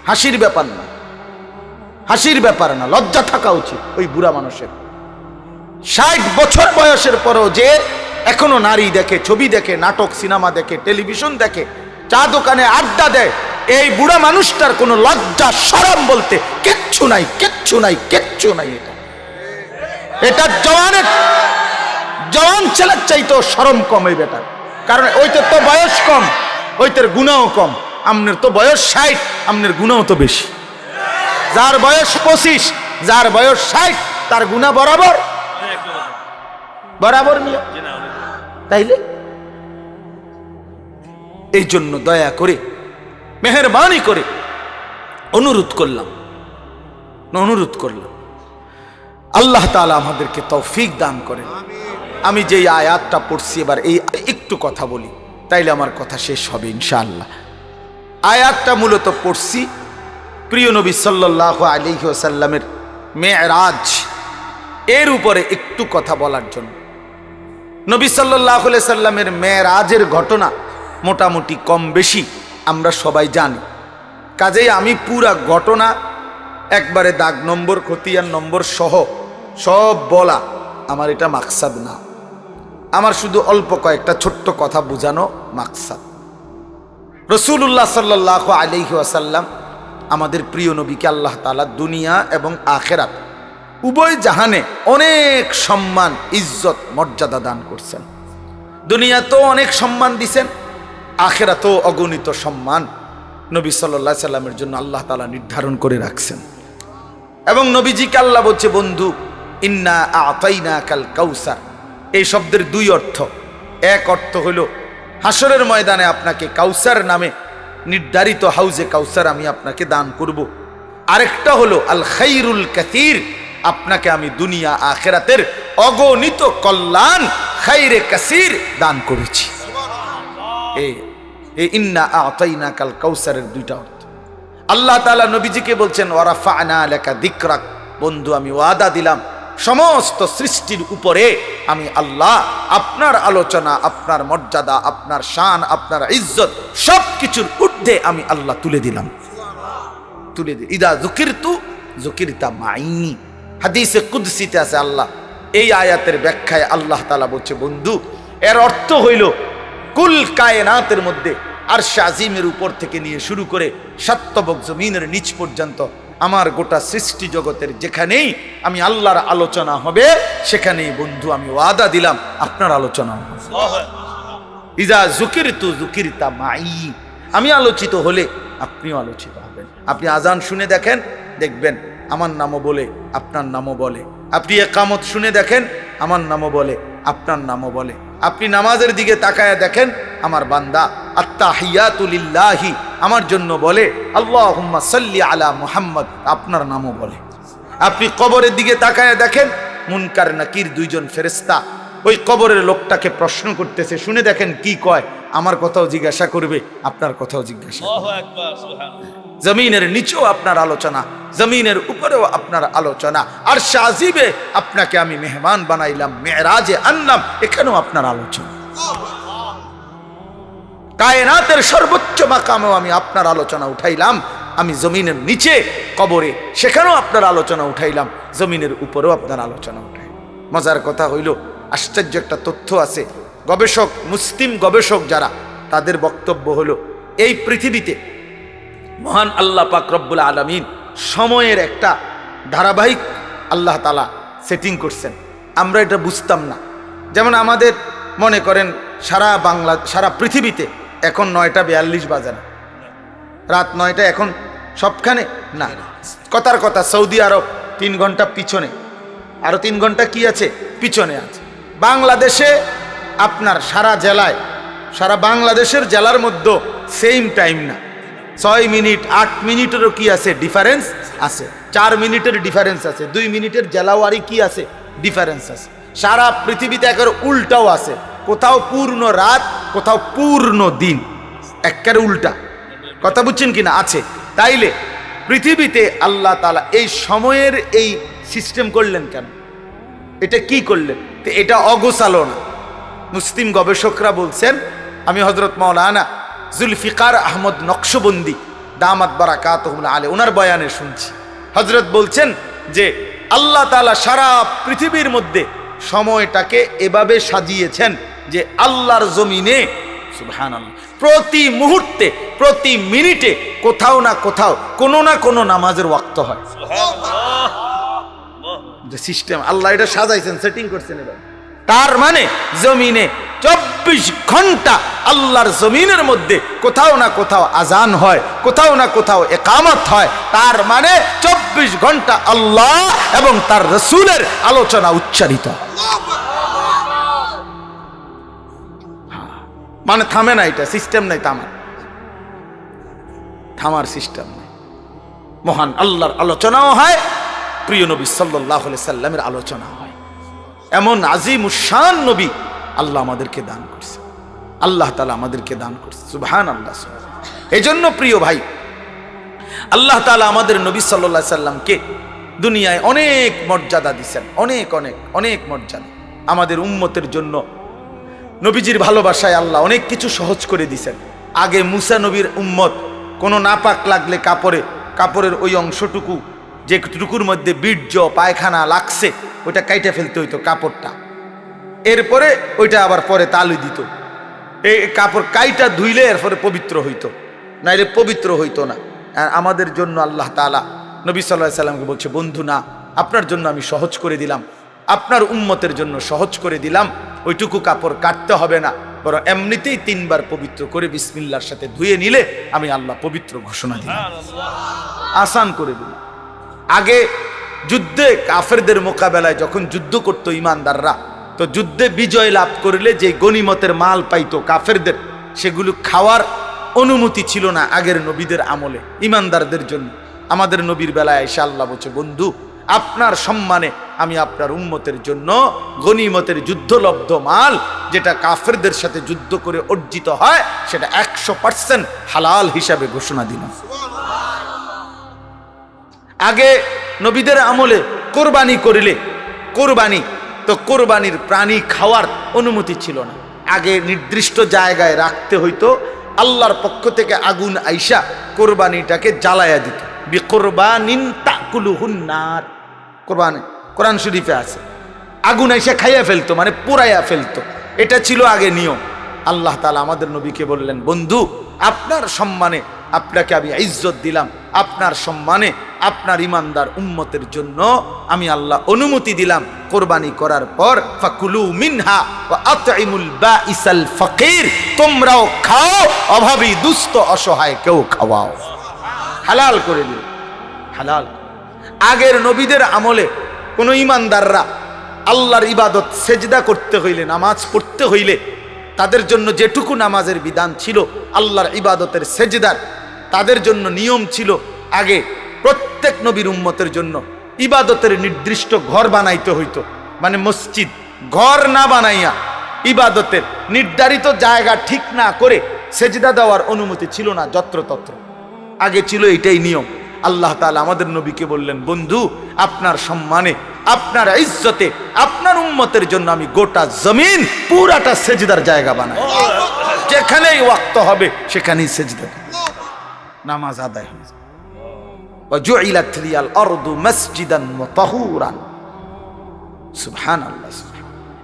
হাসির ব্যাপার না, হাসির ব্যাপার না, লজ্জা থাকা উচিত ওই বুড়া মানুষের। 60 বছর বয়সের পরও যে এখনো নারী দেখে, ছবি দেখে, নাটক সিনেমা দেখে, টেলিভিশন দেখে, চা দোকানে আড্ডা দেয়, এই বুড়া মানুষটার কোনো লজ্জা শরম বলতে কিচ্ছু নাই, কিচ্ছু নাই, কিচ্ছু নাই। এটা জওয়ান ছেলের চাইতো শরম কম এই বেটার, কারণ ওইটার তো বয়স কম, ওইটার গুণাও কম। আমনের তো বয়স 60, আমনের গুণাও তো বেশি। যার বয়স 25, যার বয়স 60, তার গুণা বরাবর বরাবর নিয়ে। তাইলে এই জন্য দয়া করে, মেহেরবানি করে অনুরোধ করলাম, আল্লাহ তাআলা আমাদেরকে তৌফিক দান করেন। আমি যে আয়াতটা পড়ছি, এবার এই একটু কথা বলি, তাইলে আমার কথা শেষ হবে ইনশাআল্লাহ। আয়াতটা মূলত পড়ছি প্রিয় নবী সাল্লাল্লাহু আলাইহি ওয়াসাল্লামের মেরাজ, এর উপরে একটু কথা বলার জন্য। নবী সাল্লাল্লাহু আলাইহি সাল্লামের মেরাজের ঘটনা মোটামুটি কম বেশি আমরা সবাই জানি, কাজেই আমি পুরা ঘটনা একবারে দাগ নম্বর, খতিয়ান নম্বর সহ সব বলা আমার এটা মাকসাদ না, আমার শুধু অল্প কয়েকটা ছোট্ট কথা বোঝানো মাকসাদ। রাসূলুল্লাহ সাল্লাল্লাহু আলাইহি ওয়াসাল্লাম, আমাদের প্রিয় নবীকে আল্লাহ তাআলা দুনিয়া এবং আখিরাত উভয় জাহানে অনেক সম্মান, ইজ্জত, মর্যাদা দান করছেন। দুনিয়াতেও অনেক সম্মান দিছেন, আখিরাতেও অগণিত সম্মান নবী সাল্লাল্লাহু আলাইহি সাল্লামের জন্য আল্লাহ তাআলা নির্ধারণ করে রাখছেন। এবং নবীজিকে আল্লাহ বলছে, বন্ধু ইন্না আতাইনাকাল কাউসার। এই শব্দের দুই অর্থ। এক অর্থ হলো হাসরের ময়দানে আপনাকে কাউসার নামে নির্ধারিত হাউজে কাউসার আমি আপনাকে দান করব। আরেকটা হলো আল খাইরুল কাসীর, আপনাকে আমি দুনিয়া আখিরাতের অগণিত কল্যাণ খাইরে কাসীর দান করেছি। এই ইন্না আতাইনাকাল কাউসারের দুইটা অর্থ। আল্লাহ তাআলা নবীজিকে বলছেন ওয়ারাফা'না লাকা যিকরাক, বন্ধু আমি ওয়াদা দিলাম সমস্ত সৃষ্টির উপরে আমি আল্লাহ আপনার আলোচনা, আপনার মর্যাদা, আপনার শান, আপনার ইজ্জত সবকিছুর ঊর্ধ্বে আমি আল্লাহ তুলে দিলাম। তুলে দিই ইদা যুকিরতু যুকিরতা মাই। হাদিসে কুদসিতে আছে আল্লাহ এই আয়াতের ব্যাখ্যায় আল্লাহ তাআলা বলছে, বন্ধু এর অর্থ হইল কুল কায়নাতের মধ্যে আরশ আজিমের উপর থেকে নিয়ে শুরু করে সাতবক জমিনের নিচ পর্যন্ত আমার গোটা সৃষ্টি জগতের যেখানেই আমি আল্লাহর আলোচনা হবে সেখানেই বন্ধু আমি ওয়াদা দিলাম আপনার আলোচনা হবে। ইজা যুকিরতু যুকিরতা মাই, আমি আলোচিত হলে আপনিও আলোচিত হবেন। আপনি আজান শুনে দেখেন, দেখবেন আমার নামও বলে আপনার নামও বলে। আপনি ইকামত শুনে দেখেন, আমার নামও বলে আপনার নামও বলে। আপনি নামাজের দিকে তাকায়া দেখেন, আমার বান্দা আত্তাহিয়াতু লিল্লাহি আমার জন্য বলে, আল্লাহুম্মা সাল্লি আলা মুহাম্মদ আপনার নামও বলে। আপনি কবরের দিকে তাকায়া দেখেন, মুনকার নাকির দুইজন ফেরেশতা ওই কবরের লোকটাকে প্রশ্ন করতেছে, শুনে দেখেন কি কয়। আমার কথাও জিজ্ঞাসা করবে, আপনার কথাও জিজ্ঞাসা করবে। আল্লাহু আকবার, সুবহানাল্লাহ। জমিনের নিচেও আপনার আলোচনা, জমিনের উপরেও আপনার আলোচনা। আর শাজিবে আপনাকে আমি মেহমান বানাইলাম, মেরাজে আনলাম, এখানেও আপনার আলোচনা। কায়নাতের সর্বোচ্চ মাকামেও আমি আপনার আলোচনা উঠাইলাম। আমি জমিনের নিচে কবরে সেখানেও আপনার আলোচনা উঠাইলাম, জমিনের উপরেও আপনার আলোচনা উঠাইলাম। মজার কথা হইল, আশ্চর্য একটা তথ্য আছে। গবেষক, মুসলিম গবেষক যারা, তাদের বক্তব্য হলো এই পৃথিবীতে মহান আল্লাহ পাক রব্বুল আলামিন সময়ের একটা ধারাবাহিক আল্লাহ তাআলা সেটিং করছেন। আমরা এটা বুঝতাম না। যেমন আমাদের মনে করেন সারা পৃথিবীতে এখন 9:42 বাজে না, রাত 9টা এখন সবখানে না। কথার কথা সৌদি আরব 3 ঘন্টা পিছনে, আরো 3 ঘন্টা কি আছে পিছনে আছে। বাংলাদেশে আপনার সারা জেলায়, সারা বাংলাদেশের জেলার মধ্যে সেম টাইম না, 6 মিনিট 8 মিনিটেরও কি আছে ডিফারেন্স আছে, 4 মিনিটের ডিফারেন্স আছে, 2 মিনিটের জেলাওয়ারি কি আছে ডিফারেন্স আছে। সারা পৃথিবীতে একের উল্টাও আছে, কোথাও পূর্ণ রাত, কোথাও পূর্ণ দিন, একের উল্টা। কথা বুঝছেন কিনা? আছে। তাইলে পৃথিবীতে আল্লাহ তাআলা এই সময়ের এই সিস্টেম করলেন কেন? এটা কি করলেন? তো এটা অগোছালো না। মুসলিম গবেষকরা বলছেন, আমি হযরত মাওলানা জুলফিকার আহমদ নকশবন্দি দামাত বারাকাতুহুল আলী ওনার বয়ানে শুনছি। হযরত বলছেন যে আল্লাহ তাআলা সারা পৃথিবীর মধ্যে সময়টাকে এভাবে সাজিয়েছেন যে আল্লাহর জমিনে সুবহানাল্লাহ প্রতি মুহূর্তে, প্রতি মিনিটে কোথাও না কোথাও কোনো না কোনো নামাজের ওয়াক্ত হয়। সুবহানাল্লাহ, যে সিস্টেম আল্লাহ এটা সাজাইছেন, সেটিং করছেন। এবার তার মানে জমিনে 24 ঘন্টা আল্লাহর জমিনের মধ্যে কোথাও না কোথাও আজান হয়, কোথাও না কোথাও ইকামত হয়। তার মানে 24 ঘন্টা আল্লাহ এবং তার রাসূলের আলোচনা উচ্চারিত, মানে থামে না। এটা সিস্টেম নাই, থামার সিস্টেম নাই। মহান আল্লাহর আলোচনাও হয়, প্রিয় নবী সাল্লাল্লাহু আলাইহি সাল্লামের আলোচনা হয়। এমন আজিমুশান নবী আল্লাহ আমাদেরকে দান করছে, আল্লাহ তাআলা আমাদেরকে দান করছে। সুবহানাল্লাহ। এই জন্য প্রিয় ভাই, আল্লাহ তাআলা আমাদের নবী সাল্লাল্লাহু আলাইহি সাল্লামকে দুনিয়ায় অনেক মর্যাদা দিয়েছেন, অনেক অনেক অনেক মর্যাদা। আমাদের উম্মতের জন্য নবীজির ভালোবাসায় আল্লাহ অনেক কিছু সহজ করে দিয়েছেন। আগে মুসা নবীর উম্মত কোনো নাপাক লাগলে কাপড়ের ওই অংশটুকু, যেটুকুর মধ্যে বীর্য পায়খানা লাগছে, ওইটা কাইটে ফেলতে হইতো কাপড়টা, এরপরে ওইটা আবার পরে তালু দিত। এই কাপড় কাইটা ধুইলে এরপরে পবিত্র হইতো, নাইলে পবিত্র হইতো না। আর আমাদের জন্য আল্লাহ তাআলা নবী সাল্লাল্লাহু আলাইহি সাল্লামকে বলছে, বন্ধু না, আপনার জন্য আমি সহজ করে দিলাম, আপনার উম্মতের জন্য সহজ করে দিলাম। ওইটুকু কাপড় কাটতে হবে না, বরং এমনিতেই 3 বার পবিত্র করে বিসমিল্লাহর সাথে ধুয়ে নিলে আমি আল্লাহ পবিত্র ঘোষণা দিলাম, আসান করে দিলাম। আগে যুদ্ধে কাফেরদের মোকাবেলায় যখন যুদ্ধ করতো ইমানদাররা, তো যুদ্ধে বিজয় লাভ করলে যে গনিমতের মাল পাইতো কাফেরদের, সেগুলো খাওয়ার অনুমতি ছিল না আগের নবীদের আমলে ইমানদারদের জন্য। আমাদের নবীর বেলায় এসে আল্লাহ বলছে, বন্ধু আপনার সম্মানে আমি আপনার উম্মতের জন্য গনিমতের যুদ্ধলব্ধ মাল, যেটা কাফেরদের সাথে যুদ্ধ করে অর্জিত হয়, সেটা 100% হালাল হিসাবে ঘোষণা দিলাম। আগে নবীদের আমলে কোরবানি করিলে কোরবানির প্রাণী খাওয়ার অনুমতি ছিল না। আগে নির্দিষ্ট জায়গায় রাখতে হইতো, আল্লাহর পক্ষ থেকে আগুন আইসা কোরবানিটাকে জ্বালায়া দিত। বিকুরবানিন তাকুলুহুন নার, কোরআন শরীফে আছে, আগুন আইসা খাইয়া ফেলতো, মানে পোড়াইয়া ফেলতো। এটা ছিল আগে নিয়ম। আল্লাহ তাআলা আমাদের নবীকে বললেন, বন্ধু আপনার সম্মানে আপনাকে আমি ইজ্জত দিলাম, আপনার সম্মানে আপনার ইমানদার উম্মতের জন্য আমি আল্লাহ অনুমতি দিলাম কোরবানি করার পর, ফাকুলু মিনহা ওয়া আতইমুল বাঈসাল ফাকির, তোমরাও খাও, অভাবী দুস্থ অসহায় কেউ খাওয়াও। হালাল করে দিল, হালাল। আগের নবীদের আমলে কোন ইমানদাররা আল্লাহর ইবাদত সেজদা করতে হইলে, নামাজ পড়তে হইলে, তাদের জন্য যেটুকু নামাজের বিধান ছিল আল্লাহর ইবাদতের সেজদার, তাদের জন্য নিয়ম ছিল আগে প্রত্যেক নবীর উম্মতের জন্য ইবাদতের নির্দিষ্ট ঘর বানাইতে হইতো। মানে মসজিদ ঘর না বানাইয়া ইবাদতের নির্ধারিত জায়গা ঠিক না করে সেজদা দেওয়ার অনুমতি ছিল না যত্রতত্র। আগে ছিল এটাই নিয়ম। আল্লাহ তাআলা আমাদের নবীকে বললেন, বন্ধু আপনার সম্মানে, আপনার ইজ্জতে, আপনার উম্মতের জন্য আমি গোটা জমিন পুরাটা সেজদার জায়গা বানাই, যেখানেই ওয়াক্ত হবে সেখানেই সেজদা, নামাজ আদায় হয়ে যাবে। ওয়াজুইলাত লিয়াল আরদু মাসজিদান ওয়া তাহুরান। সুবহানাল্লাহ।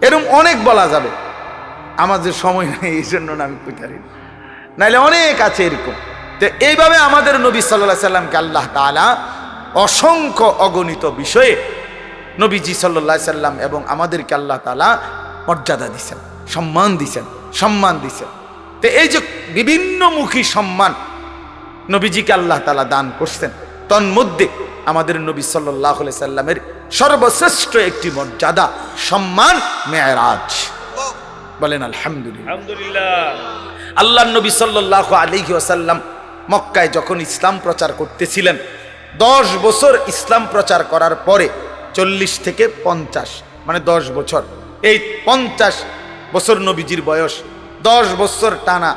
এরকম অনেক বলা যাবে, আমাদের সময় নেই এই জন্য আমি কইতারি, নাইলে অনেক আছে এরকম। তো এইভাবে আমাদের নবী সাল্লাল্লাহু আলাইহি সাল্লামকে আল্লাহ তাআলা অসংখ্য অগণিত বিষয়ে নবীজি সাল্লাল্লাহু আলাইহি সাল্লাম এবং আমাদেরকে আল্লাহ তাআলা মর্যাদা দিয়েছেন, সম্মান দিয়েছেন। তো এই যে বিভিন্নমুখী সম্মান নবীজিকে আল্লাহ তাআলা দান করছেন, তন্মধ্যে আমাদের নবী সাল্লাল্লাহু আলাইহি সাল্লামের সর্বশ্রেষ্ঠ একটি মর্যাদা, সম্মান মেরাজ। বলেন আলহামদুলিল্লাহ। আল্লাহর নবী সাল্লাল্লাহু আলাইহি ওয়াসাল্লাম মক্কায় যখন ইসলাম প্রচার করতেছিলেন, 10 বছর ইসলাম প্রচার করার পরে 40 থেকে 50, মানে 10 বছর, এই 50 বছর নবীজির বয়স, 10 বছর টানা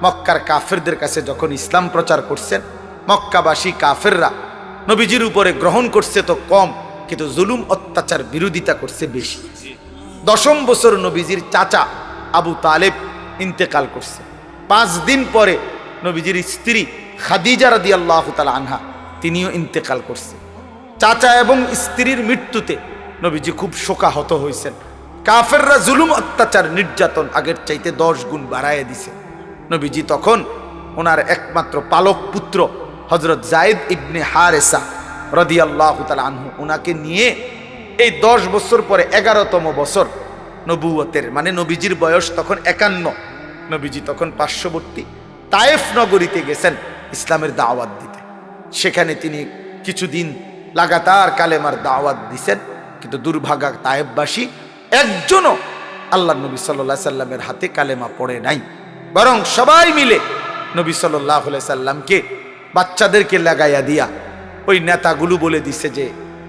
মক্কার কাফেরদের কাছে যখন ইসলাম প্রচার করছেন, মক্কাবাসী কাফেররা নবীজির উপরে গ্রহণ করছে তো কম, কিন্তু জুলুম অত্যাচার বিরোধিতা করছে বেশি। 10ম বছর নবীজির চাচা আবু তালেব ইন্তেকাল করছে। 5 দিন পরে নবীজির স্ত্রী খাদিজা রাদিয়াল্লাহু তাআলা আনহা, তিনিও ইন্তেকাল করছে। চাচা এবং স্ত্রীর মৃত্যুতে নবীজি খুব শোকাহত হয়েছেন। কাফেররা জুলুম অত্যাচার নির্যাতন আগের চাইতে 10 গুণ বাড়ায় দিছে। নবীজি তখন ওনার একমাত্র পালক পুত্র হযরত যায়েদ ইবনে হারেসা রাদিয়াল্লাহু তাআলা আনহু, ওনাকে নিয়ে এই 10 বছর পরে 11তম বছর নবুয়তের, মানে নবীজির বয়স তখন 51, নবীজি তখন পার্শ্ববর্তী তায়েফ নগরীতে গেছেন ইসলামের দাওয়াত দিতে। সেখানে তিনি কিছুদিন লাগাতার কালেমার দাওয়াত দিছেন, কিন্তু দুর্ভাগা তায়েফবাসী একজনও আল্লাহর নবী সাল্লাল্লাহু আলাইহি সাল্লামের হাতে কালেমা পড়ে নাই, বরং সবাই মিলে নবী সাল্লাল্লাহু আলাইহি সাল্লামকে বাচ্চাদেরকে লাগাইয়া দিয়া ওই নেতাগুলো বলে দিছে যে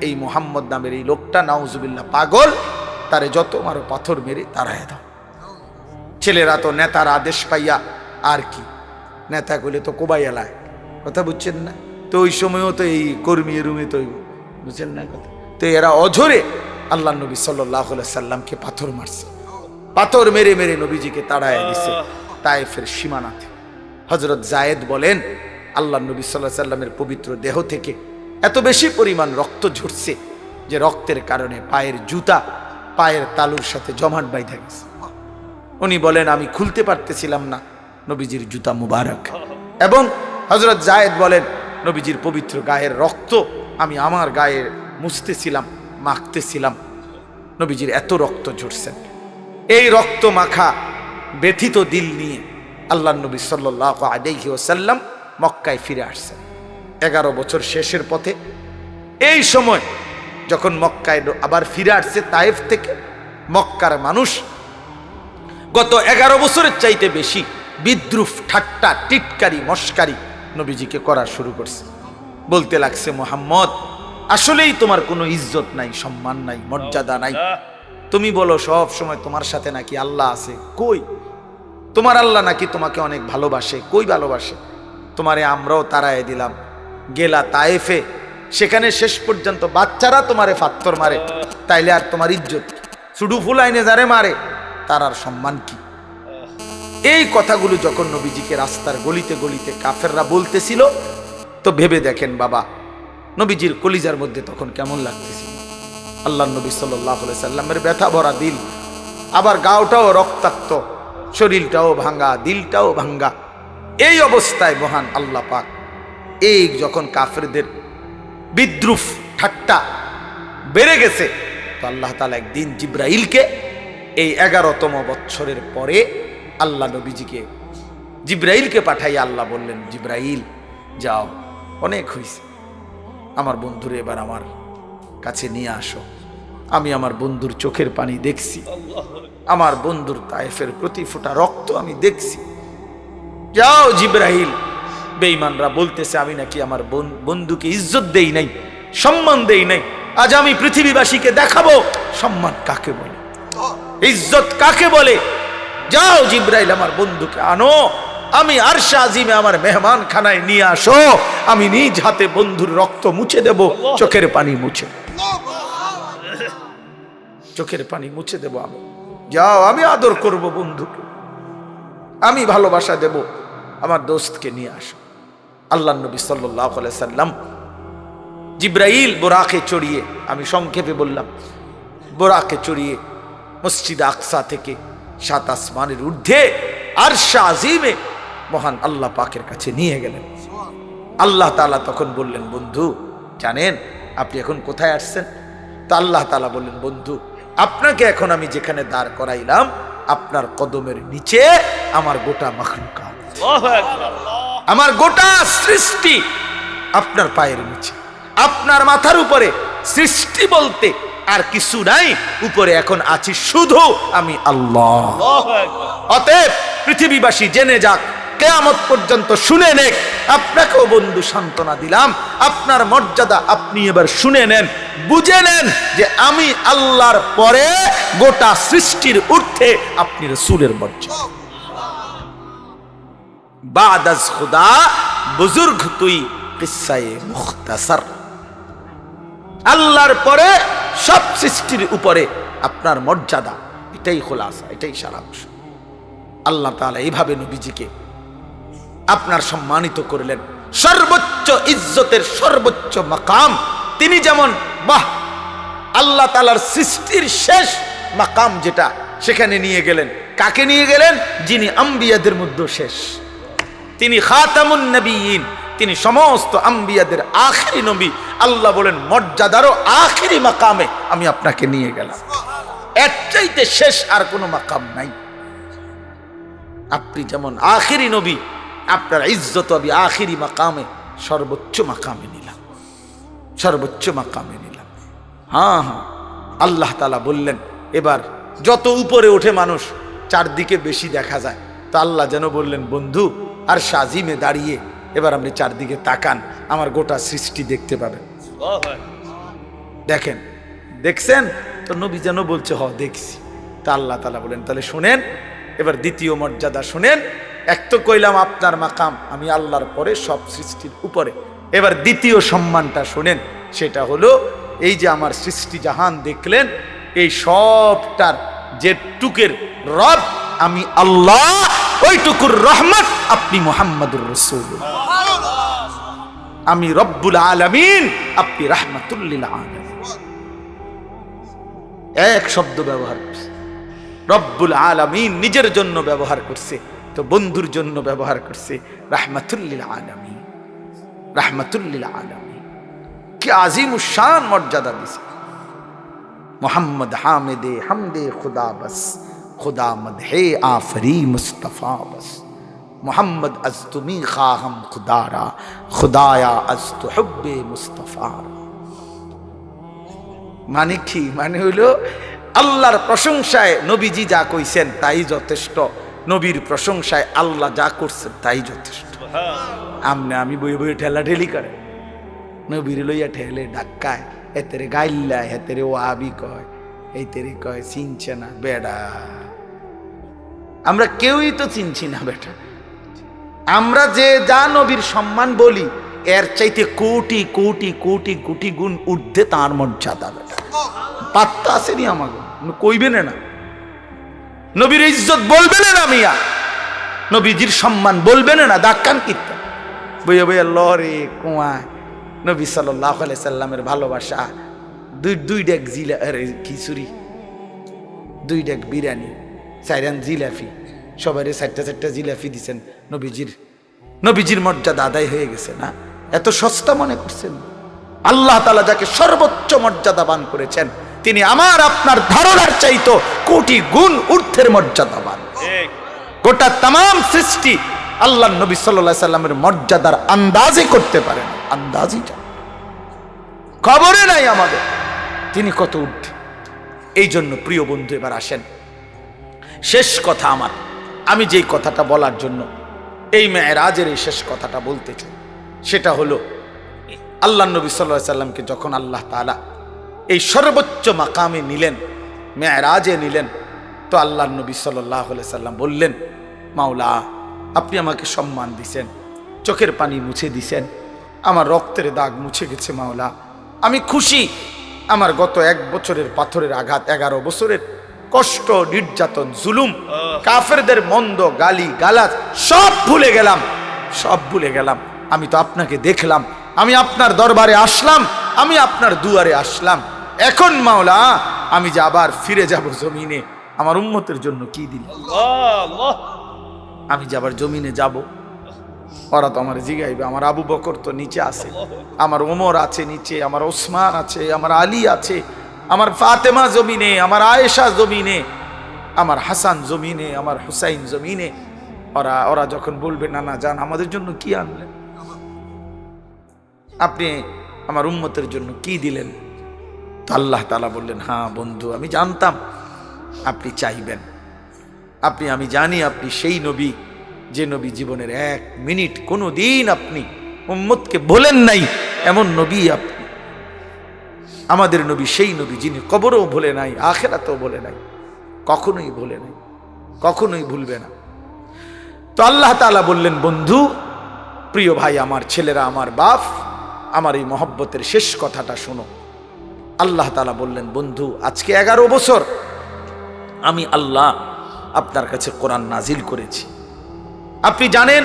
এই মুহাম্মদ নামের এই লোকটা নাউজুবিল্লাহ পাগল, তারে যত মারো পাথর মেরে তাড়াইয়া দাও। ছেলেরা তো নেতার আদেশ পাইয়া আর কি, নেতাগুলো তো কোবাই এলায়, কথা বুঝছেন না? তো ওই সময়ও তো এই কর্মী রুমে তো, বুঝছেন না কথা? তো এরা অঝরে আল্লাহ নবী সাল্লাল্লাহু আলাইহি সাল্লামকে পাথর মারছে, পাথর মেরে মেরে নবীজিকে তাড়াইয়া দিছে তায়েফের সীমানাতে। হযরত যায়েদ বলেন, আল্লাহ নবী সাল্লাল্লাহু আলাইহি সাল্লামের পবিত্র দেহ থেকে এত বেশি পরিমাণ রক্ত ঝরছে যে রক্তের কারণে পায়ের জুতা পায়ের তালুর সাথে জমাট বাইধা গেছে। উনি বলেন, আমি খুলতে পারতেছিলাম না নবীজির জুতা মুবারক। এবং হযরত যায়েদ বলেন, নবীজির পবিত্র গায়ের রক্ত আমি আমার গায়ে মুছতেছিলাম, মাখতেছিলাম, নবীজির এত রক্ত ঝরছেন। এই রক্ত মাখা ব্যথিত দিল নিয়ে আল্লাহ নবী সাল্লাল্লাহু আলাইহি ওয়াসাল্লাম মক্কায় ফিরে আসছেন 11 বছর শেষের পথে। এই সময় যখন মক্কায় আবার ফিরে আসছে তায়েফ থেকে, মক্কার মানুষ গত 11 বছরের চাইতে বেশি বিদ্রুপ, ঠাট্টা, টিটকারি, মস্কারি নবীজিকে করা শুরু করছে। বলতে লাগছে, মুহাম্মদ আসলেই তোমার কোনো ইজ্জত নাই, সম্মান নাই, মর্যাদা নাই। তুমি বলো সব সময় তোমার সাথে নাকি আল্লাহ আছে, কই? তোমার আল্লাহ নাকি তোমাকে অনেক ভালোবাসে, কই ভালোবাসে? তোমারে আমরাও তাড়ায় দিলাম, গেলা তায়েফে, সেখানে শেষ পর্যন্ত বাচ্চারা তোমারে পাথর মারে, তাইলে আর তোমার ইজ্জত? শুধু ফুলাইনে যারে মারে তার আর সম্মান কি? এই কথাগুলো যখন নবীজিকে রাস্তার গলিতে গলিতে কাফেররা বলতেছিল, তো ভেবে দেখেন বাবা, নবীজির কলিজার মধ্যে তখন কেমন লাগতেছিল। আল্লাহ নবী সাল্লাল্লাহু আলাইহি সাল্লামের ব্যথা ভরা দিল, আবার গাওটাও রক্তাক্ত, শরীরটাও ভাঙ্গা, দিলটাও ভাঙ্গা। এই অবস্থায় মহান আল্লাহ পাক এই যখন কাফেরদের বিদ্রুপ, ঠাট্টা বেড়ে গেছে, তো আল্লাহ তাআলা একদিন জিব্রাইলকে এই 11তম বৎসরের পরে আল্লাহ নবীজিকে জিব্রাইলকে পাঠাইয়া আল্লাহ বললেন, জিব্রাইল যাও, অনেক হয়েছে, আমার বন্ধুরে এবার আমার কাছে নিয়ে আসো। আমি আমার বন্ধুর চোখের পানি দেখছি, আমার বন্ধুর তায়েফের প্রতি ফোঁটা রক্ত আমি দেখছি। যাও জিব্রাইল। বেঈমানরা বলতেছে আমি নাকি আমার বন্ধুকে ইজ্জত দেই নাই, সম্মান দেই নাই। আজ আমি পৃথিবীবাসীকে দেখাবো সম্মান কাকে বলে, ইজ্জত কাকে বলে। যাও জিব্রাইল, আমার বন্ধুকে আনো, আমি আরশে আজিমে আমার মেহমান খানায় নিয়ে আসো, আমি নিজ হাতে বন্ধুর রক্ত মুছে দেব, চোখের পানি মুছে, চোখের পানি মুছে দেব আমি। যাও, আমি আদর করব বন্ধুকে, আমি ভালোবাসা দেব, আমার দোস্তকে নিয়ে আসো। আল্লাহ নবী সাল্লাল্লাহু আলাইহি সাল্লাম জিব্রাইল বোরাকে চড়িয়ে, আমি সংক্ষেপে বললাম, বোরাকে চড়িয়ে মসজিদ আকসা থেকে 7 আসমানের ঊর্ধ্বে আরশে আজিমে মহান আল্লাহ পাকের কাছে নিয়ে গেলেন। আল্লাহ তাআলা তখন বললেন, বন্ধু জানেন আপনি এখন কোথায় আসছেন? তা আল্লাহ তাআলা বললেন, বন্ধু আপনাকে এখন আমি যেখানে দাঁড় করাইলাম, আপনার কদমের নিচে আমার গোটা মাখলুকাত, আমার গোটা সৃষ্টি আপনার পায়ের নিচে, আপনার মাথার উপরে সৃষ্টি বলতে আর কিছু নাই, উপরে এখন আছি শুধু আমি আল্লাহ। অতএব পৃথিবীবাসী জেনে যাক, কিয়ামত পর্যন্ত শুনে নেক। আপনাকেও বন্ধু সান্ত্বনা দিলাম, আপনার মর্যাদা আপনি এবার শুনে নেন, বুঝে নেন যে আমি আল্লাহর পরে গোটা সৃষ্টির ঊর্ধ্বে আপনি রাসূলের মর্যাদা। বাদাজ খুদা বুজুর্গ তুই কিসায়ে মুখতাসার, আল্লাহর পরে সব সৃষ্টির উপরে আপনার মর্যাদা, এটাই খুলাসা, এটাই সারাংশ। আল্লাহ তাআলা এইভাবে নবীজিকে আপনার সম্মানিত করলেন, সর্বোচ্চ ইজ্জতের সর্বোচ্চ মাকাম তিনি যেমন, বাহ, আল্লাহ তাআলার সৃষ্টির শেষ মাকাম যেটা, সেখানে নিয়ে গেলেন। কাকে নিয়ে গেলেন? যিনি আম্বিয়াদের মধ্যে শেষ, তিনি খাতামুন নবিয়্যিন, তিনি সমস্ত আম্বিয়াদের আখেরি নবী। আল্লাহ বলেন, মর্যাদারও আখেরি মাকামে আমি আপনাকে নিয়ে গেলাম, এর চাইতে শেষ আর কোনো মাকাম নাই। আপনি যেমন আখেরি নবী, আপনার ইজ্জত আমি আখেরি মাকামে, সর্বোচ্চ মাকামে নিলাম, সর্বোচ্চ মাকামে নিলাম। হ্যাঁ হ্যাঁ, আল্লাহ তাআলা বললেন, এবার যত উপরে ওঠে মানুষ চারদিকে বেশি দেখা যায়, তো আল্লাহ যেন বললেন, বন্ধু আরশে আজিমে দাঁড়িয়ে এবার আপনি চারদিকে তাকান, আমার গোটা সৃষ্টি দেখতে পাবেন। দেখেন, দেখছেন তো? নবী যেন বলছে, হ দেখছি। তা আল্লাহ তাআলা বলেন, তাহলে শুনেন, এবার দ্বিতীয় মর্যাদা শুনেন। এক তো কইলাম আপনার মাকাম আমি আল্লাহর পরে সব সৃষ্টির উপরে, এবার দ্বিতীয় সম্মানটা শুনেন। সেটা হলো এই যে আমার সৃষ্টি জাহান দেখলেন, এই সবটার যে টুকের রব আমি আল্লাহ, ওইটুকুর রহমত আপনি মুহাম্মাদুর রাসূলুল্লাহ। আমি রব্বুল আলামিন, আপনি রাহমাতুল লিল আলামিন। এক শব্দ ব্যবহার করছে, রব্বুল আলামিন নিজের জন্য ব্যবহার করছে, তো বন্ধুর জন্য ব্যবহার করছে রাহমাতুল লিল আলামিন, রাহমাতুল লিল আলামিন। কি আজিমুশ শান মর্যাদা দিয়েছে। মুহাম্মদ হামিদে হামদে খুদা বাস, खुदा मदहे आफरी मुस्तफ़ा बस मोहम्मद अज तुमी खाहम खुदारा खुदाया अज तु हुब्बे मुस्तफ़ा। মানে কি? মানে হইল আল্লাহর প্রশংসায় নবীজি যা কইছেন তাই যথেষ্ট, নবীর প্রশংসায় আল্লাহ যা করছেন তাই যথেষ্ট। আমনে আমি বই বই ঠেলা ঠেলি করে নবীর লইয়া ঠেলে ডাক্কায়, এতেরে গাইল্লা, এতেরে ওয়াবি কয়, এই তেরে কয় চিনছে না বেড়া। আমরা কেউই তো চিনছি না বেটা। আমরা যে যা নবীর সম্মান বলি এর চাইতে কোটি কোটি কোটি কোটি গুণ ঊর্ধ্বে তার মর্যাদা বেটা। পাত্তা আসেনি আমাকে, কইবেন না নবীর ইজ্জত বলবেন না, মিয়া নবীজির সম্মান বলবেন না, দাক্কান কীর্তন বইয়া বইয়া লরে কুয়ায় নবী সাল্লাল্লাহু আলাইহি সাল্লামের ভালোবাসা। দুই ডেক জিলা খিচুড়ি, 2 ডেক বিরিয়ানি, 4 জিলাপি, সবাই 4টা জিলাপি দিচ্ছেন। নবীজির মর্যাদা আদায় হয়ে গেছে না? এত সস্তা মনে করছেন? আল্লাহ তাআলা যাকে সর্বোচ্চ মর্যাদাবান করেছেন তিনি আমার আপনার ধারণার চাইতো কোটি গুণ ঊর্ধ্বের মর্যাদাবান। গোটা তাম সৃষ্টি আল্লাহ নবী সাল্লাল্লাহু আলাইহি সাল্লামের মর্যাদার আন্দাজই করতে পারেন, আন্দাজই খবরে নাই আমাদের তিনি কত ঊর্ধ্বে। এই জন্য প্রিয় বন্ধু এবার আসেন শেষ কথা আমার, আমি যেই কথাটা বলার জন্য এই মেরাজের এই শেষ কথাটা বলতে চাই সেটা হলো আল্লাহ নবী সাল্লাল্লাহু আলাইহি সাল্লামকে যখন আল্লাহ তাআলা এই সর্বোচ্চ মাকামে নিলেন, মেরাজে নিলেন, তো আল্লাহ নবী সাল্লাল্লাহু আলাইহি সাল্লাম বললেন, মাওলা আপনি আমাকে সম্মান দিছেন, চোখের পানি মুছে দিছেন, আমার রক্তের দাগ মুছে গেছে মাওলা, আমি খুশি। আমার গত 1 বছরের পাথরের আঘাত, 11 বছরের কষ্ট, নির্যাতন, জুলুম, কাফেরদের মন্দ গালি গালাজ সব ভুলে গেলাম, সব ভুলে গেলাম। আমি তো আপনাকে দেখলাম, আমি আপনার দরবারে আসলাম, আমি আপনার দুয়ারে আসলাম। এখন মাওলা আমি যে আবার ফিরে যাব জমিনে, আমার উম্মতের জন্য কি দিলেন? আমি যে আবার জমিনে যাব, ওরা তো আমার জিগাইবে, আমার আবু বকর তো নিচে আছে, আমার ওমর আছে নিচে, আমার ওসমান আছে, আমার আলী আছে, আমার ফাতেমা জমিনে, আমার আয়েশা জমিনে, আমার হাসান জমিনে, আমার হুসাইন জমিনে। ওরা যখন বলবে না না জান আমাদের জন্য কি আনলেন, আপনি আমার উম্মতের জন্য কি দিলেন? তো আল্লাহ তাআলা বললেন, হ্যাঁ বন্ধু আমি জানতাম আপনি চাইবেন, আমি জানি আপনি সেই নবী যে নবী জীবনের 1 মিনিট কোনো দিন আপনি উম্মতকে বলেন নাই, এমন নবী আপনি। আমাদের নবী সেই নবী যিনি কবরও ভুলে নাই, আখিরাতেও ভুলে নাই, কখনোই ভুলে নাই, কখনোই ভুলবে না। তো আল্লাহ তাআলা বললেন, বন্ধু প্রিয় ভাই, আমার ছেলেরা, আমার বাপ, আমার এই মহব্বতের শেষ কথাটা শোনো। আল্লাহ তাআলা বললেন, বন্ধু আজকে 11 বছর আমি আল্লাহ আপনার কাছে কোরআন নাজিল করেছি। আপনি জানেন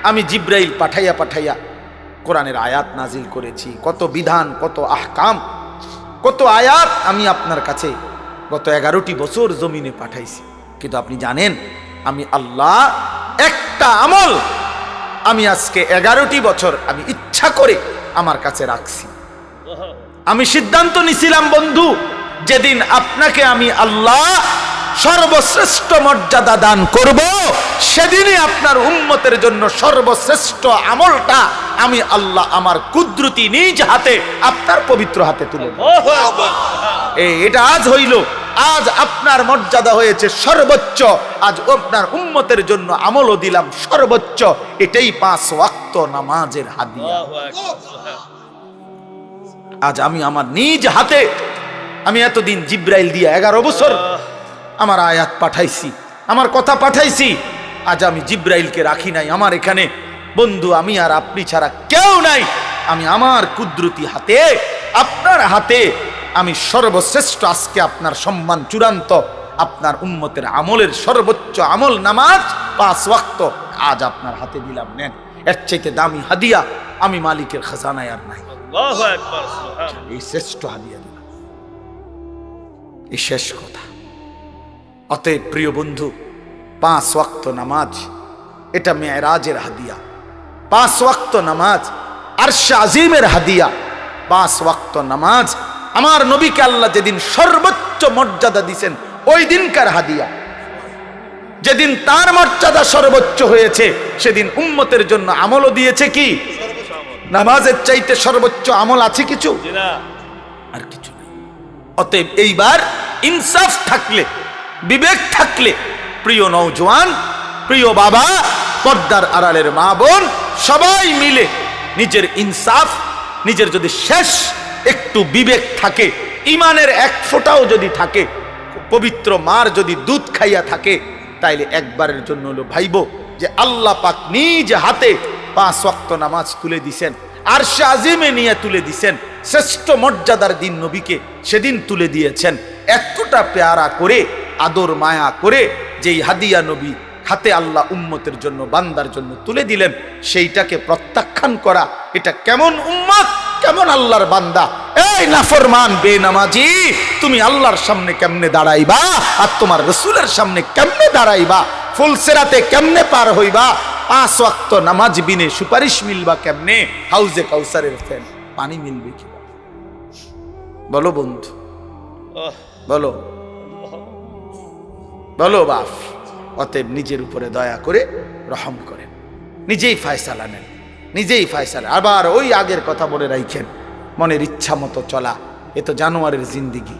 আমি জিব্রাইল পাঠাইয়া কোরআনের আয়াত নাজিল করেছি, কত বিধান, কত আহকাম, কত আয়াত আমি আপনার কাছে গত 11টি বছর জমিনে পাঠাইছি। কিন্তু আপনি জানেন আমি আল্লাহ একটা আমল আমি আজকে 11টি বছর আমি ইচ্ছা করে আমার কাছে রাখছি। আমি সিদ্ধান্ত নিছিলাম বন্ধু, যেদিন আপনাকে আমি আল্লাহ সর্বশ্রেষ্ঠ মর্যাদা দান করব, সেদিনই আপনার উম্মতের জন্য সর্বশ্রেষ্ঠ আমলটা আমি আল্লাহ আমার কুদরতি নিজ হাতে আপনার পবিত্র হাতে তুলে দেব। এটা আজ হইল, আজ আপনার মর্যাদা হয়েছে সর্বোচ্চ, আজ আপনার উম্মতের জন্য আমলও দিলাম সর্বোচ্চ, এটাই 5 ওয়াক্ত নামাজের হাদিয়া। আজ আমি আমার নিজ হাতে, আমি এতদিন জিব্রাইল দিয়ে 11 বছর আমার আয়াত পাঠাইছি, আমার কথা পাঠাইছি, আজ আমি জিব্রাইলকে রাখি নাই আমার এখানে। বন্ধু আমি আর আপনি ছাড়া কেউ নাই, আমি আমার কুদরতি হাতে আপনার হাতে আমি সর্বশ্রেষ্ঠ আজকে আপনার সম্মান চূড়ান্ত, আপনার উম্মতের আমলের সর্বোচ্চ আমল নামাজ 5 ওয়াক্ত আজ আপনার হাতে দিলাম, নেন। এর চাইতে দামি হাদিয়া আমি মালিকের খাজানায় আর নাই। আল্লাহু আকবার, সুবহানাল্লাহ। এই শ্রেষ্ঠ হাদিয়া দিলাম, এই শেষ কথা। অতএব প্রিয় বন্ধু 5 ওয়াক্ত নামাজ এটা মেরাজের হাদিয়া, 5 ওয়াক্ত নামাজ আরশে আজিমের হাদিয়া, 5 ওয়াক্ত নামাজ আমার নবীকে আল্লাহ যেদিন সর্বোচ্চ মর্যাদা দিয়েছেন ওই দিনকার হাদিয়া। যেদিন তার মর্যাদা সর্বোচ্চ হয়েছে সেদিন উম্মতের জন্য আমলও দিয়েছে কি? নামাজের চাইতে সর্বোচ্চ আমল আছে কিছু? আর কিছু না। অতএব এইবার ইনসাফ থাকলে, বিবেক থাকলে, প্রিয় নওজোয়ান, প্রিয় বাবা, পর্দার আড়ালের মা বোন, সবাই মিলে নিজের ইনসাফ, নিজের যদি শেষ একটু বিবেক থাকে, ইমানের এক ফোঁটাও যদি থাকে, পবিত্র মার যদি দুধ খাইয়া থাকে, তাইলে একবারের জন্য হলো ভাইবো যে আল্লাহ পাক নিজ হাতে 5 ওয়াক্ত নামাজ তুলে দিছেন, আরশে আজিমে নিয়ে তুলে দিছেন, শ্রেষ্ঠ মর্যাদার দিন নবীকে সেদিন তুলে দিয়েছেন। এতটা পেয়ারা করে, আদর মায়া করে যেই হাদিয়া নবী হাতে আল্লাহ উম্মতের জন্য, বান্দার জন্য তুলে দিলেন, সেইটাকে প্রত্যাখ্যান করা, এটা কেমন উম্মত, কেমন আল্লাহর বান্দা? এই নাফরমান বেনামাজি, তুমি আল্লাহর সামনে কেমনে দাঁড়াইবা? আর তোমার রাসূলের সামনে কেমনে দাঁড়াইবা? ফুলসেরাতে কেমনে পার হইবা? 5 ওয়াক্ত নামাজ বিনে সুপারিশ মিলবা কেমনে? হাউজে কাউসারের ফেন পানি মিলবে কি? বলো বন্ধু, বলো বলো বাপ। অতএব নিজের উপরে দয়া করে রহম করেন, নিজেই ফায়সালা নেন, নিজেই ফায়সালা। আবার ওই আগের কথা বলে রাখেন, মনের ইচ্ছা মতো চলা এ তো জানোয়ারের জিন্দিগি,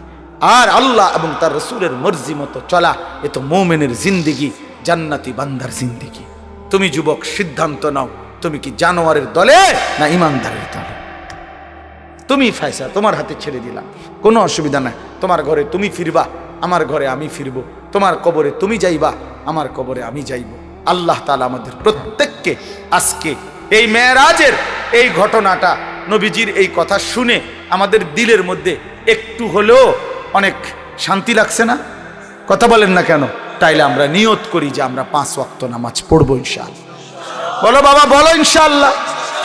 আর আল্লাহ এবং তার রাসূলের মর্জি মতো চলা এ তো মুমিনের জিন্দিগি, জান্নাতি বান্দার জিন্দিগি। তুমি যুবক সিদ্ধান্ত নাও, তুমি কি জানোয়ারের দলে না ইমানদারের দলে? তুমি ফায়সালা, তোমার হাতে ছেড়ে দিলাম, কোনো অসুবিধা নাই। তোমার ঘরে তুমি ফিরবা, আমার ঘরে আমি ফিরবো। তোমার কবরে তুমি যাইবা, আমার কবরে আমি যাইব। আল্লাহ তাআলা আমাদের প্রত্যেককে আজকে এই মেরাজের এই ঘটনাটা, নবীজির এই কথা শুনে আমাদের দিলের মধ্যে একটু হলেও অনেক শান্তি লাগছে না? কথা বলেন না কেন? তাইলে আমরা নিয়ত করি যে আমরা 5 ওয়াক্ত নামাজ পড়বো ইনশাআল্লাহ। বলো বাবা, বলো ইনশাআল্লাহ।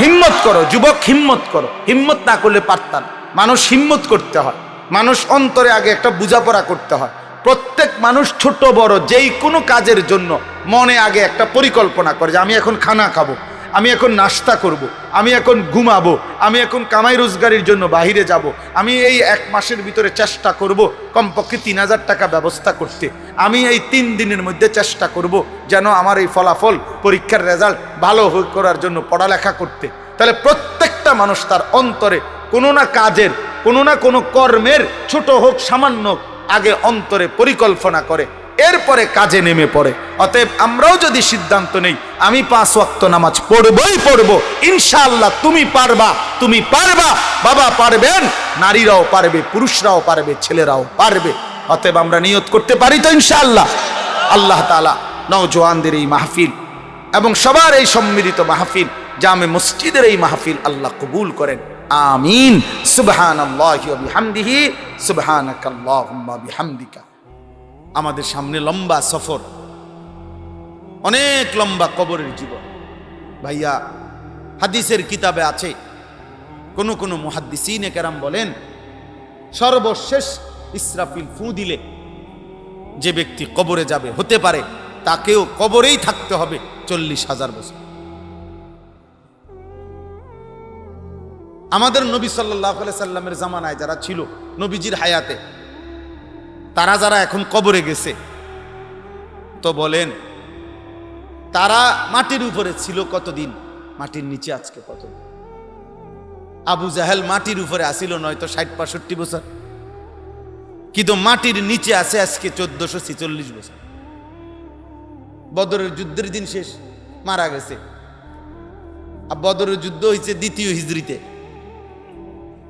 হিম্মত করো যুবক, হিম্মত করো। হিম্মত না করলে পারতাম। মানুষ হিম্মত করতে হয়, মানুষ অন্তরে আগে একটা বোঝাপড়া করতে হয়। প্রত্যেক মানুষ ছোট বড় যেই কোনো কাজের জন্য মনে আগে একটা পরিকল্পনা করে যে আমি এখন খানা খাবো, আমি এখন নাস্তা করব, আমি এখন ঘুমাবো, আমি এখন কামাই রোজগারের জন্য বাহিরে যাব, আমি এই 1 মাসের ভিতরে চেষ্টা করব কমপক্ষে 3000 টাকা ব্যবস্থা করতে, আমি এই 3 দিনের মধ্যে চেষ্টা করব যেন আমার এই ফলাফল, পরীক্ষার রেজাল্ট ভালো করার জন্য পড়ালেখা করতে। তাহলে প্রত্যেকটা মানুষ তার অন্তরে কোনো না কাজের, কোনো না কোনো কর্মের, ছোট হোক সামান্য, আগে অন্তরে পরিকল্পনা করে, এরপরে কাজে নেমে পড়ে। অতএব আমরাও যদি সিদ্ধান্ত নেই আমি 5 ওয়াক্ত নামাজ পড়বই পড়বো, ইনশাআল্লাহ তুমি পারবা, তুমি পারবা, বাবা পারবেন, নারীরাও পারবে, পুরুষরাও পারবে, ছেলেরাও পারবে। অতএব আমরা নিয়ত করতে পারি তো ইনশাআল্লাহ। আল্লাহ তাআলা নওজোয়ানদের এই মাহফিল এবং সবার এই সম্মিলিত মাহফিল, জামে মসজিদের এই মাহফিল আল্লাহ কবুল করেন, আমিন। সুবহানাল্লাহি ওয়া বিহামদিহি, সুবহানাকাল্লাহুম্মা বিহামদিকা। আমাদের সামনে লম্বা সফর, অনেক লম্বা কবরের জীবন। ভাইয়া, হাদিসের কিতাবে আছে, কোন কোন মুহাদ্দিসিনে কেরাম বলেন, সর্বশেষ ইসরাফিল ফু দিলে যে ব্যক্তি কবরে যাবে, হতে পারে তাকেও কবরেই থাকতে হবে 40,000 বছর। আমাদের নবী সাল্লাল্লাহু আলাইহি সাল্লামের জামানায় যারা ছিল, নবীজির হায়াতে, তারা যারা এখন কবরে গেছে, তো বলেন তারা মাটির উপরে ছিল কতদিন, মাটির নিচে আজকে কতদিন? আবু জাহেল মাটির উপরে আসিল নয়তো 60-65 বছর, কিন্তু মাটির নিচে আছে আজকে 1446 বছর। বদরের যুদ্ধের দিন শেষ, মারা গেছে। আর বদরের যুদ্ধ হয়েছে 2য় হিজরিতে,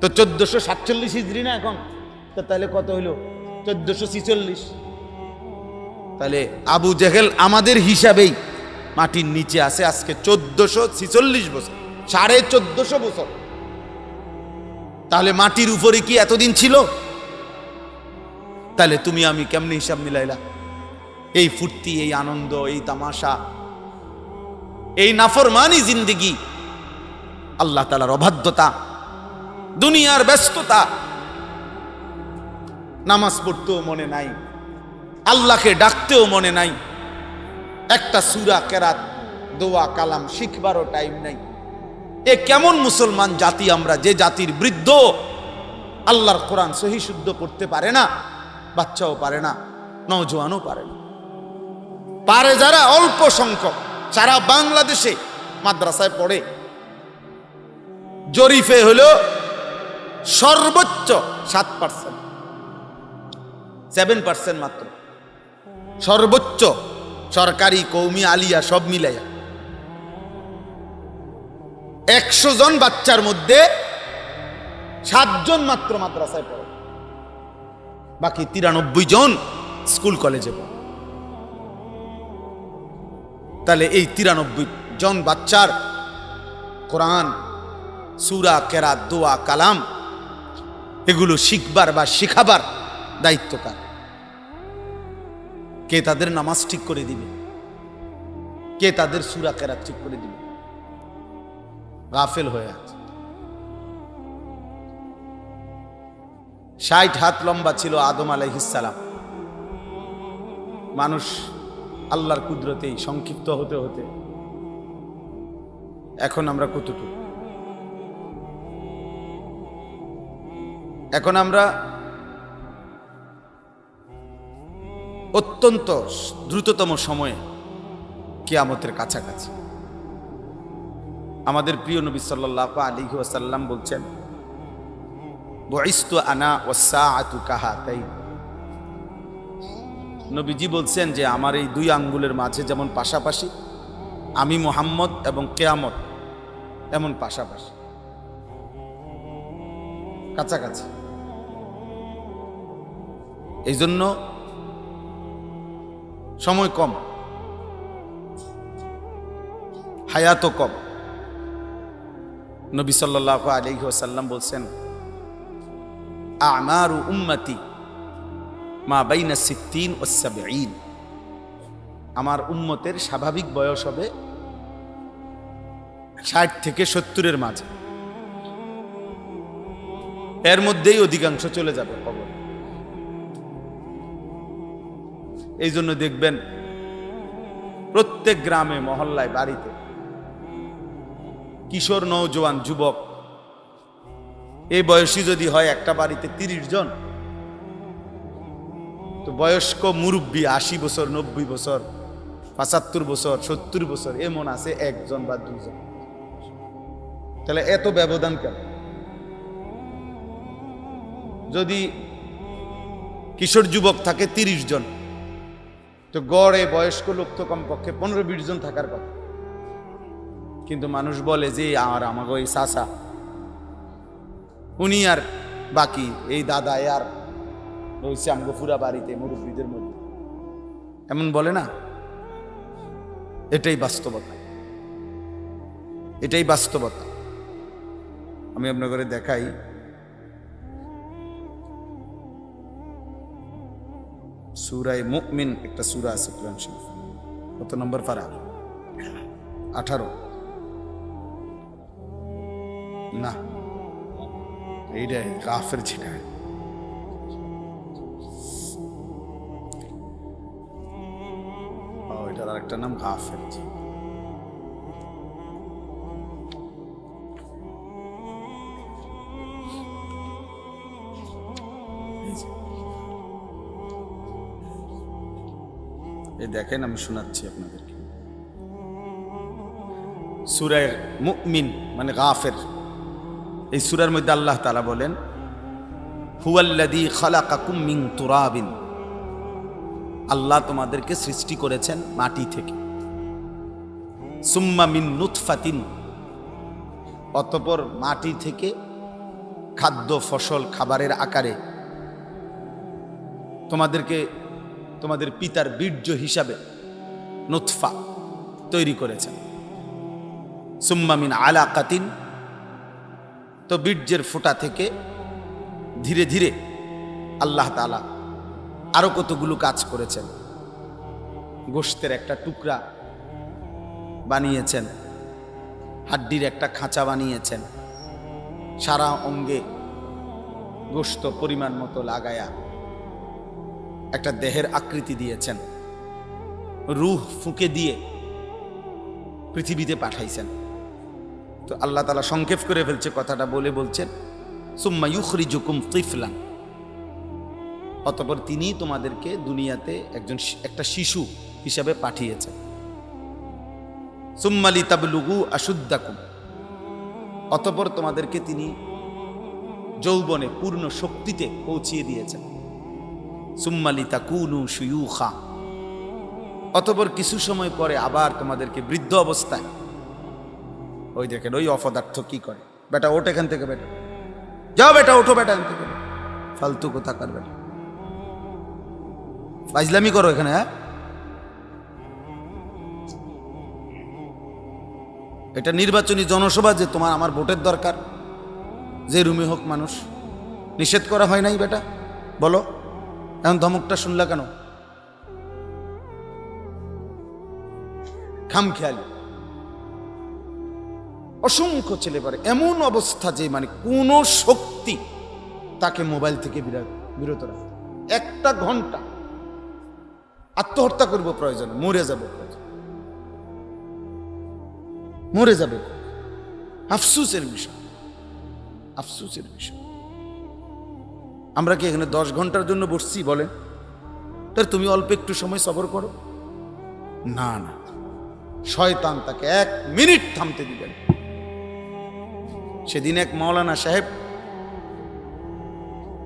তো 1447 হিজরি না এখন, তো তাহলে কত হইলো? 1446। তাহলে আবু জেহেল আমাদের হিসাবেই মাটির নিচে আছে আজকে 1446 বছর, 1450 বছর। তাহলে মাটির উপরে কি এতদিন ছিল? তাহলে তুমি আমি কেমনে হিসাব মিলাইলা? এই ফুর্তি, এই আনন্দ, এই তামাশা, এই নাফরমানি জিন্দেগি, আল্লাহ তাআলার অবাধ্যতা, দুনিয়ার ব্যস্ততা, নামাজ পড়তেও মনে নাই, আল্লাহকে ডাকতেও মনে নাই, একটা সূরা কেরাত, দোয়া কালাম শিখবারও টাইম নাই। এ কেমন মুসলমান জাতি আমরা, যে জাতির বৃদ্ধ আল্লাহর কোরআন সহি শুদ্ধ পড়তে পারে না, বাচ্চাও পারে না, নওজোয়ানও পারে না। পারে যারা অল্প সংখ্যক, সারা বাংলাদেশে মাদ্রাসায় পড়ে, জরিফে হলো সর্বোচ্চ 7%, 7% মাত্র, সর্বোচ্চ সরকারি, কৌমি, আলিয়া সব মিলাইয়া 100 জন বাচ্চার মধ্যে 7 জন মাত্র মাদ্রাসায় পড়ে, বাকি 93 জন স্কুল কলেজে পড়ে। তাহলে এই 93 জন বাচ্চার কোরআন, সূরা, কেরাত, দোয়া, কালাম এগুলো শিখবার বা শিখাবার দায়িত্ব কার? কে তাদের নামাজ ঠিক করে দিবে? কে তাদের সূরা, কেরাত ঠিক করে দিবে? গাফেল হয়ে আছে। 60 হাত লম্বা ছিল আদম আলাইহিস সালাম। মানুষ আল্লাহর কুদরতেই সংক্ষিপ্ত হতে হতে এখন আমরা কতটুকু? এখন আমরা অত্যন্ত দ্রুততম সময়ে কিয়ামতের কাছাকাছি। আমাদের প্রিয় নবী সাল্লাল্লাহু আলাইহি ওয়াসাল্লাম বলছেন, বুইসতু আনা ওয়াসসাআতু কাহাতাইন। নবীজি বলছেন যে আমার এই 2 আঙ্গুলের মাঝে যেমন পাশাপাশি, আমি মুহাম্মদ এবং কিয়ামত এমন পাশাপাশি, কাছাকাছি। এই জন্য সময় কম, হায়াতও কম। নবী সাল্লাল্লাহু আলাইহি ওয়াসাল্লাম বলছেন, আমারু উম্মতি মা বাইনা 60 ও 70। আমার উম্মতের স্বাভাবিক বয়স হবে 60 থেকে 70-এর মাঝে, এর মধ্যেই অধিকাংশ চলে যাবে কবর। এই জন্য দেখবেন প্রত্যেক গ্রামে, মহল্লায়, বাড়িতে কিশোর, নওজোয়ান, যুবক এই বয়সী যদি হয় একটা বাড়িতে 30 জন, তো বয়স্ক মুরব্বী 80 বছর, 90 বছর, 75 বছর, 70 বছর এমন আছে 1 জন বা 2 জন। তাহলে এত ব্যবধান কেন? যদি কিশোর যুবক থাকে 30 জন, তো গড়ে বয়স্ক লোক তো কমপক্ষে 15-20 জন থাকার কথা। কিন্তু মানুষ বলে যে আমাকে ওই চাচা, উনি আর বাকি এই দাদা আর রয়েছে আমগো পুরা বাড়িতে মুরব্বীদের মধ্যে, এমন বলে না? এটাই বাস্তবতা, এটাই বাস্তবতা। আমি আপনাদের দেখাই, সূরা মুমিন একটা সূরা আছে কোরআন শরীফ। কত নম্বর পারা? 18 না, এইটা কাফের ছিল। এটার আরেকটা নাম কাফের। এই দেখেন, আমি শোনাচ্ছি আপনাদেরকে। সূরা মুমিন মানে গাফির, এই সূরার মধ্যে আল্লাহ তাআলা বলেন, হুয়াল্লাযী খালাকাকুম মিন তুরাবিন। আল্লাহ তোমাদেরকে সৃষ্টি করেছেন মাটি থেকে। সুম্মা মিন নুতফাতিন, অতঃপর মাটি থেকে খাদ্য, ফসল, খাবারের আকারে তোমাদেরকে তোমাদের পিতার বীর্য হিসাবে নুতফা তৈরি করেছেন। সুম্মা মিন আলাকাতিন, তো বীর্যের ফোঁটা থেকে ধীরে ধীরে আল্লাহ তাআলা আরো কতগুলো কাজ করেছেন। গোশতের একটা টুকরা বানিয়েছেন, হাড্ডির একটা খাঁচা বানিয়েছেন, সারা অঙ্গে গোশত পরিমাণ মতো লাগায়া একটা দেহের আকৃতি দিয়েছেন, রূহ ফুঁকে দিয়ে পৃথিবীতে পাঠাইছেন। তো আল্লাহ তাআলা সংক্ষেপ করে ফেলছে কথাটা, বলে বলছেন, সুম্মা ইউখরিজুকুম তিফলান, অতঃপর তিনি তোমাদেরকে দুনিয়াতে একটা শিশু হিসাবে পাঠিয়েছেন। সুম্মা লিতাবলুগু আশুদ্দাকুম, অতঃপর তোমাদেরকে তিনি যৌবনে পূর্ণ শক্তিতে পৌঁছিয়ে দিয়েছেন। সুম্মা লিতাকুনু শুয়ুখা, অতঃপর কিছু সময় পরে আবার তোমাদেরকে বৃদ্ধ অবস্থায়, ওই দেখেন ওই অপদার্থ কি করে, বেটা ওঠ এখান থেকে, বেটা যাও, বেটা ওঠো, বেটা এখান থেকে, ফালতু কথা কর, বেটা ফাইজলামি করো এখানে। হ্যাঁ, এটা নির্বাচনী জনসভা যে তোমার আমার ভোটের দরকার, যে রুমে হোক মানুষ, নিষেধ করা হয় নাই বেটা, বলো এখন ধমকটা শুনলা কেন? খামখেয়ালি অসংখ্য ছেলে পারে এমন অবস্থা যে মানে কোন শক্তি তাকে মোবাইল থেকে বিরত রাখে। একটা ঘন্টা আত্মহত্যা করবো প্রয়োজনে, মরে যাবে, মরে যাবে। আফসোসের বিষয়, আফসোসের বিষয়। আমরা কি এখানে 10 ঘন্টার জন্য বসছি বলেন? তার তুমি অল্প একটু সময় সবর করো না, না, শয়তান তাকে 1 মিনিট থামতে দিবেন। সেদিন এক মাওলানা সাহেব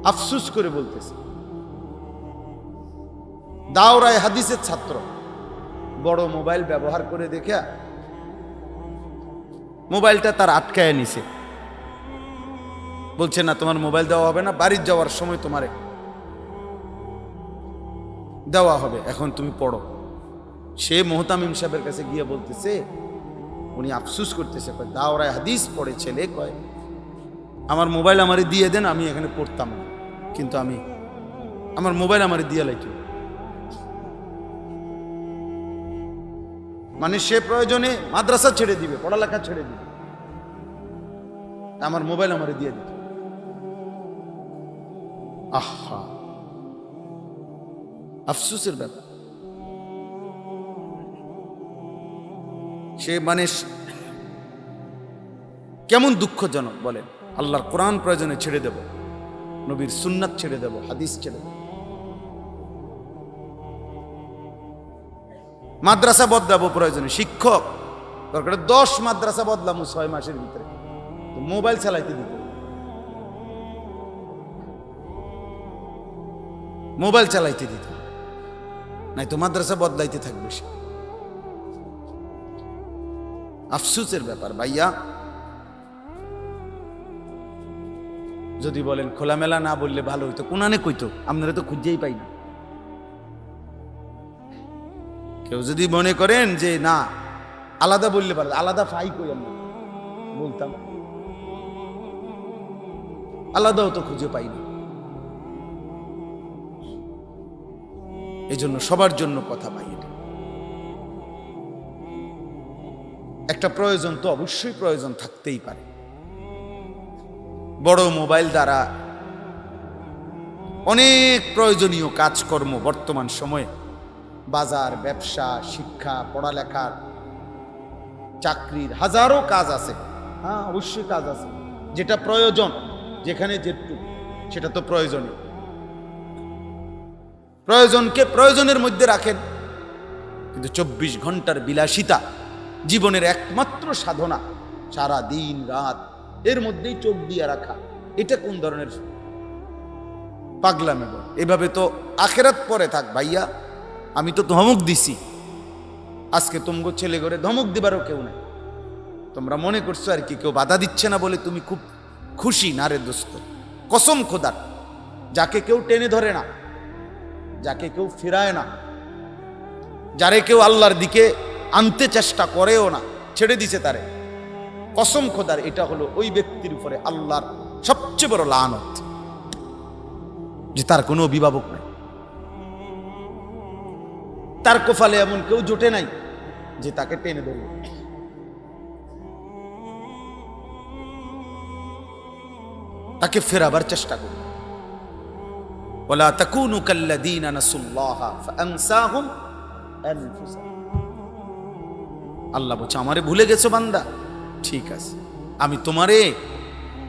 আফসোস করে বলতেছে, দাওরায়ে হাদিসের ছাত্র, বড় মোবাইল ব্যবহার করে দেখে মোবাইলটা তার আটকায় নিছে, বলছে না তোমার মোবাইল দেওয়া হবে না, বাড়ির যাওয়ার সময় তোমারে দেওয়া হবে, এখন তুমি পড়ো। সে মুহতামিম সাহেবের কাছে গিয়ে বলতেছে, উনি আফসোস করতেছে, দাওরায়ে হাদিস পড়ে ছেলে, কয় আমার মোবাইল আমারে দিয়ে দেন, আমি এখানে পড়তাম না, কিন্তু আমি আমার মোবাইল আমারে দিয়ে লাইতো। মানে সে প্রয়োজনে মাদ্রাসা ছেড়ে দিবে, পড়ালেখা ছেড়ে দিবে, আমার মোবাইল আমারে দিয়ে দিত। আহা, আফসোসের ব্যাপার। সে মানে কেমন দুঃখজনক বলেন। আল্লাহর কোরআন প্রয়োজনে ছেড়ে দেব, নবীর সুন্নাত ছেড়ে দেব, হাদিস ছেড়ে দেব, মাদ্রাসা বদলাবো প্রয়োজনে, শিক্ষক দরকার 10 মাদ্রাসা বদলামো 6 মাসের ভিতরে, মোবাইল চালাইতে দিত, মোবাইল চালাইতে দিত, নাই তো মাদ্রাসা বদলাইতে থাকবে সে। আফসোসের ব্যাপার ভাইয়া। যদি বলেন খোলামেলা না বললে ভালো হইতো, কোনানে কইতো, আপনারা তো খুঁজেই পাই না। কেউ যদি মনে করেন যে না আলাদা বললে পারে, আলাদা ফাই কই আমরা বলতাম, আলাদাও তো খুঁজে পাই না। এই জন্য সবার জন্য কথা পাই। এটা একটা প্রয়োজন তো অবশ্যই প্রয়োজন থাকতেই পারে। বড় মোবাইল দ্বারা অনেক প্রয়োজনীয় কাজকর্ম বর্তমান সময়ে, বাজার, ব্যবসা, শিক্ষা, পড়ালেখার, চাকরির হাজারো কাজ আছে। হ্যাঁ, অবশ্যই কাজ আছে, যেটা প্রয়োজন, যেখানে যেটুকু সেটা তো প্রয়োজনীয়। প্রয়োজনকে প্রয়োজনের মধ্যে রাখেন, কিন্তু 24 ঘন্টার বিলাসিতা জীবনের একমাত্র সাধনা, সারা দিন রাত এর মধ্যেই চোখ দিয়ে রাখা, এটা কোন ধরনের পাগলামি? এভাবে তো আখেরাত পরে থাক ভাইয়া। আমি তো ধমক দিছি, আজকে তোমগো ছেলে ঘরে ধমক দিবারও কেউ নেই। তোমরা মনে করছো আর কি কেউ বাধা দিচ্ছে না বলে তুমি খুব খুশি? না রে দোস্ত, কসম খোদার, যাকে কেউ টেনে ধরে না, যাকে কেউ ফিরায় না, যারে কেউ আল্লাহর দিকে আনতে চেষ্টা করেও না, ছেড়ে দিছে তারে, কসম খোদার এটা হলো ওই ব্যক্তির উপরে আল্লাহর সবচেয়ে বড় লানত, যে তার কোনো অভিভাবক নাই, তার কপালে এমন কেউ জোটে নাই যে তাকে টেনে ধরবে। তাকে ফেরাবার চেষ্টা করবে। ওয়ালা তাকুনু কাল্লাযীনা নাসুল্লাহা ফাআনসাহুম আনফুসাহুম। আল্লাহ বলছে আমারে ভুলে গেছো বান্দা, ঠিক আছে, আমি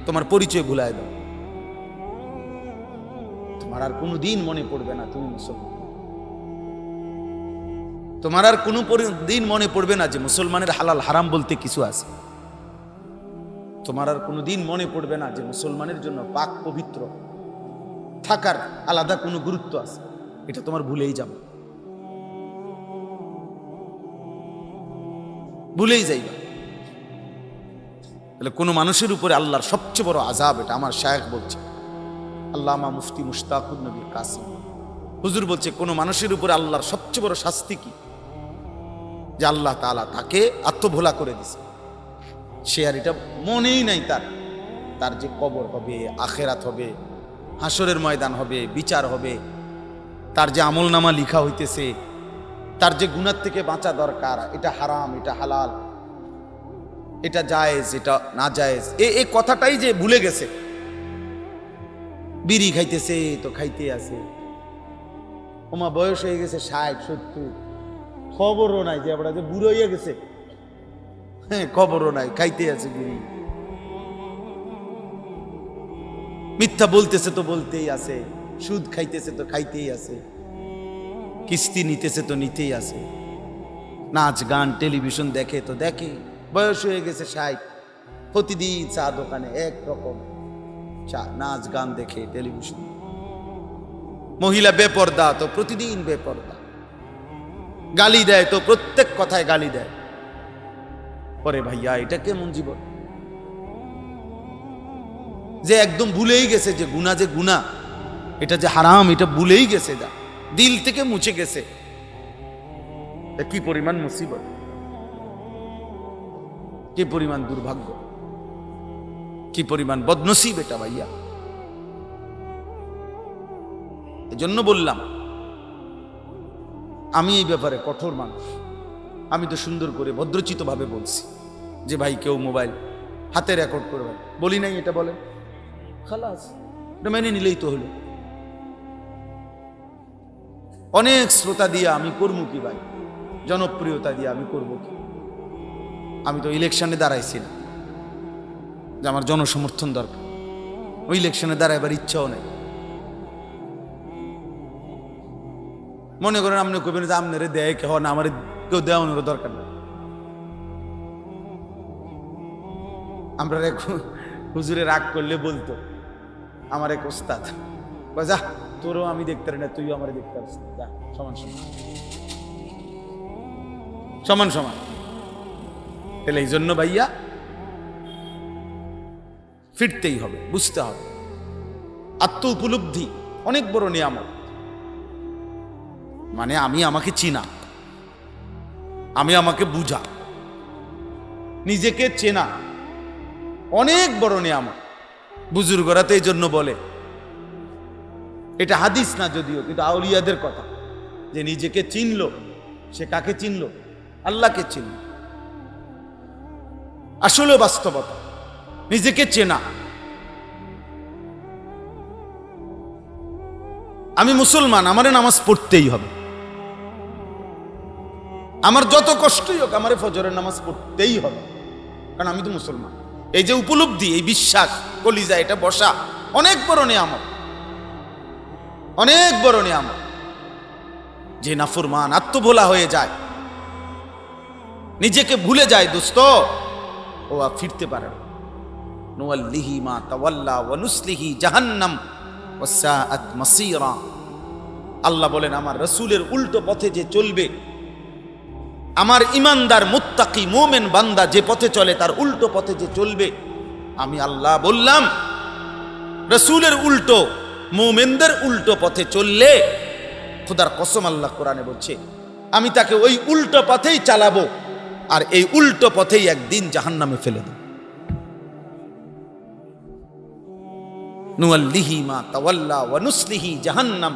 তোমার পরিচয় ভুলায় দাও, তোমার আর কোনোদিন মনে পড়বে না তুমি মুসলমান। তোমার আর কোনো দিন মনে পড়বে না যে মুসলমানের হালাল হারাম বলতে কিছু আছে। তোমার আর কোনো দিন মনে পড়বে না যে মুসলমানের জন্য পাক পবিত্র থাকার আলাদা কোনো গুরুত্ব আছে। এটা তোমার ভুলেই যাবে, ভুলেই যাইবা। তাহলে কোনো মানুষের উপরে আল্লাহর সবচেয়ে বড় আযাব, এটা আমার শায়েখ বলছে, আল্লামা মুফতি মুশতাকুর নবী কাসিম হুজুর বলছে, কোনো মানুষের উপরে আল্লাহর সবচেয়ে বড় শাস্তি কি? যে আল্লাহ তাআলা তাকে আত্মভোলা করে দিছে, সে আর এটা মনেই নাই তার যে কবর হবে, আখেরাত হবে, হাসরের ময়দান হবে, বিচার হবে, তার যে আমলনামা লিখা হইতেছে, তার যে গুনাহ থেকে বাঁচা দরকার, এটা হারাম, এটা হালাল, এটা জায়েজ, এটা না জায়েজ, এই কথাটাই যে ভুলে গেছে। বিড়ি খাইতেছে তো খাইতে আছে, ওমা বয়স হয়ে গেছে 60-70, খবরও নাই যে আমরা যে বুড়ো হয়ে গেছে, হ্যাঁ খবরও নাই, খাইতে আছে বিড়ি। মিথ্যা বলতেছে তো বলতেই আছে, সুদ খাইতেছে তো খাইতেই আছে, কিস্তি নিতেছে তো নিতেই আছে, নাচ গান টেলিভিশন দেখে তো দেখে, বয়স হয়ে গেছে 60, প্রতিদিন চা দোকানে একরকম চা, নাচ গান দেখে টেলিভিশন। মহিলা বেপর্দা তো প্রতিদিন বেপর্দা, গালি দেয় তো প্রত্যেক কথায় গালি দেয়। পরে ভাইয়া এটা কেমন জীবন যে একদম ভুলেই গেছে যে গুনাহ, যে গুনাহ এটা যে হারাম, এটা ভুলেই গেছে, যা দিল থেকে মুছে গেছে। কি পরিমাণ মুসিবত, কি পরিমাণ দুর্ভাগ্য, কি পরিমাণ বদনসিব এটা ভাইয়া। এজন্য বললাম আমি এই ব্যাপারে কঠোর মানুষ। আমি তো সুন্দর করে ভদ্রচিত ভাবে বলছি যে ভাই কেউ মোবাইল হাতে রেকর্ড করবে, বলি নাই এটা বলে খালাস, এটা মেনে নিলেই তো হলো। অনেক শ্রোতা দিয়ে আমি করবো কি ভাই, জনপ্রিয়তা দিয়ে আমি করব কি? আমি তো ইলেকশনে দাঁড়াইছি না যে আমার জনসমর্থন দরকার, ওই ইলেকশনে দাঁড়াইবার ইচ্ছাও নেই। মনে করেন আপনি কবেন যে আপনারে দেয় কে না, আমার কেউ দেওয়ানোর দরকার নেই। আমরা হুজুরে রাগ করলে বলতো আমার এক ওস্তাদ, যা তোরও আমি দেখতে পারি না, তুইও আমার দেখতে পারিস না, যা সমান সমান সমান সমান। তাহলে এই জন্য ভাইয়া ফিরতেই হবে, বুঝতে হবে আত্ম উপলব্ধি অনেক বড় নিয়ামত। মানে আমি আমাকে চিনা, আমি আমাকে বুঝা, নিজেকে চেনা অনেক বড় নিয়ামত। বুজুর্গরা তো এই জন্য বলে, এটা হাদিস না যদিও, কিন্তু আউলিয়াদের কথা, যে নিজেকে চিনলো, সে কাকে চিনলো? আল্লাহকে চিনল। আসলে বাস্তবতা নিজেকে চেনা। আমি মুসলমান, আমারে নামাজ পড়তেই হবে, আমার যত কষ্টই হোক আমারে ফজরের নামাজ পড়তেই হবে, কারণ আমি তো মুসলমান। এই যে উপলব্ধি, এই বিশ্বাস কলিজা এটা বসা অনেক বড় নিয়ামত, অনেক বড় নিয়ামত। যে নাফরমান আত্মভোলা হয়ে যায়, নিজেকে ভুলে যায় দোস্ত, ও আর ফিরতে পারে না। নুওয়াল্লিহি মা তাওয়াল্লা ওয়া নুসলিহি জাহান্নাম ওয়া সাআত মাসীরা। আল্লাহ বলেন আমার রাসূলের উল্টো পথে যে চলবে, আমার ইমানদার মুত্তাকি মুমিন বান্দা যে পথে চলে তার উল্টো পথে যে চলবে, আমি আল্লাহ বললাম রাসূলের উল্টো, মুমিনদের উল্টো পথে চললে, খোদার কসম আল্লাহ কোরআনে বলছে আমি তাকে ওই উল্টো পথেই চালাবো, আর এই উল্টো পথেই একদিন জাহান্নামে ফেলে দেব। নুওয়াল্লিহি মা তাওয়াল্লা ওয়া নুসলিহি জাহান্নাম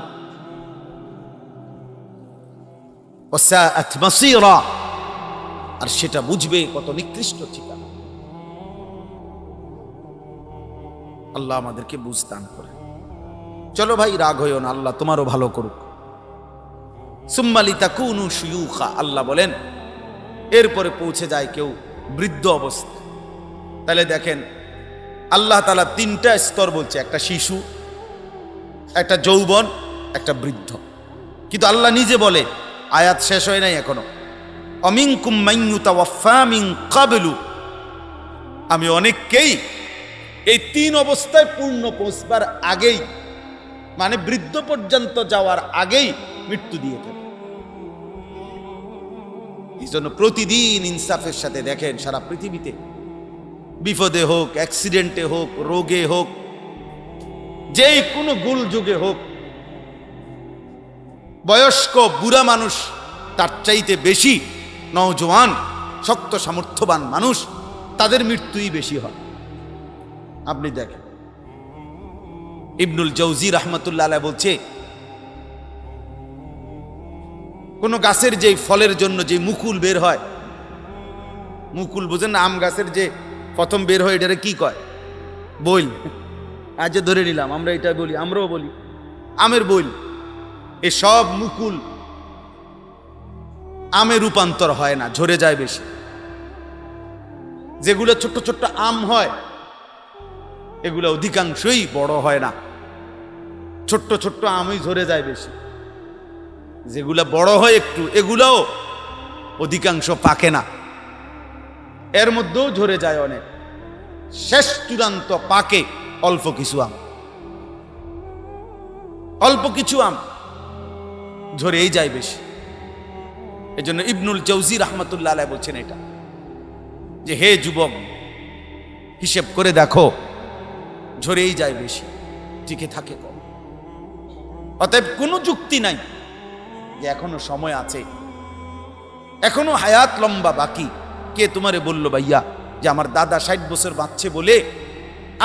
ওয়া সাআত মাসীরা। আর সেটা বুঝবে কত নিকৃষ্ট ঠিকানা। আল্লাহ আমাদেরকে বুঝদান করে। চলো ভাই রাগ হইও না, আল্লাহ তোমারও ভালো করুক। সুম্মা লিতাকুনু শুয়ুখা, আল্লাহ বলেন এরপরে পৌঁছে যায় কেউ বৃদ্ধ অবস্থা। তাহলে দেখেন আল্লাহ তাআলা তিনটা স্তর বলছে, একটা শিশু, একটা যৌবন, একটা বৃদ্ধ। কিন্তু আল্লাহ নিজে বলে আয়াত শেষ হয় নাই এখনো। অমিনকুম মান ইউতাওয়াফা মিন ক্বাবলু, আমি অনেককেই এই 3 অবস্থায় পূর্ণ পৌঁছবার আগেই, মানে বৃদ্ধ পর্যন্ত যাওয়ার আগেই মৃত্যু দিয়ে থাকি। এই জন্য প্রতিদিন ইনসাফের সাথে দেখেন সারা পৃথিবীতে বিপদে হোক, অ্যাক্সিডেন্টে হোক, রোগে হোক, যেই কোনো গোলযোগে হোক, বয়স্ক বুড়া মানুষ তার চাইতে বেশি নওজোয়ান শক্ত সামর্থ্যবান মানুষ, তাদের মৃত্যুই বেশি হয়। আপনি দেখেন ইবনুল জাওজি রাহমাতুল্লাহ আলাইহি বলছে, কোন গাছের যে ফলের জন্য যে মুকুল বের হয়, মুকুল বুঝেন না, আম গাছের যে প্রথম বের হয় এটারে কি কয়? বইল। আজ ধরে নিলাম আমরা এটা বলি, আমরাও বলি আমের বইল। এই সব মুকুল আমে রূপান্তর হয় না, ঝরে যায় বেশি। যেগুলো ছোট্ট ছোট্ট আম হয় এগুলো অধিকাংশই বড় হয় না, ছোট্ট ছোট্ট আমই ঝরে যায় বেশি। যেগুলা বড় হয় একটু, এগুলাও অধিকাংশ পাকে না, এর মধ্যেও ঝরে যায় অনেক। শেষ চূড়ান্ত পাকে অল্প কিছু আম, অল্প কিছু আম ঝরেই যায় বেশি। এজন্য ইবনুল জাওজি রাহমাতুল্লাহ আলাইহি বলছেন এটা, যে হে যুবক, হিসেব করে দেখো, ঝরেই যায় বেশি, টিকে থাকে কম। অতএব কোনো যুক্তি নাই যে এখনো সময় আছে, এখনো হায়াত লম্বা বাকি। কে তোমারে বলল ভাইয়া যে আমার দাদা 60 বছর বাঁচছে বলে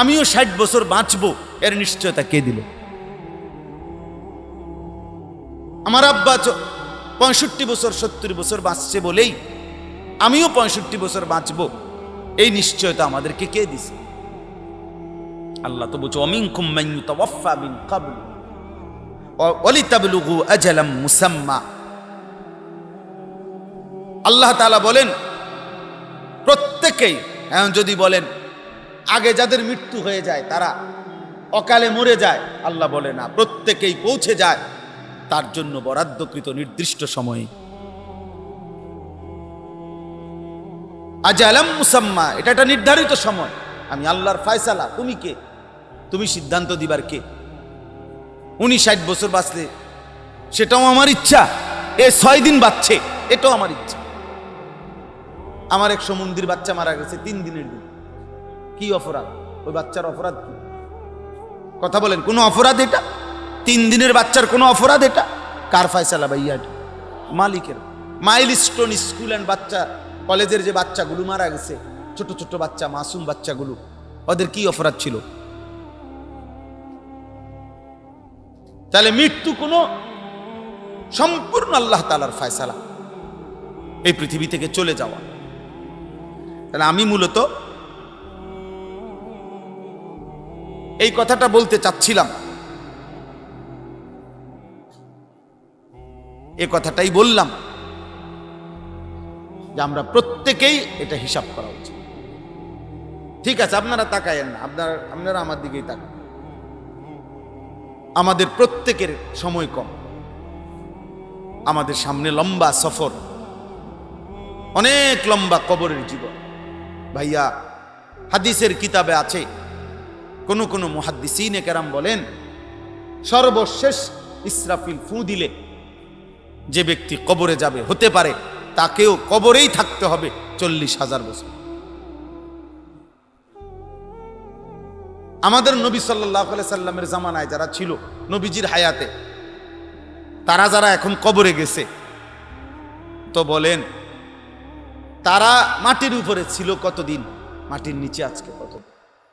আমিও 60 বছর বাঁচবো? এর নিশ্চয়তা কে দিল? আমার আব্বা 65 বছর 70 বছর বাঁচছে বলেই আমিও 65 বছর বাঁচবো, এই নিশ্চয়তা আমাদেরকে কে দিছে? আল্লাহ তো বলছে অমিনকুম মান ইউতাওয়াফা মিন ক্বাবলু ওয়ালিতাবলুগু আজালাম মুসাম্মা। আল্লাহ তাআলা বলেন প্রত্যেকেই, এখন যদি বলেন আগে যাদের মৃত্যু হয়ে যায় তারা অকালে মরে যায়, আল্লাহ বলে না, প্রত্যেকেই পৌঁছে যায় তার জন্য বরাদ্দকৃত নির্দিষ্ট সময়ে। আজালাম মুসাম্মা, এটা একটা নির্ধারিত সময়। আমি আল্লাহর ফয়সালা, তুমি কে? তুমি সিদ্ধান্ত দিবার কে? উনি 60 বছর বাঁচলে সেটাও আমার ইচ্ছা, এ 6 দিন বাঁচছে এটাও আমার ইচ্ছা। আমার এক সমুন্দির বাচ্চা মারা গেছে 3 দিনের দিন। কি অপরাধ? ওই বাচ্চার অপরাধ কি? কথা বলেন, কোনো অপরাধ এটা? 3 দিনের বাচ্চার কোনো অপরাধ এটা? কার ফয়সালা ভাইয়া? মালিকের। মাইলস্টোন স্কুল অ্যান্ড বাচ্চা কলেজের যে বাচ্চাগুলো মারা গেছে, ছোট ছোট বাচ্চা, মাসুম বাচ্চাগুলো, ওদের কি অপরাধ ছিল? তাহলে মৃত্যু কোনো সম্পূর্ণ আল্লাহ তাআলার ফয়সালা, এই পৃথিবী থেকে চলে যাওয়া। তাহলে আমি মূলত এই কথাটা বলতে চাচ্ছিলাম, এই কথাটাই বললাম যে আমরা প্রত্যেকেই এটা হিসাব করা উচিত। ঠিক আছে, আপনারা তাকায়েন না, আপনারা আমার দিকেই তাকান। আমাদের প্রত্যেকের সময় কম, আমাদের সামনে লম্বা সফর, অনেক লম্বা কবরের জীবন। ভাইয়া, হাদিসের কিতাবে আছে, কোন কোন মুহাদ্দিসিনে কেরাম বলেন, সর্বশেষ ইসরাফিল ফু দিলে যে ব্যক্তি কবরে যাবে, হতে পারে তাকেও কবরেই থাকতে হবে 40,000 বছর। আমাদের নবী সাল্লাল্লাহু আলাইহি সাল্লামের জামানায় যারা ছিল, নবীজির হায়াতে, তারা যারা এখন কবরে গেছে, তো বলেন তারা মাটির উপরে ছিল কতদিন, মাটির নিচে আজকে কতদিন?